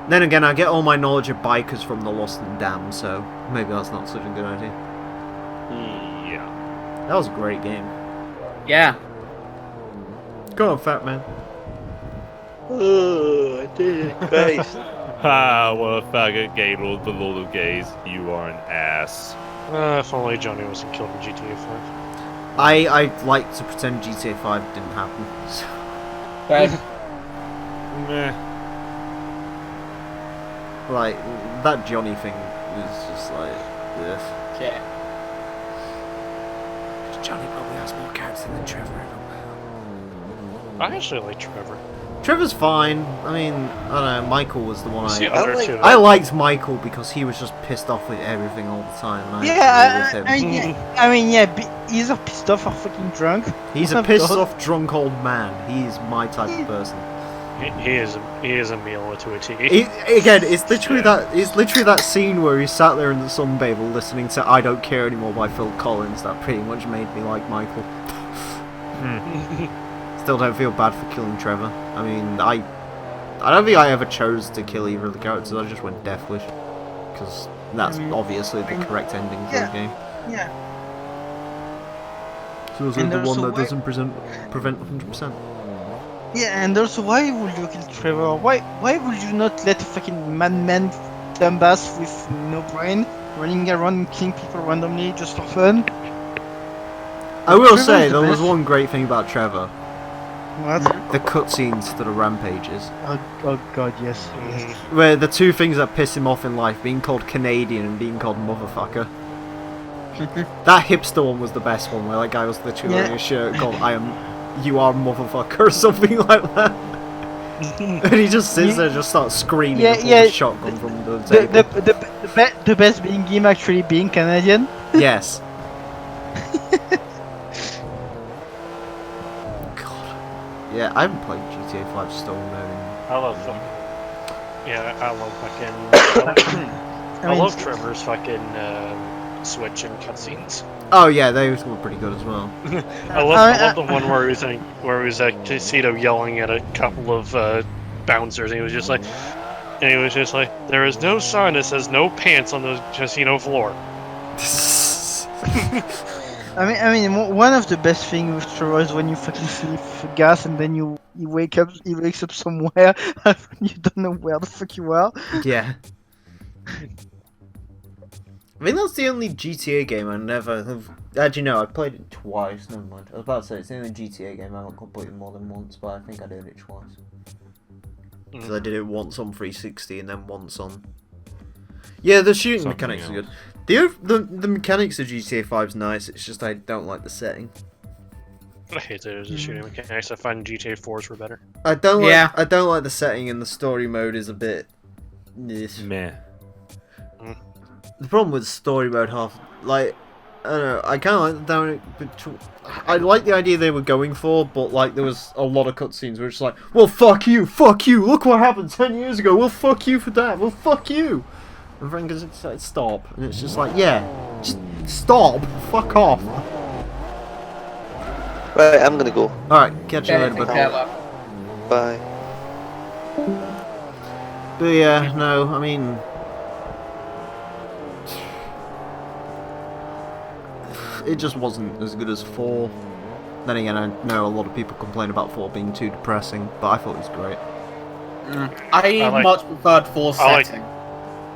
Then again, I get all my knowledge of bikers from the Lost and Damned, so maybe that's not such a good idea. Yeah. That was a great game. Yeah. Go on, fat man. Oh, I did it. Christ. Ah, what a faggot, Gaylord, the Lord of Gays. You are an ass. If only Johnny wasn't killed in GTA 5. I like to pretend GTA 5 didn't happen. So. Okay. Meh. Like, that Johnny thing was just like, ugh. Okay. Johnny probably has more character than Trevor everywhere. I actually like Trevor. Trevor's fine. I mean, I don't know, Michael was the one It's the I... other like- two. I liked Michael because he was just pissed off with everything all the time, and I Yeah, agree with him. I mean, yeah, he's a pissed off or fucking drunk. He's a Oh, pissed God. off drunk old man. He's my type of person. He is a meal to a T. Again, it's literally that scene where he sat there in the sunbathe listening to "I Don't Care Anymore" by Phil Collins that pretty much made me like Michael. Still don't feel bad for killing Trevor. I mean, I don't think I ever chose to kill either of the characters. I just went Death Wish because that's obviously the correct ending for the game. Yeah. So it's And the also one that why- doesn't prevent 100%. Yeah, and also, why would you kill Trevor? Why would you not let a fucking madman dumbass with no brain running around and killing people randomly just for fun? I will Trevor's say the there was best. one great thing about Trevor: What? the cutscenes to the rampages. Oh god, yes. Where the two things that piss him off in life, being called Canadian and being called motherfucker. That hipster one was the best one, where that guy was literally wearing a shirt called "You are motherfucker" or something like that. And he just sits there and just starts screaming and pulls a shotgun from the table. The best being him actually being Canadian. Yes. God. Yeah, I haven't played GTA 5 story mode in... I love fucking. Yeah, I love fucking. I love Trevor's fucking switch and cutscenes. Oh yeah, those were pretty good as well. I love the one where he was at casino yelling at a couple of bouncers, and he was just like, "There is no sign that says no pants on the casino floor." I mean, one of the best things with Trevor is when you fucking sniff gas and then he wakes up somewhere and you don't know where the fuck you are. Yeah. I think that's the only GTA game I never have... Actually, no, I played it twice, never mind. I was about to say, it's the only GTA game I haven't completed more than once, but I think I did it twice. Because I did it once on 360 and then once on... Yeah, the shooting Something mechanics are else. good. The mechanics of GTA 5 is nice, it's just I don't like the setting. I hate the shooting mechanics. I find GTA 4s were better. I don't Yeah. like the setting, and the story mode is a bit... Meh. The problem with story mode I don't know, I kind of like the down. I like the idea they were going for, but like there was a lot of cutscenes where it's like, well, fuck you, look what happened 10 years ago, well, fuck you for that, well, fuck you. And Frank is like, stop, and it's just like, yeah, just stop, fuck off. Right, I'm gonna go. Alright, catch you Okay, later, take bud. care, love. Bye. But yeah, no, I mean... It just wasn't as good as 4. Then again, I know a lot of people complain about 4 being too depressing, but I thought it was great. I much preferred 4's I like- setting.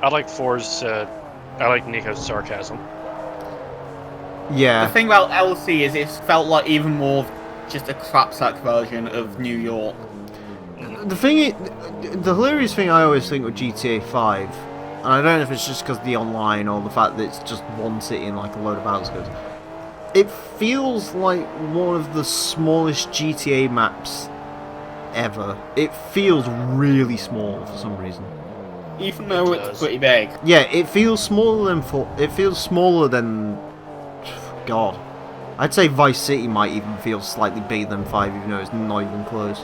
I like 4's. I like Nico's sarcasm. Yeah. The thing about LC is it felt like even more just a crapsack version of New York. The hilarious thing I always think with GTA 5, and I don't know if it's just because of the online or the fact that it's just one city and like a load of outskirts, it feels like one of the smallest GTA maps ever. It feels really small for some reason. Even though it's pretty big. Yeah, it feels smaller than God. I'd say Vice City might even feel slightly bigger than 5, even though it's not even close.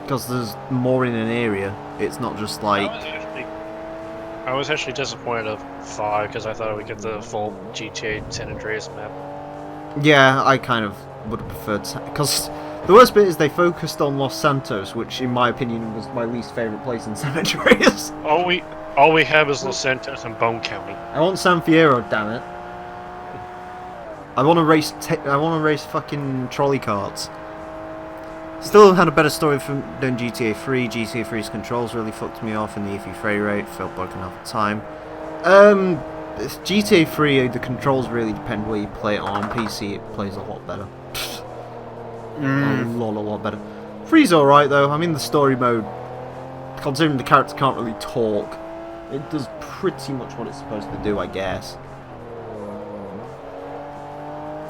Because there's more in an area. It's not just like... I was actually disappointed of 5 because I thought I would get the full GTA San Andreas map. Yeah, I kind of would have preferred... Because the worst bit is they focused on Los Santos, which in my opinion was my least favourite place in San Andreas. All we have is Los Santos and Bone County. I want San Fierro, damn it. I want to race fucking trolley carts. Still had a better story than GTA 3. GTA 3's controls really fucked me off, and the iffy frame rate felt broken half the time. GTA 3, the controls really depend where you play it on. PC, it plays a lot better. A lot better. 3's alright though. I mean, the story mode, considering the character can't really talk, it does pretty much what it's supposed to do, I guess.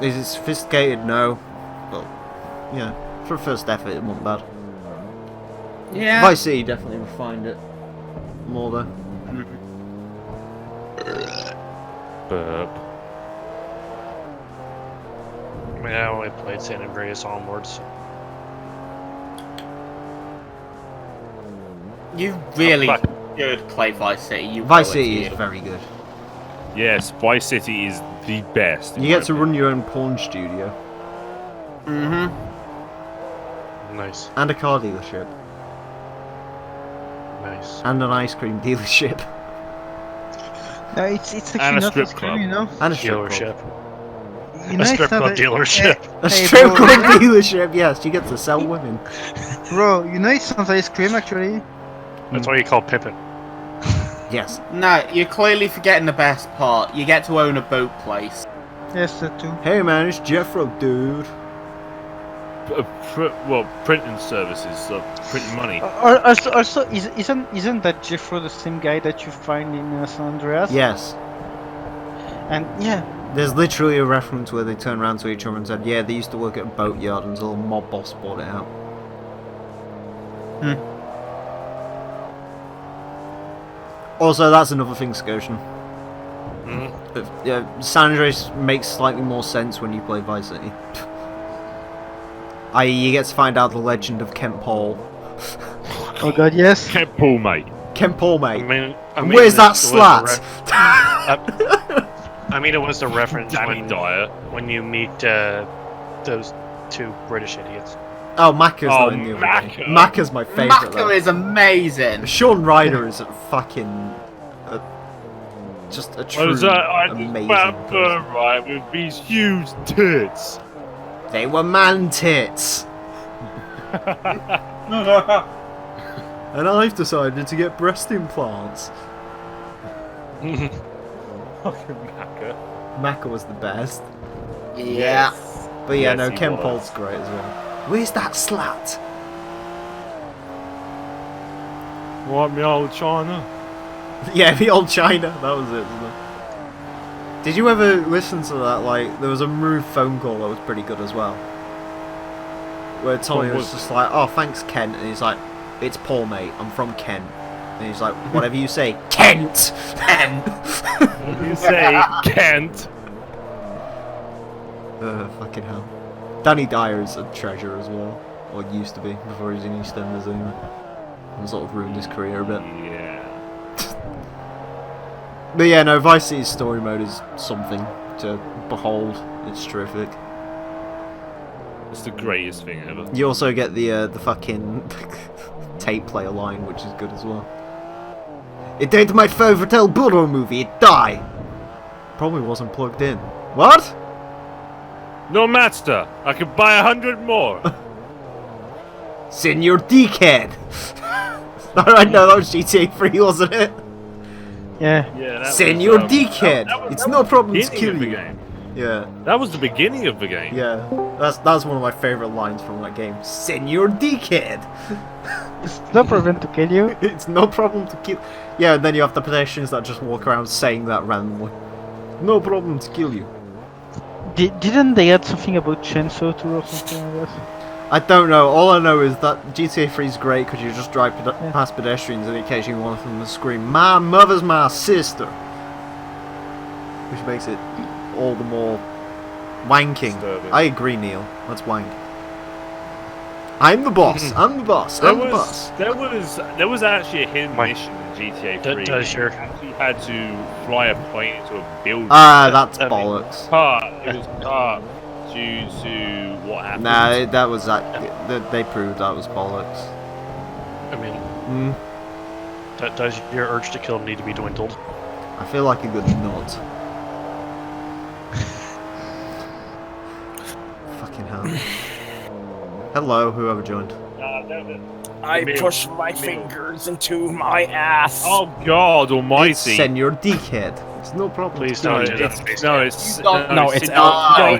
Is it sophisticated? No. But, yeah, for a first effort, it wasn't bad. Yeah. Vice City definitely refined it more though. Burp. I mean, I only played San Andreas onwards. You really should play Vice City. You Vice owe it City to is you. very good. Yes, Vice City is the best. You get to run your own porn studio. Nice. And a car dealership. Nice. And an ice cream dealership. No, it's actually And a not strip as club. cool, you know. And a strip club. Dealership. You know, A strip it's not club dealership. A Hey, strip bro, club dealership, yes, you get to sell women. Bro, you know it's not ice cream actually. That's what you call pimping. Yes. No, you're clearly forgetting the best part. You get to own a boat place. Yes, that too. Hey man, it's Jeffro, dude. Printing services, printing money. Also, isn't that Jeffro the same guy that you find in San Andreas? Yes. And yeah, There's literally a reference where they turn around to each other and said, yeah, they used to work at a boatyard until a mob boss bought it out. Also, that's another thing, Scotian. San Andreas makes slightly more sense when you play Vice City. I.e., you get to find out the legend of Kent Paul. oh god, yes. Kent Paul, mate. Kent Paul, mate. I mean, Where's that it was slat? I mean, it was the reference Danny Dyer. when you meet those two British idiots. Oh, Macca's Oh, not in the other Macca. game. Macca's my favourite. Macca though. is amazing. Sean Ryder is a fucking... just a true amazing person. Right, with these huge tits. They were man tits. And I've decided to get breast implants. Fucking Macca. Macca was the best. Yeah. But yeah, Yes, no, he Ken was. Paul's great as well. Where's that slat? Right, me old China. Yeah, the old China. That was it, wasn't it? Did you ever listen to that? Like, there was a Maroon phone call that was pretty good as well. Where Tommy What was was just like, oh, thanks, Kent. And he's like, it's Paul, mate. I'm from Kent. And he's like, whatever you say, Kent! You say Kent. Fucking hell. Danny Dyer is a treasure as well. Or used to be, before he was in EastEnders anyway. And sort of ruined his career a bit. Yeah. But yeah, no, Vice City's story mode is something to behold. It's terrific. It's the greatest thing ever. You also get the fucking tape player line, which is good as well. It ain't my favorite El Burro movie, it die! Probably wasn't plugged in. What? No matter. I can buy 100 more. Senor Dickhead! Alright, no, that was GTA 3, wasn't it? Yeah. Yeah, that Senor was, Dickhead! It's no problem to beginning kill of the you. game. Yeah, That was the beginning of the game. yeah. That's one of my favourite lines from that game. Senor Dickhead! It's no problem to kill you. It's no problem to kill. Yeah, and then you have the pedestrians that just walk around saying that randomly. No problem to kill you. Didn't they add something about chainsaw too or something like that? I don't know. All I know is that GTA 3 is great because you just drive past pedestrians and occasionally one of them will scream, "My mother's my sister," which makes it all the more wanking. Disturbing. I agree, Neil. Let's wank. I'm the boss. I'm the boss. I'm the boss. There was actually a hidden mission in GTA 3. Does your- You actually had to fly a plane into a building. Ah, that's I mean- bollocks. It was cut due to what happened. Nah, that was that. They proved that was bollocks. I mean, Mm, does your urge to kill need to be dwindled? I feel like a good nut. Fucking hell. Hello, whoever joined. I push my fingers into my ass. Oh God Almighty! Senor Dickhead. It's no problem. Please No, don't do that.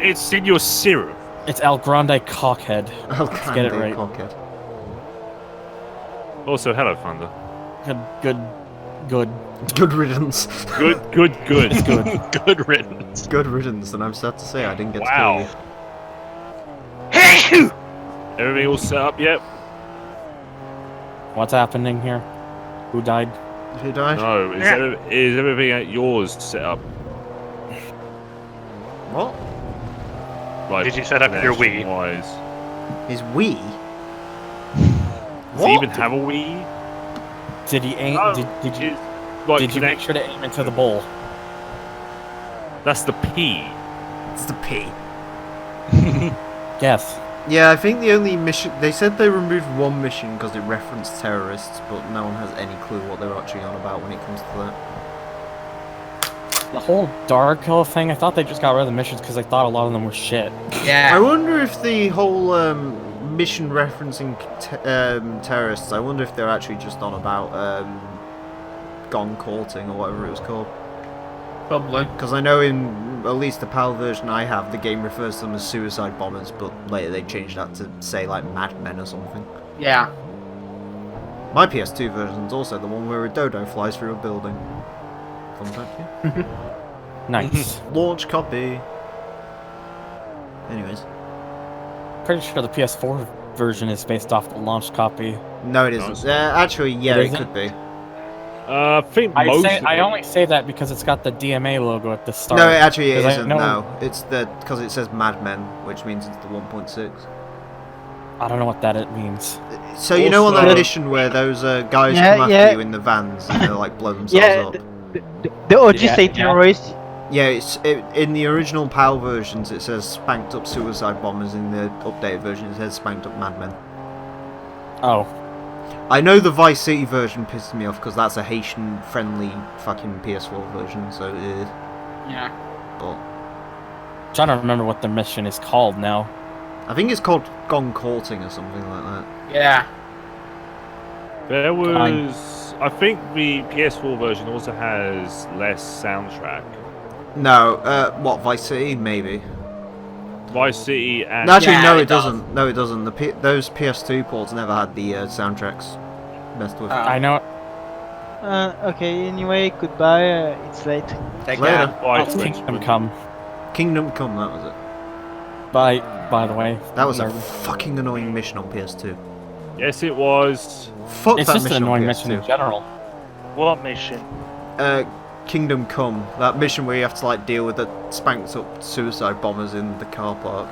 it's Senor Syrup. It's El Grande Cockhead. I'll get it right. Cockhead. Also, hello, Thunder. Good. Good riddance. Good. It's good. Good riddance. Good riddance, and I'm sad to say I didn't get Wow. to kill you. Everything all set up yet? What's happening here? Who died? Who died? No. Is everything at yours set up? What? Like, Did you set up your Wii? Wise. His Wii? Does he even have a Wii? Did he aim? No, Did you? Like, Did you make sure to aim into the bowl? That's the P. It's the P. Yes. Yeah, I think the only mission... They said they removed one mission because it referenced terrorists, but no one has any clue what they're actually on about when it comes to that. The whole Dark Hill thing, I thought they just got rid of the missions because I thought a lot of them were shit. I Yeah. wonder if the whole mission referencing terrorists, I wonder if they're actually just on about gone courting or whatever it was called. Probably. Because I know in at least the PAL version I have, the game refers to them as suicide bombers, but later they changed that to say like madmen or something. Yeah. My PS2 version's also the one where a dodo flies through a building. Fun fact, yeah. Nice. Launch copy. Anyways. Pretty sure the PS4 version is based off the launch copy. No, it isn't. Actually, yeah, It it isn't? could be. I think most. I only say that because it's got the DMA logo at the start. No, actually, it 'cause I isn't. know- No, it's because it says Mad Men, which means it's the 1.6. I don't know what that means. So you know on that Also- mission where those guys Yeah, come after yeah. you in the vans and they like blow themselves Yeah, up. the OG Yeah, say yeah. terrorists. Yeah, in the original PAL versions it says spanked up suicide bombers. In the updated version it says spanked up madmen. Oh. I know the Vice City version pisses me off because that's a Haitian-friendly fucking PS4 version. So, Yeah. but Trying to remember what the mission is called now. I think it's called Gone Courting or something like that. Yeah. There was. I think the PS4 version also has less soundtrack. No, what Vice City maybe. Vice City and. Actually, Yeah, no, it it doesn't. No, it doesn't. Those PS2 ports never had the soundtracks messed with. I know. Okay, anyway, goodbye. It's late. Take Later. care. Like, Oh, Kingdom Come. Kingdom Come, that was it. By the way. That was a Nerd. fucking annoying mission on PS2. Yes, it was. Fuck It's that just mission an annoying on mission in PS2. general. What mission? Kingdom Come, that mission where you have to like deal with the spanked up suicide bombers in the car park.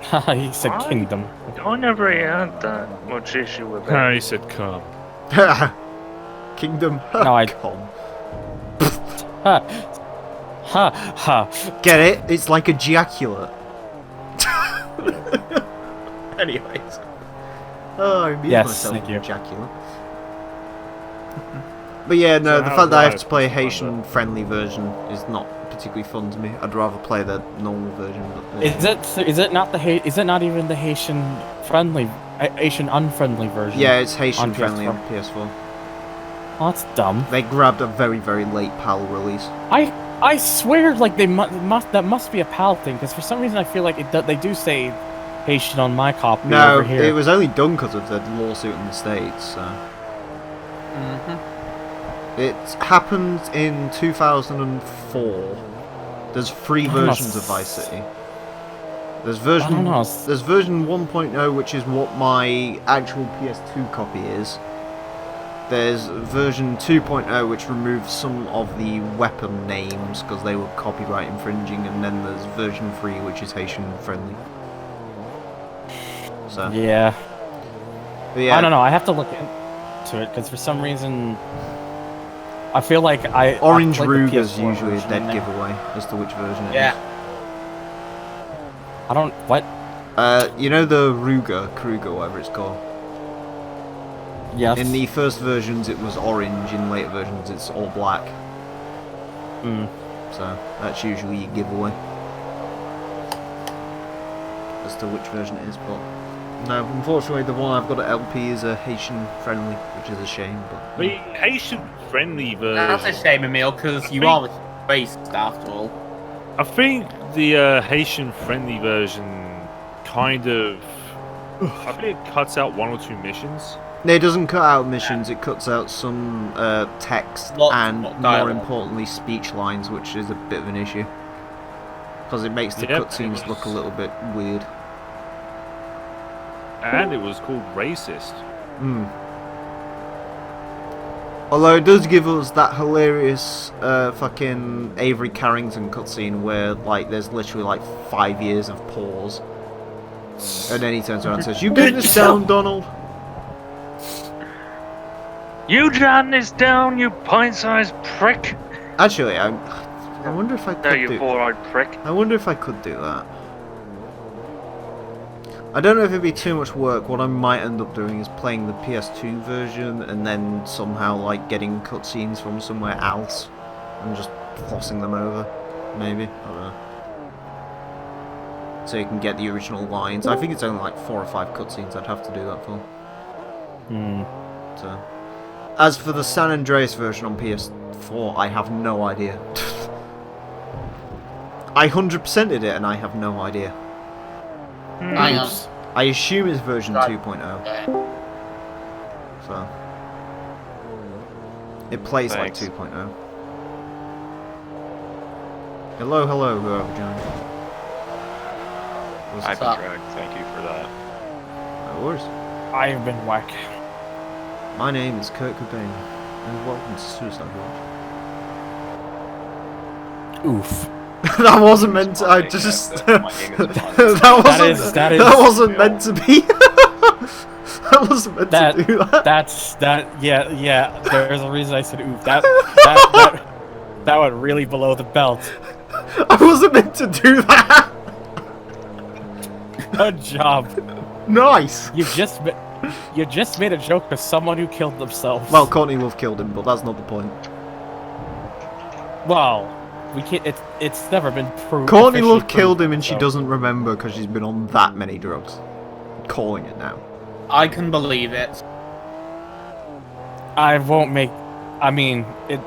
Haha, he said Why? Kingdom. I never had that much issue with it. He said come. Kingdom No, I- Come. Ha! Ha! Ha! Get it? It's like ejaculate. Anyways. Oh, I amused myself with ejaculate. But yeah, no, So the how fact that I have live to play a was it? Haitian-friendly version is not particularly fun to me. I'd rather play the normal version. But, Is it not is it not even the Haitian unfriendly version? yeah, it's on Haitian-friendly PS4? on PS4. Oh, that's dumb. They grabbed a very, very late PAL release. I swear, like that must be a PAL thing, because for some reason I feel like they do say Haitian on my copy No, over here. it was only done because of the lawsuit in the States, so... It happened in 2004. There's 3 versions of Vice City. There's version 1.0, which is what my actual PS2 copy is. There's version 2.0, which removes some of the weapon names because they were copyright infringing, and then there's version 3, which is Haitian friendly. So Yeah. but yeah, I don't know. I have to look into it because for some reason I feel like Orange I played the Ruger's PS4 usually a version dead and then- giveaway as to which version it is. Yeah. I don't what. You know the Kruger, whatever it's called. Yes. In the first versions it was orange, in later versions it's all black. So that's usually your giveaway as to which version it is, but no, unfortunately the one I've got at LP is a Haitian friendly, which is a shame, but... The Haitian friendly version. That's a shame, Emile, because you are racist after all. I think the Haitian friendly version kind of. I think it cuts out 1 or 2 missions. No, it doesn't cut out missions, it cuts out some text and, more importantly, speech lines, which is a bit of an issue. Because it makes the cutscenes look a little bit weird. And it was called racist. Although it does give us that hilarious fucking Avery Carrington cutscene where like there's literally like 5 years of pause. And then he turns around and says, "You get this down, Donald." You jotting this down, you pint-sized prick. Actually, I wonder if I could No, you do... four-eyed prick. I wonder if I could do that. I don't know if it'd be too much work. What I might end up doing is playing the PS2 version and then somehow like getting cutscenes from somewhere else and just flossing them over. Maybe. I don't know. So you can get the original lines. I think it's only like 4 or 5 cutscenes I'd have to do that for. So, as for the San Andreas version on PS4, I have no idea. I 100%ed it and I have no idea. I assume it's version 2.0. So, it plays like 2.0. Hello, whoever joined. I've been dragged, thank you for that. No worries. I have been whack. My name is Kurt Cobain, and welcome to Suicide Watch. Oof. That wasn't meant to. I just. That wasn't meant to be. That wasn't meant to do that. Yeah. There's a reason I said oof. That went really below the belt. I wasn't meant to do that. Good job. Nice. You just made a joke to someone who killed themselves. Well, Courtney Love killed him, but that's not the point. Well, we can't. It's never been proved. Courtney Love killed him, and she doesn't remember because she's been on that many drugs. Calling it now. I can believe it. I won't make. I mean, it.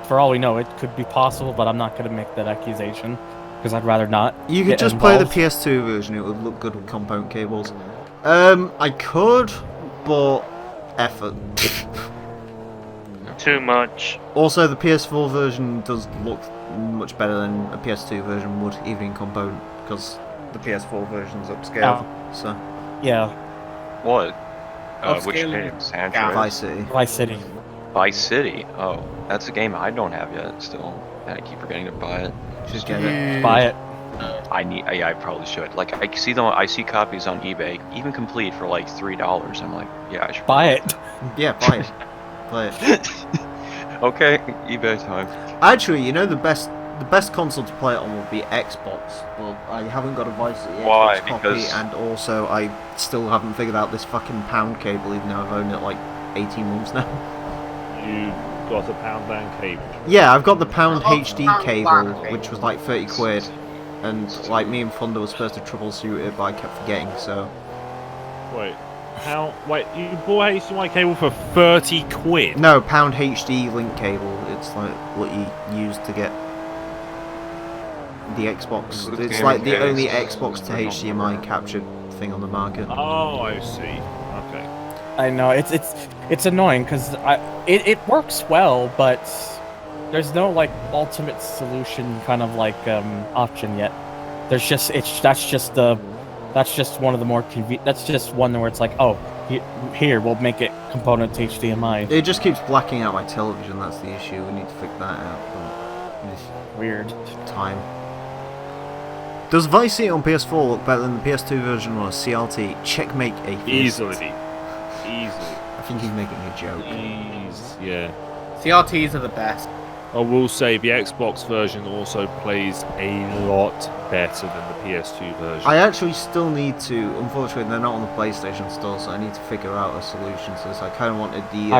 For all we know, it could be possible, but I'm not going to make that accusation because I'd rather not. You could just play the PS2 version; it would look good with component cables. I could, but effort. Too much. Also, the PS4 version does look much better than a PS2 version would, even in component, because the PS4 version's upscaled. So. Yeah. What? Which game? San Andreas? Vice City. Vice City. Vice City. Oh, that's a game I don't have yet. Still, and I keep forgetting to buy it. Just get it. Buy it. I probably should. Like I see copies on eBay, even complete for like $3. I'm like, yeah, I should buy it. Yeah, buy it. Play it. Okay, eBay time. Actually, you know the best the best console to play it on would be Xbox, but I haven't got a Vice City Why? Xbox copy, Because- and also I still haven't figured out this fucking pound cable, even though I've owned it like 18 months now. You got a pound land cable. Yeah, I've got the pound Oh, HD pound cable, land which was like 30 quid, and like me and Thunder were supposed to troubleshoot it, but I kept forgetting, so... Wait, how? Wait, you bought HDMI cable for 30 quid? No, pound HD link cable, it's like what you use to get the Xbox. It's like the only Xbox to HDMI captured thing on the market. Oh, I see. Okay. I know it's annoying because it works well, but there's no like ultimate solution kind of like option yet. There's just that's just one of the more convenient. That's just one where it's like, oh, here we'll make it component to HDMI. It just keeps blacking out my television. That's the issue. We need to figure that out. But it's Weird. time. Does Vice City on PS4 look better than the PS2 version or a CRT? Checkmate atheist. Easily. I think he's making a joke. Yeah. CRTs are the best. I will say the Xbox version also plays a lot better than the PS2 version. I actually still need to. Unfortunately, they're not on the PlayStation Store, so I need to figure out a solution to this. I kind of wanted the.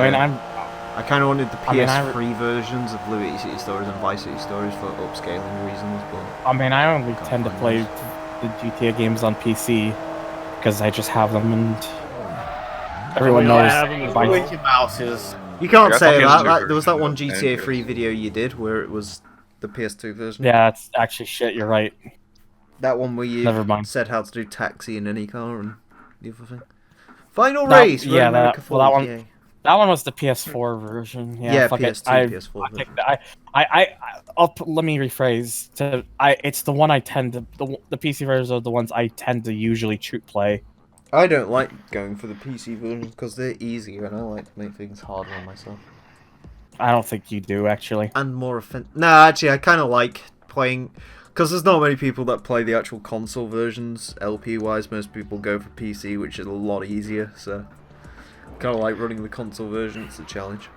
I kind of wanted the PS3 versions of Liberty City Stories and Vice City Stories for upscaling reasons, but... I mean, I only tend to play the GTA games on PC because I just have them, and everyone knows. Mickey Mouse is... You can't say that. There was that one GTA 3 video you did where it was the PS2 version. Yeah, it's actually shit. You're right. That one where you Never mind. said how to do taxi in any car and the other thing. Final race. Yeah, that one. Yay. That one was the PS4 version. Yeah, fuck PS2, it. PS4 version. Let me rephrase. It's the one I tend to. The PC versions are the ones I tend to usually play. I don't like going for the PC versions because they're easier, and I like to make things harder on myself. I don't think you do, actually. And more offensive. Nah, actually, I kind of like playing... Because there's not many people that play the actual console versions, LP-wise. Most people go for PC, which is a lot easier, so... Kind of like running the console version, it's a challenge.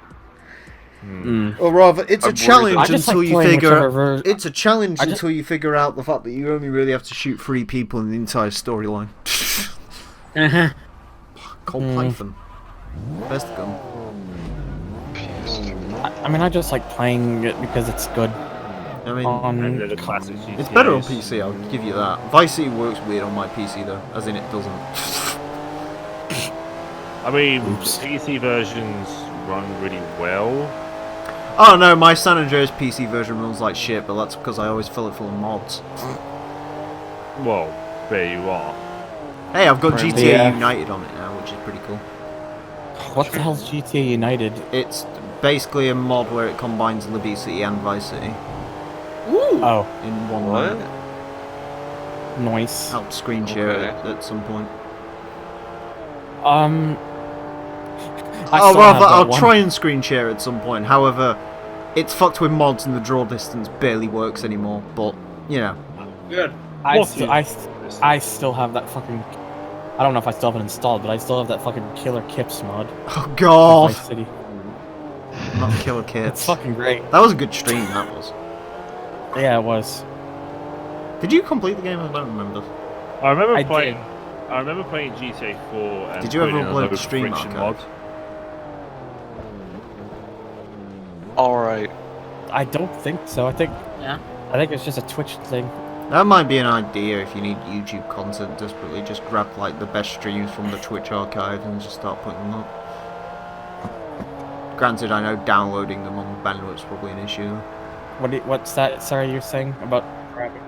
Or rather, it's a challenge until you figure... It's a challenge until you figure out the fact that you only really have to shoot 3 people in the entire storyline. Cold Python. Best gun. I mean, I just like playing it because it's good. I mean, it's GTAs. better on PC, I'll give you that. Vice City works weird on my PC though, as in it doesn't. I mean, PC versions run really well. Oh no, my San Andreas PC version runs like shit, but that's because I always fill it full of mods. Well, there you are. Hey, I've got GTA United on it now, which is pretty cool. What the hell's GTA United? It's basically a mod where it combines Liberty City and Vice City. Ooh! Oh. In one What? Nice. I'll screen share it at some point. I'll try and screen share at some point. However, it's fucked with mods and the draw distance barely works anymore. But you know, Good. I still have that fucking. I don't know if I still have it installed, but I still have that fucking Killer Kips mod. Oh god. Vice City. Not Killer Kids. It's fucking great. That was a good stream. That was. Yeah, it was. Did you complete the game? I don't remember. I remember I playing. did. I remember playing GTA 4 and Did you ever putting in a upload load the of stream friction archive? mod. Alright. I don't think so. I think it's just a Twitch thing. That might be an idea if you need YouTube content desperately. Just grab like the best streams from the Twitch archive and just start putting them up. Granted, I know downloading them on bandwidth's probably an issue. What's that? Sorry, you're saying about grabbing?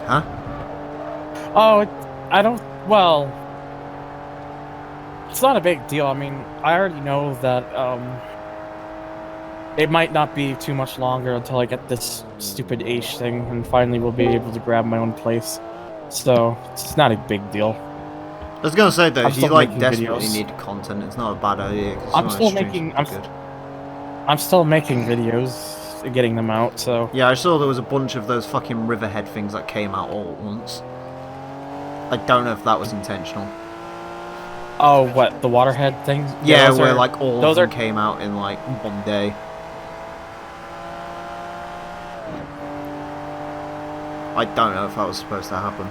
Huh? Oh, I don't. Well, it's not a big deal. I mean, I already know that it might not be too much longer until I get this stupid H thing, and finally we'll be able to grab my own place. So it's not a big deal. I was gonna say though, I'm if you still like making desperately videos. need content, it's not a bad idea. 'Cause I'm some of still the streams making. are good. I'm still making videos, and getting them out. So Yeah, I saw there was a bunch of those fucking Riverhead things that came out all at once. I don't know if that was intentional. oh, what the Waterhead things? Yeah, those where are- like all of those them are came out in like one day. I don't know if that was supposed to happen.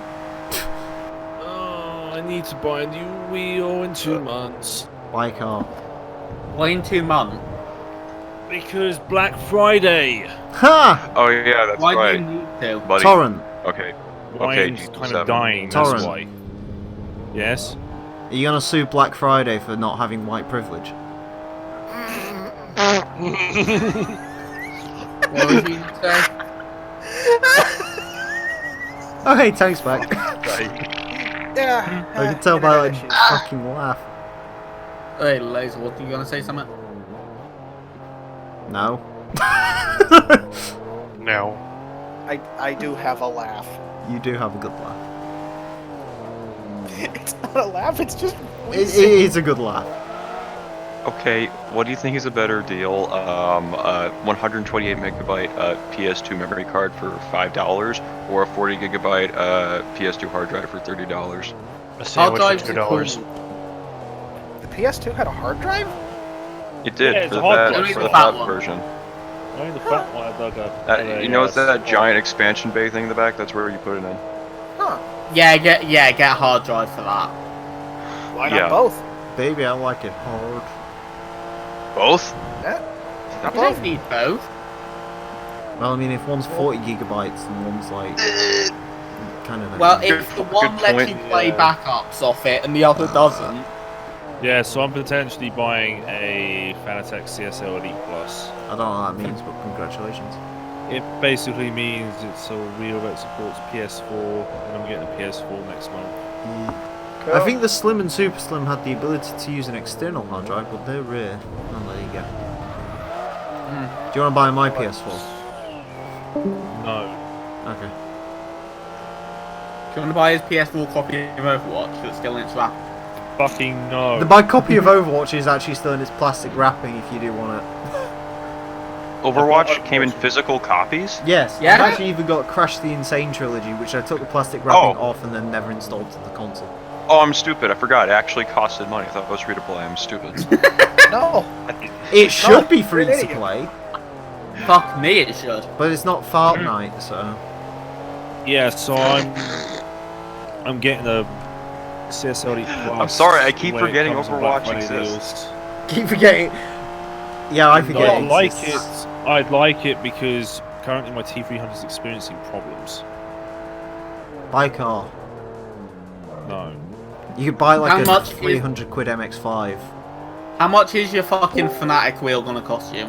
Oh, I need to buy a new wheel in 2 months. Buy a car. Why in 2 months? Because Black Friday. Ha! Oh yeah, that's Why right. do you need to? Buddy. Torrent. Okay. Mine's G7. kind of dying, that's Torrent. why. Yes? Are you gonna sue Black Friday for not having white privilege? What was you say? Oh hey, Tank's back. Yeah. I can tell by that fucking laugh. Hey, Laser, what are you gonna say something? No. No. I do have a laugh. You do have a good laugh. It's not a laugh, it's just It is a good laugh. Okay, what do you think is a better deal? 128 megabyte PS2 memory card for $5, or a 40 gigabyte PS2 hard drive for $30? A Hard sandwich drives for are $2. cool. The PS2 had a hard drive? It did Yeah, it's for a the hard fat, drive. for Only the the fat fat one. version. Only the fat one I dug up. You know, it's that giant expansion bay thing in the back. That's where you put it in. Huh. Yeah, get a hard drive for that. Why Yeah. not both? Baby, I like it hard. Both? Yeah. Not You both. don't need both. Well, I mean, if one's 40 gigabytes and one's like kind of. Well, like, if the one good lets point, you play yeah. backups off it and the other doesn't, Yeah, so I'm potentially buying a Fanatec CSL Elite Plus. I don't know what that means, but congratulations. It basically means it's a wheel that supports PS4, and I'm getting a PS4 next month. I think the Slim and Super Slim had the ability to use an external hard drive, but they're rare. Oh, there you go. Do you want to buy my PS4? No. Okay. do you want to buy his PS4 copy of Overwatch that's still in its wrap? Fucking no. My copy of Overwatch is actually still in its plastic wrapping if you do want it. Overwatch came in physical copies? Yes, Yeah? I've actually even got Crash the Insane Trilogy, which I took the plastic wrapping Oh. off and then never installed to the console. Oh, I'm stupid. I forgot. It actually costed money. I thought it was free to play. I'm stupid. No. It should be free you're an to idiot. play, Fuck me, it should. but it's not Fortnite, so... Yeah, so I'm getting a CSL Elite Plus. I'm sorry, I keep when it forgetting comes to Black Overwatch Friday exists. deals. Keep forgetting... Yeah, I forget I'd it like exists. it. I'd like it because currently my T300 is experiencing problems. Buy a car. No. You could buy How like a much is- 300 quid MX-5. How much is your fucking Fnatic wheel gonna cost you?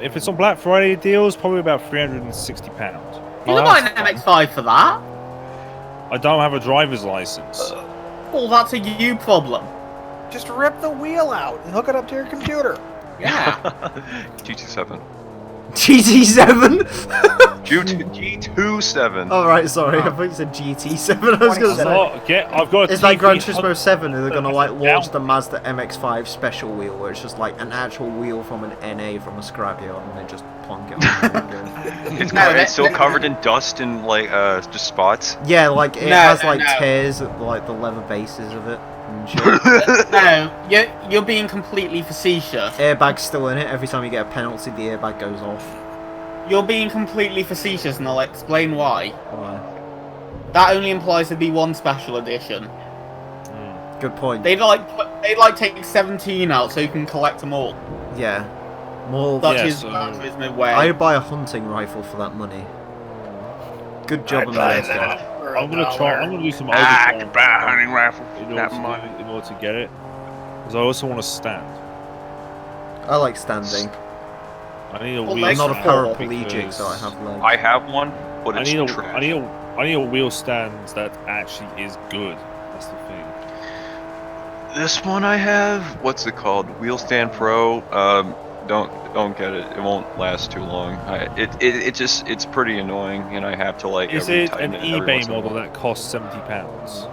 If it's on Black Friday deals, probably about £360. You can buy an MX-5 for that. I don't have a driver's license. Well, that's a you problem. Just rip the wheel out and hook it up to your computer. Yeah. GT7. GT7? G27. Oh right, sorry, I thought you said GT7, I was gonna say. I've got a It's like Gran T300 Turismo 7, and they're gonna like launch down. the Mazda MX-5 special wheel, where it's just like an actual wheel from an NA from a scrapyard, and they just plonk it on the It's, No, it's still covered in dust and like just spots. Yeah, like it No, has no, like no. tears at like the leather bases of it and shit. No, you're being completely facetious. Airbag's still in it. Every time you get a penalty, the airbag goes off. You're being completely facetious, and I'll explain why. Why? That only implies there'd be one special edition. Good point. They'd take 17 out so you can collect them all. Yeah. More. Such Yeah, is so- Gran Turismo way. I'd buy a hunting rifle for that money. Good job on that. I'm gonna try. I'm gonna do some I overtime can buy a hunting rifle for in that order money. in order to get it, because I also want to stand. I like standing. I need a Well, wheel. I'm not a stand paraplegic, because so I have legs. I have one, but I it's need a. trash. I need a wheel stand that actually is good. That's the thing. This one I have, what's it called? Wheel Stand Pro. Don't get it. It won't last too long. It's pretty annoying, and I have to like. Is it an retighten it every eBay once in a model while. that costs £70?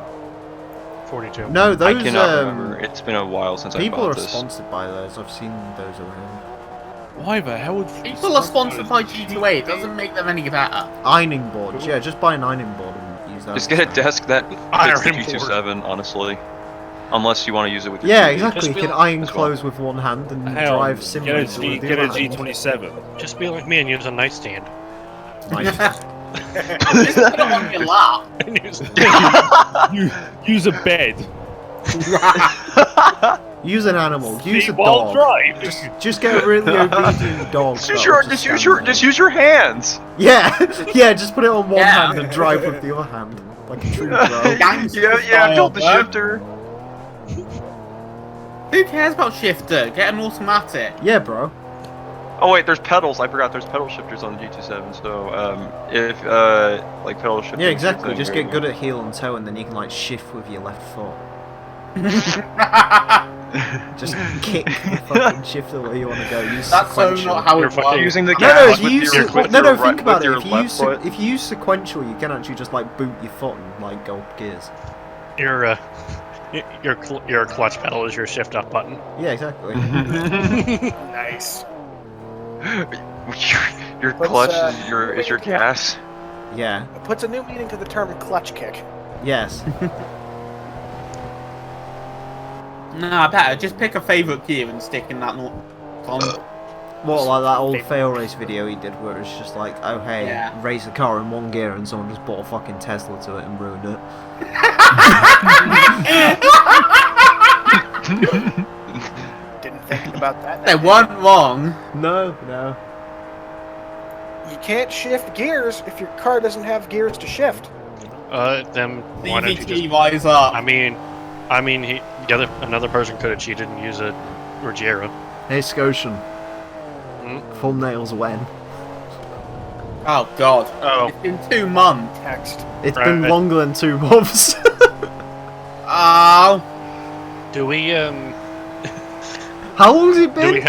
42. No, those I cannot remember. It's been a while since I people are bought this. sponsored by those. I've seen those around. Why the hell would People are sponsored by G2A. It doesn't make them any better. Ironing boards. Yeah, just buy an ironing board and use that. Just get a desk that fits the Iron board. G27, honestly. Unless you want to use it with your Yeah, TV exactly. You Just can be- iron as well. clothes with one hand and Hell, drive get a simulator G, with the get a other hand. G27. Just be like me and use a nightstand. Nice. Just put it on your lap. Use a bed. Use an animal. Use a While dog. drive. Just get a really obedient dog. Just that'll use your hands. Yeah, yeah. Just put it on one Yeah. hand and drive with the other hand, like a true pro. Yeah, tilt the shifter. Who cares about shifter? Get an automatic. Yeah, bro. Oh wait, there's pedals. I forgot there's pedal shifters on the GT7. So if like pedal shifters. Yeah, exactly. Just get good at heel and toe, and then you can like shift with your left foot. Just kick the fucking shifter where you want to go. Use That's so sequential. not how You're it fucking works. using the No, gas if you use with no, your think right- about with it. your If you left use foot. if you use sequential, you can actually just like boot your foot and like go up gears. Your clutch pedal is your shift up button. Yeah, exactly. Nice. Your Let's, clutch is your gas. Yeah. It puts a new meaning to the term clutch kick. Yes. Nah, better. Just pick a favourite gear and stick in that on. What, like that old fail race video he did where it's just like, oh hey, Yeah. race a car in one gear and someone just bought a fucking Tesla to it and ruined it. Didn't think about that. They weren't wrong. No, no. You can't shift gears if your car doesn't have gears to shift. Then why don't you just? CVT rise up. Another person could have cheated and used a Ruggiero. Hey Scotian. Thumbnails when? Oh god. Oh. It's been 2 months. Text. It's Right. been longer than 2 months. Oh. Do we How long's it been?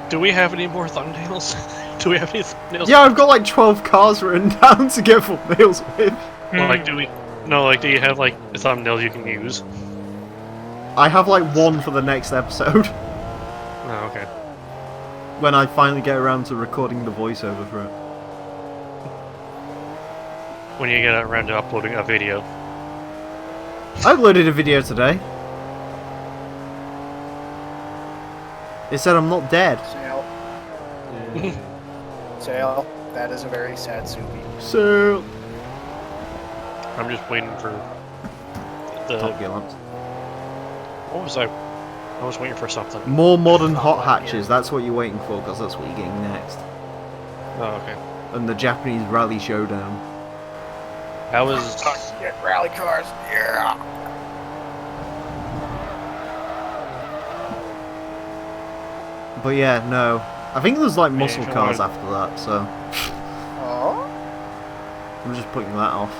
Do we have any more thumbnails? Do we have any thumbnails? Yeah, I've got like 12 cars written down to get thumbnails with. Like, do you have like thumbnails you can use? I have like one for the next episode. Oh, okay. When I finally get around to recording the voiceover for it. When you get around to uploading a video. I uploaded a video today. It said I'm not dead. Sale. Sale. That is a very sad Subi. So... I'm just waiting for the. Top Gear lamps. What was I? I was waiting for something. More modern hot hatches, that's what you're waiting for, because that's what you're getting next. Oh, okay. And the Japanese Rally Showdown. How was? Get rally cars. Yeah. But yeah, no. I think there's like Yeah, muscle if you cars want- after that, so Oh. I'm just putting that off.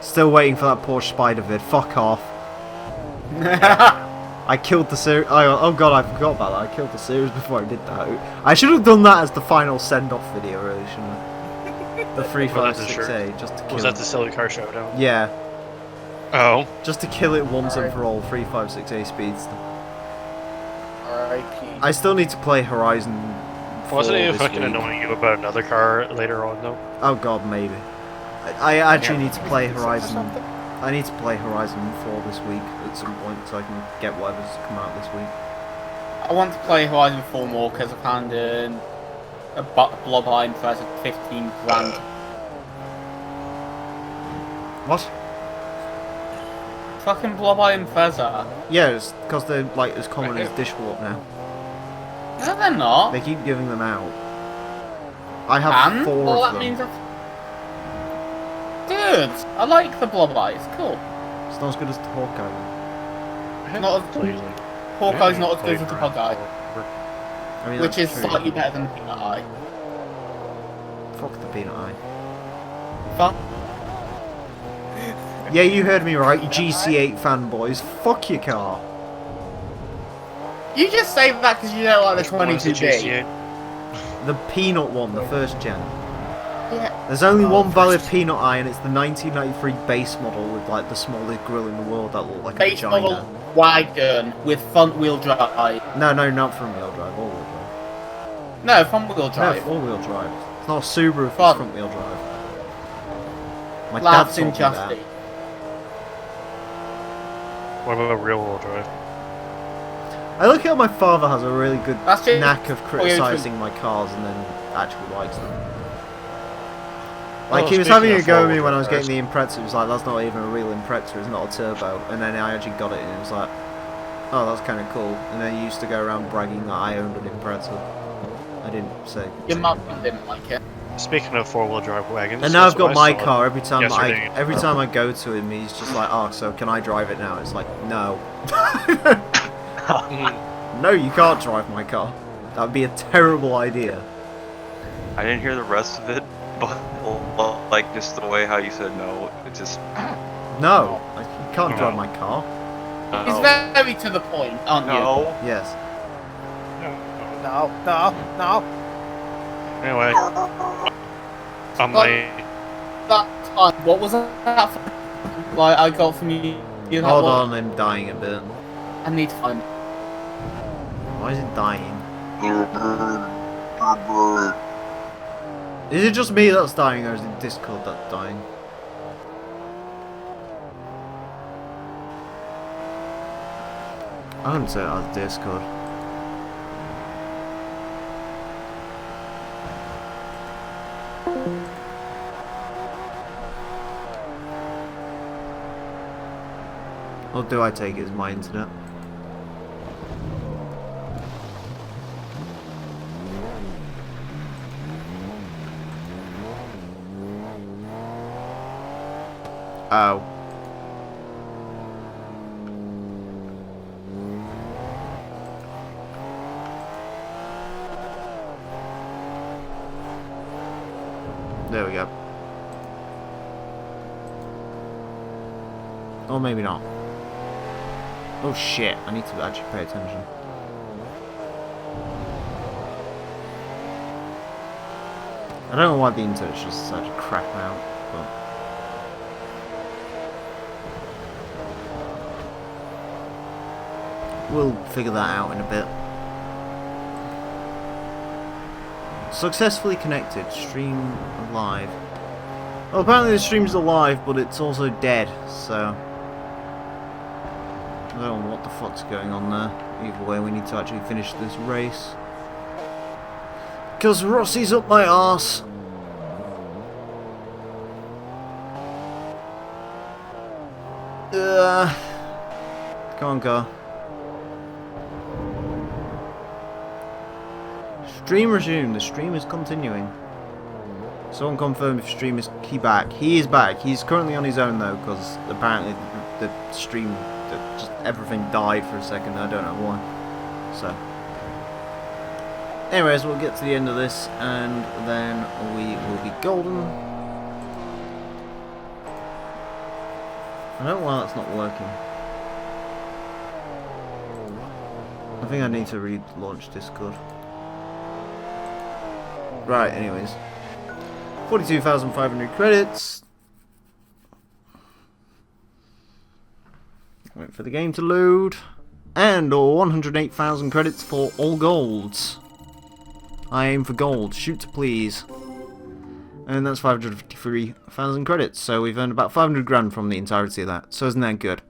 Still waiting for that Porsche Spider vid. Fuck off. I killed the series. Oh god, I forgot about that. I killed the series before I did that. I should have done that as the final send-off video, really, shouldn't I? The 356A, just to kill Was it. that the silly car showdown? Yeah, Oh. just to kill it once and for all. 356A speeds. R.I.P. I still need to play Horizon 4 Wasn't it this fucking week. annoying you about another car later on though? Oh god, maybe. I actually need to play Or Horizon. something? I need to play Horizon 4 this week at some point so I can get whatever's come out this week. I want to play Horizon 4 more because I found a blob iron for 15 grand. What? Fucking blob iron Fezzer. Yeah, it's because they're like as common as dishwort now. No, they're not. They keep giving them out. I have And 4 well, of that them. means good. I like the blob eyes. Cool. It's not as good as the Hawkeye. Not as, Hawkeye's not as good as the Hawkeye, I mean, which is that's true. slightly better than Peanut Eye. Fuck the peanut eye. Fuck. Yeah, you heard me right, you GC8 fanboys. Fuck your car. You just say that because you don't like the What is the 22B. GCA? The peanut one, the first gen. Yeah. There's only one valid peanut eye, and it's the 1993 base model with like the smallest grill in the world that looked like Base a vagina. model wagon with front wheel drive. No, not front wheel drive, all wheel drive. No, front wheel drive. No, all wheel drive. It's not a Subaru, it's Front. front wheel drive. My dad Laughs told me that. injustice. What about real wheel drive? I like how my father has a really good That's just knack of Toyota. criticising my cars and then actually likes them. Like, Oh, he was speaking having of a go at me four-wheel when I was drive getting the Impreza. He was like, that's not even a real Impreza, it's not a turbo. And then I actually got it and it was like, oh, that's kind of cool. And then he used to go around bragging that I owned an Impreza. I didn't say. Your mum didn't like it. Speaking of four-wheel drive wagons, And now that's I've got what my I saw car. Every time yesterday. I go to him, he's just like, oh, so can I drive it now? It's like, no. No, you can't drive my car. That would be a terrible idea. I didn't hear the rest of it, but like just the way how you said no, it just No, you can't drive my car. It's very to the point, aren't no. you? Yes. No, no, no. Anyway, on That time, what was that? Like I got from you. Hold on, I'm dying a bit. I need to find. Why is it dying? Is it just me that's dying, or is it Discord that's dying? I wouldn't say it was Discord. Or do I take it as my internet? Oh. There we go. Or maybe not. Oh shit, I need to actually pay attention. I don't know why the internet's just such crap out, but... we'll figure that out in a bit. Successfully connected. Stream alive. Well, apparently the stream's alive, but it's also dead, so... I don't know what the fuck's going on there. Either way, we need to actually finish this race. Because Rossi's up my arse. Come on, car. Stream resumed. The stream is continuing. Someone confirm if stream is back. He is back. He's currently on his own though, because apparently the stream, just everything died for a second. I don't know why. So, anyways, we'll get to the end of this, and then we will be golden. I don't know why that's not working. I think I need to relaunch Discord. Right, anyways. 42,500 credits. Wait for the game to load. And or 108,000 credits for all golds. I aim for gold. Shoot, please. And that's 553,000 credits. So we've earned about 500 grand from the entirety of that. So isn't that good?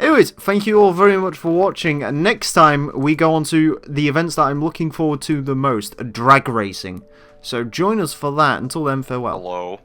Anyways, thank you all very much for watching. And next time we go on to the events that I'm looking forward to the most, drag racing. So join us for that. Until then, farewell. Hello.